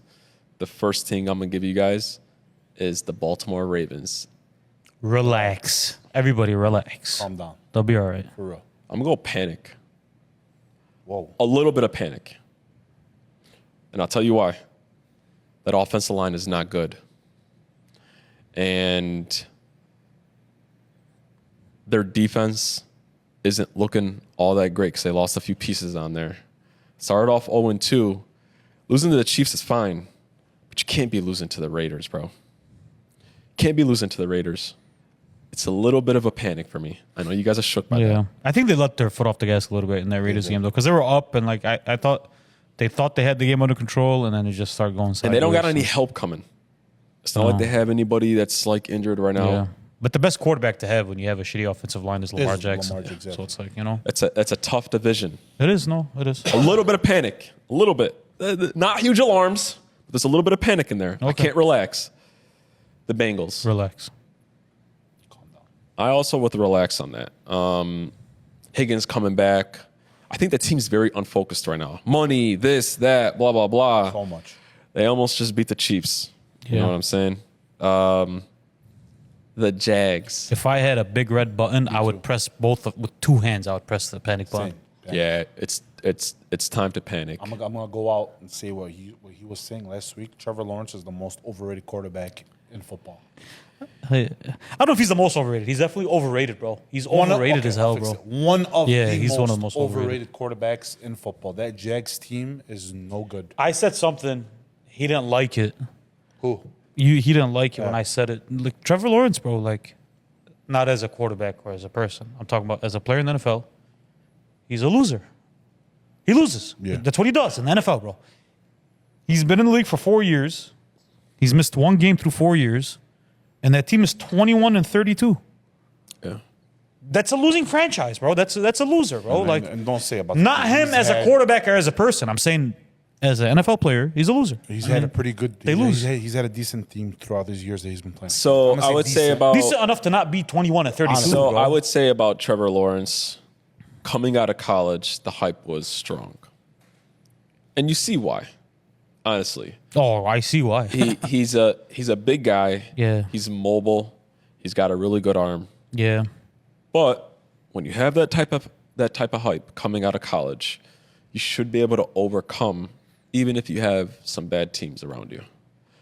Speaker 1: The first thing I'm going to give you guys is the Baltimore Ravens.
Speaker 2: Relax. Everybody relax.
Speaker 3: Calm down.
Speaker 2: They'll be all right.
Speaker 3: For real.
Speaker 1: I'm going to go panic.
Speaker 3: Whoa.
Speaker 1: A little bit of panic. And I'll tell you why. That offensive line is not good. And their defense isn't looking all that great because they lost a few pieces on there. Started off 0-2. Losing to the Chiefs is fine, but you can't be losing to the Raiders, bro. Can't be losing to the Raiders. It's a little bit of a panic for me. I know you guys are shook by
Speaker 2: Yeah.
Speaker 1: that.
Speaker 2: I think they let their foot off the gas a little bit in that Raiders game, though, because they were up, and like I thought they had the game under control, and then it just started going sideways.
Speaker 1: And they don't got any help coming. It's not like they have anybody that's like injured right now.
Speaker 2: Yeah. But the best quarterback to have when you have a shitty offensive line is Lamar Jackson.
Speaker 3: Lamar Jackson.
Speaker 2: So it's like, you know.
Speaker 1: That's a tough division.
Speaker 2: It is, no, it is.
Speaker 1: A little bit of panic. A little bit. Not huge alarms, but there's a little bit of panic in there. I
Speaker 2: Okay.
Speaker 1: can't relax. The Bengals.
Speaker 2: Relax.
Speaker 3: Calm down.
Speaker 1: I also would relax on that. Higgins coming back. I think the team's very unfocused right now. Money, this, that, blah, blah, blah.
Speaker 3: So much.
Speaker 1: They almost just beat the Chiefs. You
Speaker 2: Yeah.
Speaker 1: know what I'm saying? The Jags.
Speaker 2: If I had a big red button, I would press with 2 hands. I would press the panic button.
Speaker 3: Same.
Speaker 1: Yeah, it's time to panic.
Speaker 3: I'm gonna go out and say what he was saying last week. Trevor Lawrence is the most overrated quarterback in football.
Speaker 2: I don't know if he's the most overrated. He's definitely overrated, bro. He's overrated as hell, bro.
Speaker 3: One of
Speaker 2: He's one of the most
Speaker 3: overrated quarterbacks in football. That Jags team is no good.
Speaker 2: I said something. He didn't like it.
Speaker 3: Who?
Speaker 2: He didn't like it when I said it. Like Trevor Lawrence, bro. Like, not as a quarterback or as a person. I'm talking about as a player in the NFL. He's a loser. He loses.
Speaker 3: Yeah.
Speaker 2: That's what he does in the NFL, bro. He's been in the league for 4 years. He's missed 1 game through 4 years, and that team is 21-32.
Speaker 1: Yeah.
Speaker 2: That's a losing franchise, bro. That's a loser, bro.
Speaker 3: And don't say about
Speaker 2: Not
Speaker 3: that.
Speaker 2: him
Speaker 3: He's
Speaker 2: as a
Speaker 3: had-
Speaker 2: quarterback or as a person. I'm saying as an NFL player, he's a loser.
Speaker 3: He's had a pretty good.
Speaker 2: They lose.
Speaker 3: He's had a decent team throughout these years that he's been playing.
Speaker 1: So
Speaker 3: I'm gonna
Speaker 1: I would say
Speaker 3: decent.
Speaker 1: about
Speaker 2: Decent enough to not beat 21-32.
Speaker 1: so
Speaker 2: bro.
Speaker 1: I would say about Trevor Lawrence coming out of college, the hype was strong. And you see why. Honestly.
Speaker 2: Oh, I see why.
Speaker 1: He's a big guy.
Speaker 2: Yeah.
Speaker 1: He's mobile. He's got a really good arm.
Speaker 2: Yeah.
Speaker 1: But when you have that type of hype coming out of college, you should be able to overcome even if you have some bad teams around you.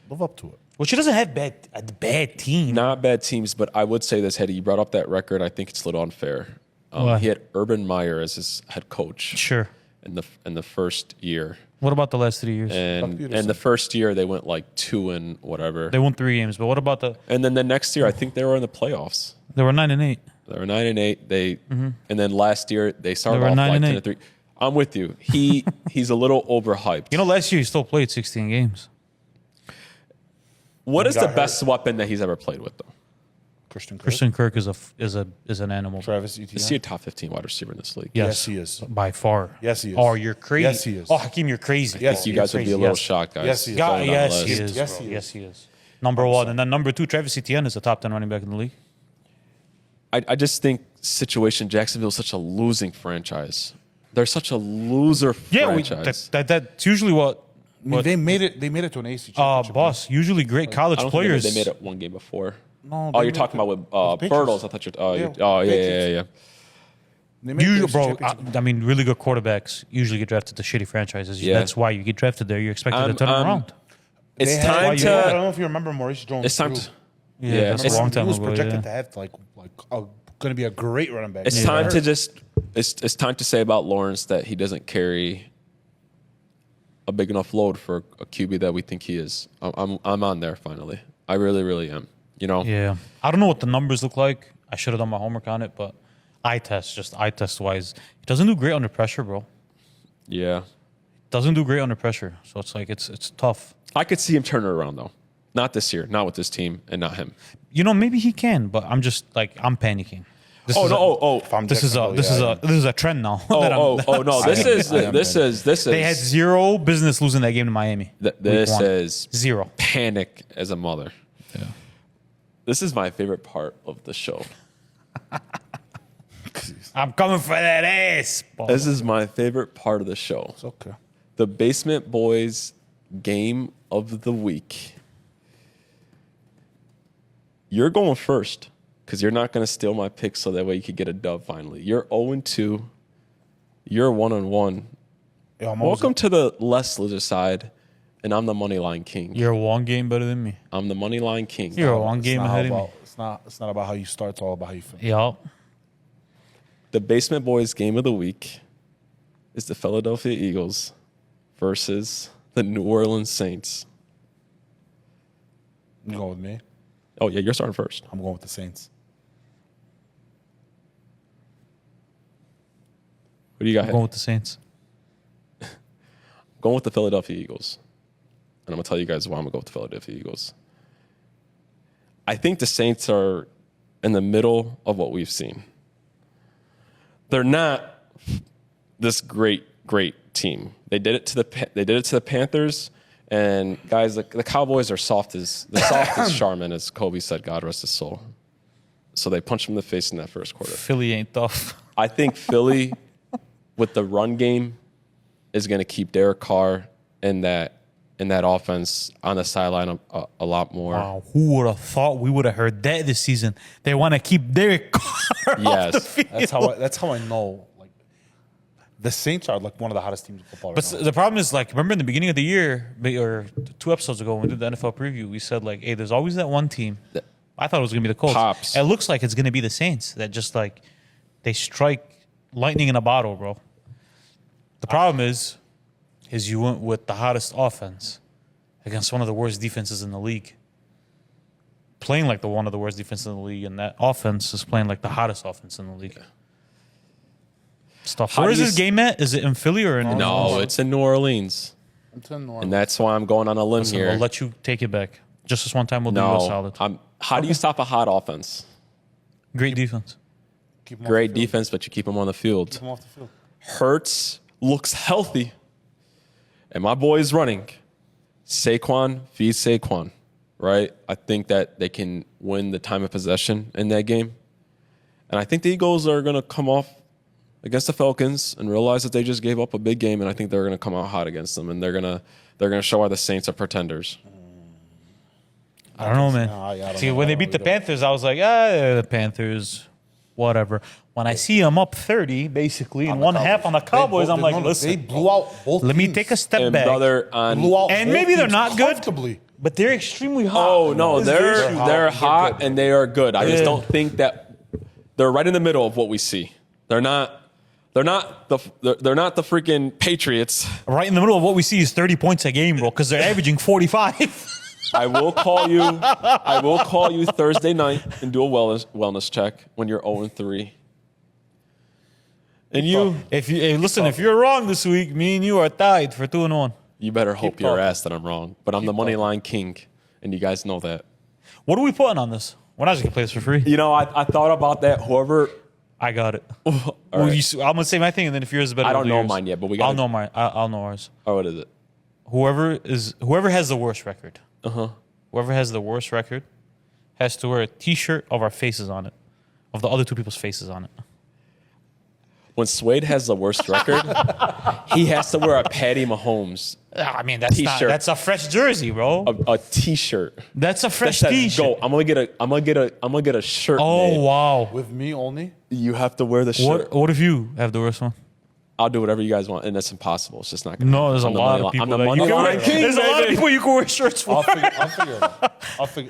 Speaker 3: Live up to it.
Speaker 2: Well, she doesn't have a bad team.
Speaker 1: Not bad teams, but I would say this, Hetty, you brought up that record. I think it's a little unfair.
Speaker 2: Why?
Speaker 1: He had Urban Meyer as his head coach
Speaker 2: Sure.
Speaker 1: in the first year.
Speaker 2: What about the last 3 years?
Speaker 1: And the first year they went like 2 and whatever.
Speaker 2: They won 3 games, but what about
Speaker 1: And then the next year I think they were in the playoffs.
Speaker 2: they were 9-8.
Speaker 1: They were 9-8. And then last year they started
Speaker 2: They were
Speaker 1: off
Speaker 2: 9
Speaker 1: like
Speaker 2: and
Speaker 1: 10-3. I'm with you. He's a little overhyped.
Speaker 2: You know, last year he still played 16 games.
Speaker 1: What is
Speaker 3: got
Speaker 1: the best weapon that he's ever played with though?
Speaker 2: Christian Kirk is an animal.
Speaker 3: Travis
Speaker 1: Is he a top 15 wide receiver in this league?
Speaker 3: Yes, he is.
Speaker 2: By far.
Speaker 3: Yes, he is.
Speaker 2: Oh, you're crazy.
Speaker 3: Yes, he is.
Speaker 2: Oh, Hakeem, you're crazy.
Speaker 3: Yes,
Speaker 1: You
Speaker 3: he
Speaker 1: guys would be a little
Speaker 2: Yes.
Speaker 1: shocked, guys.
Speaker 3: Yes, he is.
Speaker 1: Throwing down the
Speaker 2: Yes, he
Speaker 1: list.
Speaker 2: is.
Speaker 3: Yes,
Speaker 2: bro.
Speaker 3: he is.
Speaker 2: Yes, he is. Number one. And then number two, Travis Etienne is a top 10 running back in the league.
Speaker 1: I just think situation Jacksonville is such a losing franchise. They're such a loser
Speaker 2: Yeah,
Speaker 1: franchise.
Speaker 2: that's usually what.
Speaker 3: I mean, they made it to an AC championship.
Speaker 2: Boss, usually great college
Speaker 1: I don't
Speaker 2: players.
Speaker 1: think they made it one game before.
Speaker 3: No,
Speaker 1: Oh,
Speaker 3: they
Speaker 1: you're
Speaker 3: made
Speaker 1: talking
Speaker 3: it
Speaker 1: about with
Speaker 3: with Patriots.
Speaker 1: Bertles. I thought you're. Oh,
Speaker 3: Yeah,
Speaker 1: oh yeah,
Speaker 3: Patriots.
Speaker 1: yeah.
Speaker 3: They made it to
Speaker 2: Usually,
Speaker 3: the
Speaker 2: bro,
Speaker 3: championship.
Speaker 2: I mean, really good quarterbacks usually get drafted to shitty franchises.
Speaker 1: Yeah.
Speaker 2: That's why you get drafted there. You're expected to turn around.
Speaker 1: It's
Speaker 3: They had-
Speaker 1: time
Speaker 3: I don't
Speaker 1: to.
Speaker 3: know if you remember Maurice Jones.
Speaker 1: It's time
Speaker 3: too.
Speaker 1: to.
Speaker 2: Yeah,
Speaker 1: Yeah,
Speaker 2: that's
Speaker 1: it's-
Speaker 2: a long time
Speaker 3: He was
Speaker 2: ago.
Speaker 3: projected
Speaker 2: Yeah.
Speaker 3: to have going to be a great running back.
Speaker 1: It's
Speaker 3: Yeah.
Speaker 1: time to just. It's time to say about Lawrence that he doesn't carry a big enough load for a QB that we think he is. I'm on there finally. I really am. You know.
Speaker 2: Yeah. I don't know what the numbers look like. I should have done my homework on it, but eye test wise, he doesn't do great under pressure, bro.
Speaker 1: Yeah.
Speaker 2: Doesn't do great under pressure. So it's like it's tough.
Speaker 1: I could see him turn it around though. Not this year. Not with this team, and not him.
Speaker 2: You know, maybe he can, but I'm just like I'm panicking. This
Speaker 1: Oh
Speaker 2: is
Speaker 1: no!
Speaker 2: a-
Speaker 1: Oh,
Speaker 3: If I'm
Speaker 2: This is
Speaker 3: Jacksonville,
Speaker 2: this is a trend now.
Speaker 1: oh,
Speaker 2: that I'm-
Speaker 1: oh, no! This is
Speaker 2: They had zero business losing that game to Miami.
Speaker 1: this
Speaker 2: Week one.
Speaker 1: is
Speaker 2: Zero.
Speaker 1: panic as a mother.
Speaker 2: Yeah.
Speaker 1: This is my favorite part of the show.
Speaker 2: I'm coming for that ass.
Speaker 1: This is my favorite part of the show.
Speaker 3: It's okay.
Speaker 1: The Basement Boyz Game of the Week. You're going first because you're not going to steal my pick so that way you could get a dub finally. You're 0-2. You're 1-1.
Speaker 3: Yeah, I'm always-
Speaker 1: Welcome to the less loser side, and I'm the money line king.
Speaker 2: You're one game better than me.
Speaker 1: I'm the money line king.
Speaker 2: You're one
Speaker 3: it's
Speaker 2: game
Speaker 3: not
Speaker 2: ahead of
Speaker 3: about-
Speaker 2: me.
Speaker 3: It's not about how you start. It's all about how you finish.
Speaker 2: Yeah.
Speaker 1: The Basement Boyz Game of the Week is the Philadelphia Eagles versus the New Orleans Saints.
Speaker 3: You going with me?
Speaker 1: Oh, yeah, you're starting first.
Speaker 3: I'm going with the Saints.
Speaker 1: What do you got?
Speaker 2: I'm
Speaker 1: Going
Speaker 2: going with the Saints.
Speaker 1: with the Philadelphia Eagles. And I'm going to tell you guys why I'm going to go with the Philadelphia Eagles. I think the Saints are in the middle of what we've seen. They're not this great team. They did it to the Panthers, and guys, the Cowboys are soft as Charmin, as Kobe said. God rest his soul. So they punched him in the face in that first quarter.
Speaker 2: Philly ain't tough.
Speaker 1: I think Philly, with the run game, is going to keep Derek Carr in that offense on the sideline a lot more.
Speaker 2: Wow, who would have thought we would have heard that this season? They want to keep Derek Carr off the
Speaker 1: Yes.
Speaker 2: field.
Speaker 3: That's how I know. Like the Saints are like one of the hottest teams in football.
Speaker 2: But
Speaker 3: Right now.
Speaker 2: the problem is, like, remember in the beginning of the year, or 2 episodes ago when we did the NFL preview, we said, like, hey, there's always that one team. I thought it was going to be the Colts.
Speaker 1: Pops.
Speaker 2: It looks like it's going to be the Saints that just, like, they strike lightning in a bottle, bro. The problem is you went with the hottest offense against one of the worst defenses in the league. Playing like one of the worst defenses in the league, and that offense is playing like the hottest offense in the league. Stuff.
Speaker 1: How
Speaker 2: Where
Speaker 1: do
Speaker 2: is
Speaker 1: you
Speaker 2: this
Speaker 1: s-
Speaker 2: game at? Is it in Philly or in
Speaker 1: No, it's in New Orleans,
Speaker 3: I'm telling you,
Speaker 1: and that's why I'm going on a limb
Speaker 2: Listen,
Speaker 1: here.
Speaker 2: I'll let you take it back. Just this one time, we'll do you a
Speaker 1: No,
Speaker 2: solid.
Speaker 1: how do you stop a hot offense?
Speaker 2: Great defense.
Speaker 3: keep 'em off
Speaker 1: Great
Speaker 3: the field.
Speaker 1: defense, but you keep them on the field.
Speaker 3: Keep 'em off the field.
Speaker 1: Hurts looks healthy, and my boy's running. Saquon feeds Saquon, right? I think that they can win the time of possession in that game, and I think the Eagles are going to come off against the Falcons and realize that they just gave up a big game, and I think they're going to come out hot against them, and they're going to show why the Saints are pretenders.
Speaker 2: I don't know, man.
Speaker 3: No, I don't
Speaker 2: See,
Speaker 3: know.
Speaker 2: when
Speaker 3: I
Speaker 2: they
Speaker 3: don't
Speaker 2: beat the
Speaker 3: either.
Speaker 2: Panthers, I was like, the Panthers, whatever. When I see them up 30, basically, in one half on the Cowboys, I'm like,
Speaker 3: They
Speaker 2: listen,
Speaker 3: blew out both.
Speaker 2: let me
Speaker 3: teams.
Speaker 2: take a step
Speaker 1: And
Speaker 2: back.
Speaker 1: brother, on
Speaker 3: Blew out
Speaker 2: And
Speaker 3: both
Speaker 2: maybe they're
Speaker 3: teams
Speaker 2: not good.
Speaker 3: comfortably.
Speaker 2: But they're extremely hot.
Speaker 1: oh no,
Speaker 3: They're
Speaker 1: they're
Speaker 3: hot.
Speaker 1: hot and they are good. I just
Speaker 2: Yeah.
Speaker 1: don't think that they're right in the middle of what we see. They're not the freaking Patriots.
Speaker 2: Right in the middle of what we see is 30 points a game, bro, because they're averaging 45.
Speaker 1: I will call you Thursday night and do a wellness check when you're 0-3. And
Speaker 2: If you're wrong this week, me and you are tied for 2-1.
Speaker 1: you better hope
Speaker 3: Keep
Speaker 1: your
Speaker 3: talking.
Speaker 1: ass that I'm wrong. But I'm the money line king, and you guys know that.
Speaker 2: What are we putting on this? We're not just gonna play this for free.
Speaker 1: You know, I thought about that. Whoever,
Speaker 2: I got it.
Speaker 1: all
Speaker 2: Well,
Speaker 1: right.
Speaker 2: I'm gonna say my thing, and then if yours is better,
Speaker 1: I don't
Speaker 2: I'll do
Speaker 1: know
Speaker 2: yours.
Speaker 1: mine yet, but we
Speaker 2: I'll
Speaker 1: got.
Speaker 2: know mine. I'll know ours.
Speaker 1: Oh, what is it?
Speaker 2: Whoever has the worst record.
Speaker 1: Uh-huh.
Speaker 2: Whoever has the worst record has to wear a T-shirt of our faces on it, of the other two people's faces on it.
Speaker 1: When Suede has the worst record, he has to wear a Patty Mahomes
Speaker 2: I mean, that's not.
Speaker 1: T-shirt.
Speaker 2: That's a fresh jersey, bro.
Speaker 1: a T-shirt.
Speaker 2: That's a
Speaker 1: That
Speaker 2: fresh
Speaker 1: says,
Speaker 2: T-shirt.
Speaker 1: "Go, I'm gonna get a shirt."
Speaker 2: Oh
Speaker 1: made.
Speaker 2: wow.
Speaker 3: With me only.
Speaker 1: You have to wear the shirt.
Speaker 2: What if you have the worst one?
Speaker 1: I'll do whatever you guys want, and that's impossible. It's just not gonna.
Speaker 2: No, there's a
Speaker 1: I'm the
Speaker 2: lot
Speaker 1: money
Speaker 2: of
Speaker 1: li- I'm
Speaker 2: people
Speaker 1: the
Speaker 2: that you
Speaker 1: money
Speaker 2: can
Speaker 1: line
Speaker 2: wear.
Speaker 1: king,
Speaker 2: There's a lot of
Speaker 1: baby.
Speaker 2: people you can wear shirts for.
Speaker 3: I'll figure it out.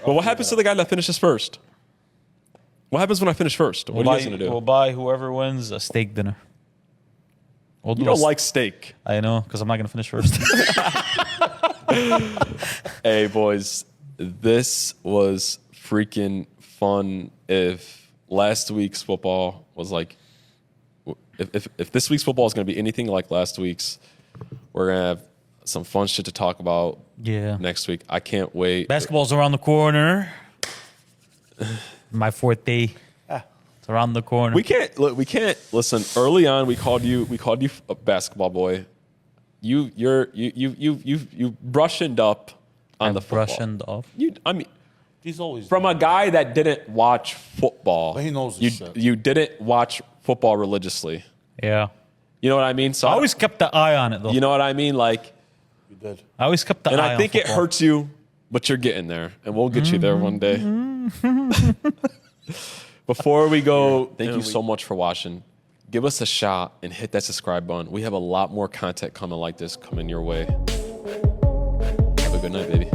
Speaker 1: But what happens to the guy that finishes first? What happens when I finish first? What are you guys gonna do?
Speaker 2: We'll buy whoever wins a steak dinner. We'll do
Speaker 1: You don't like steak.
Speaker 2: I know, because I'm not gonna finish first.
Speaker 1: Hey, boys, this was freaking fun. If last week's football was like, if this week's football is going to be anything like last week's, we're going to have some fun shit to talk about
Speaker 2: Yeah.
Speaker 1: next week. I can't wait.
Speaker 2: Basketball's around the corner. My forte. It's around the corner.
Speaker 1: We can't listen. Early on, we called you a basketball boy. You brushened up on the football.
Speaker 2: Brushened off.
Speaker 1: I mean,
Speaker 3: He's always
Speaker 1: from a guy that didn't watch football.
Speaker 3: But he knows
Speaker 1: you.
Speaker 3: his shit.
Speaker 1: You didn't watch football religiously.
Speaker 2: Yeah.
Speaker 1: You know what I mean? So
Speaker 2: I always kept the eye on it, though.
Speaker 1: you know what I mean? Like,
Speaker 3: You did.
Speaker 2: I always kept the
Speaker 1: and
Speaker 2: eye
Speaker 1: I think
Speaker 2: on
Speaker 1: it
Speaker 2: football.
Speaker 1: hurts you, but you're getting there, and we'll get you there one day. Before we go, thank you so much for watching. Give us a shot and hit that subscribe button. We have a lot more content coming like this coming your way. Have a good night, baby.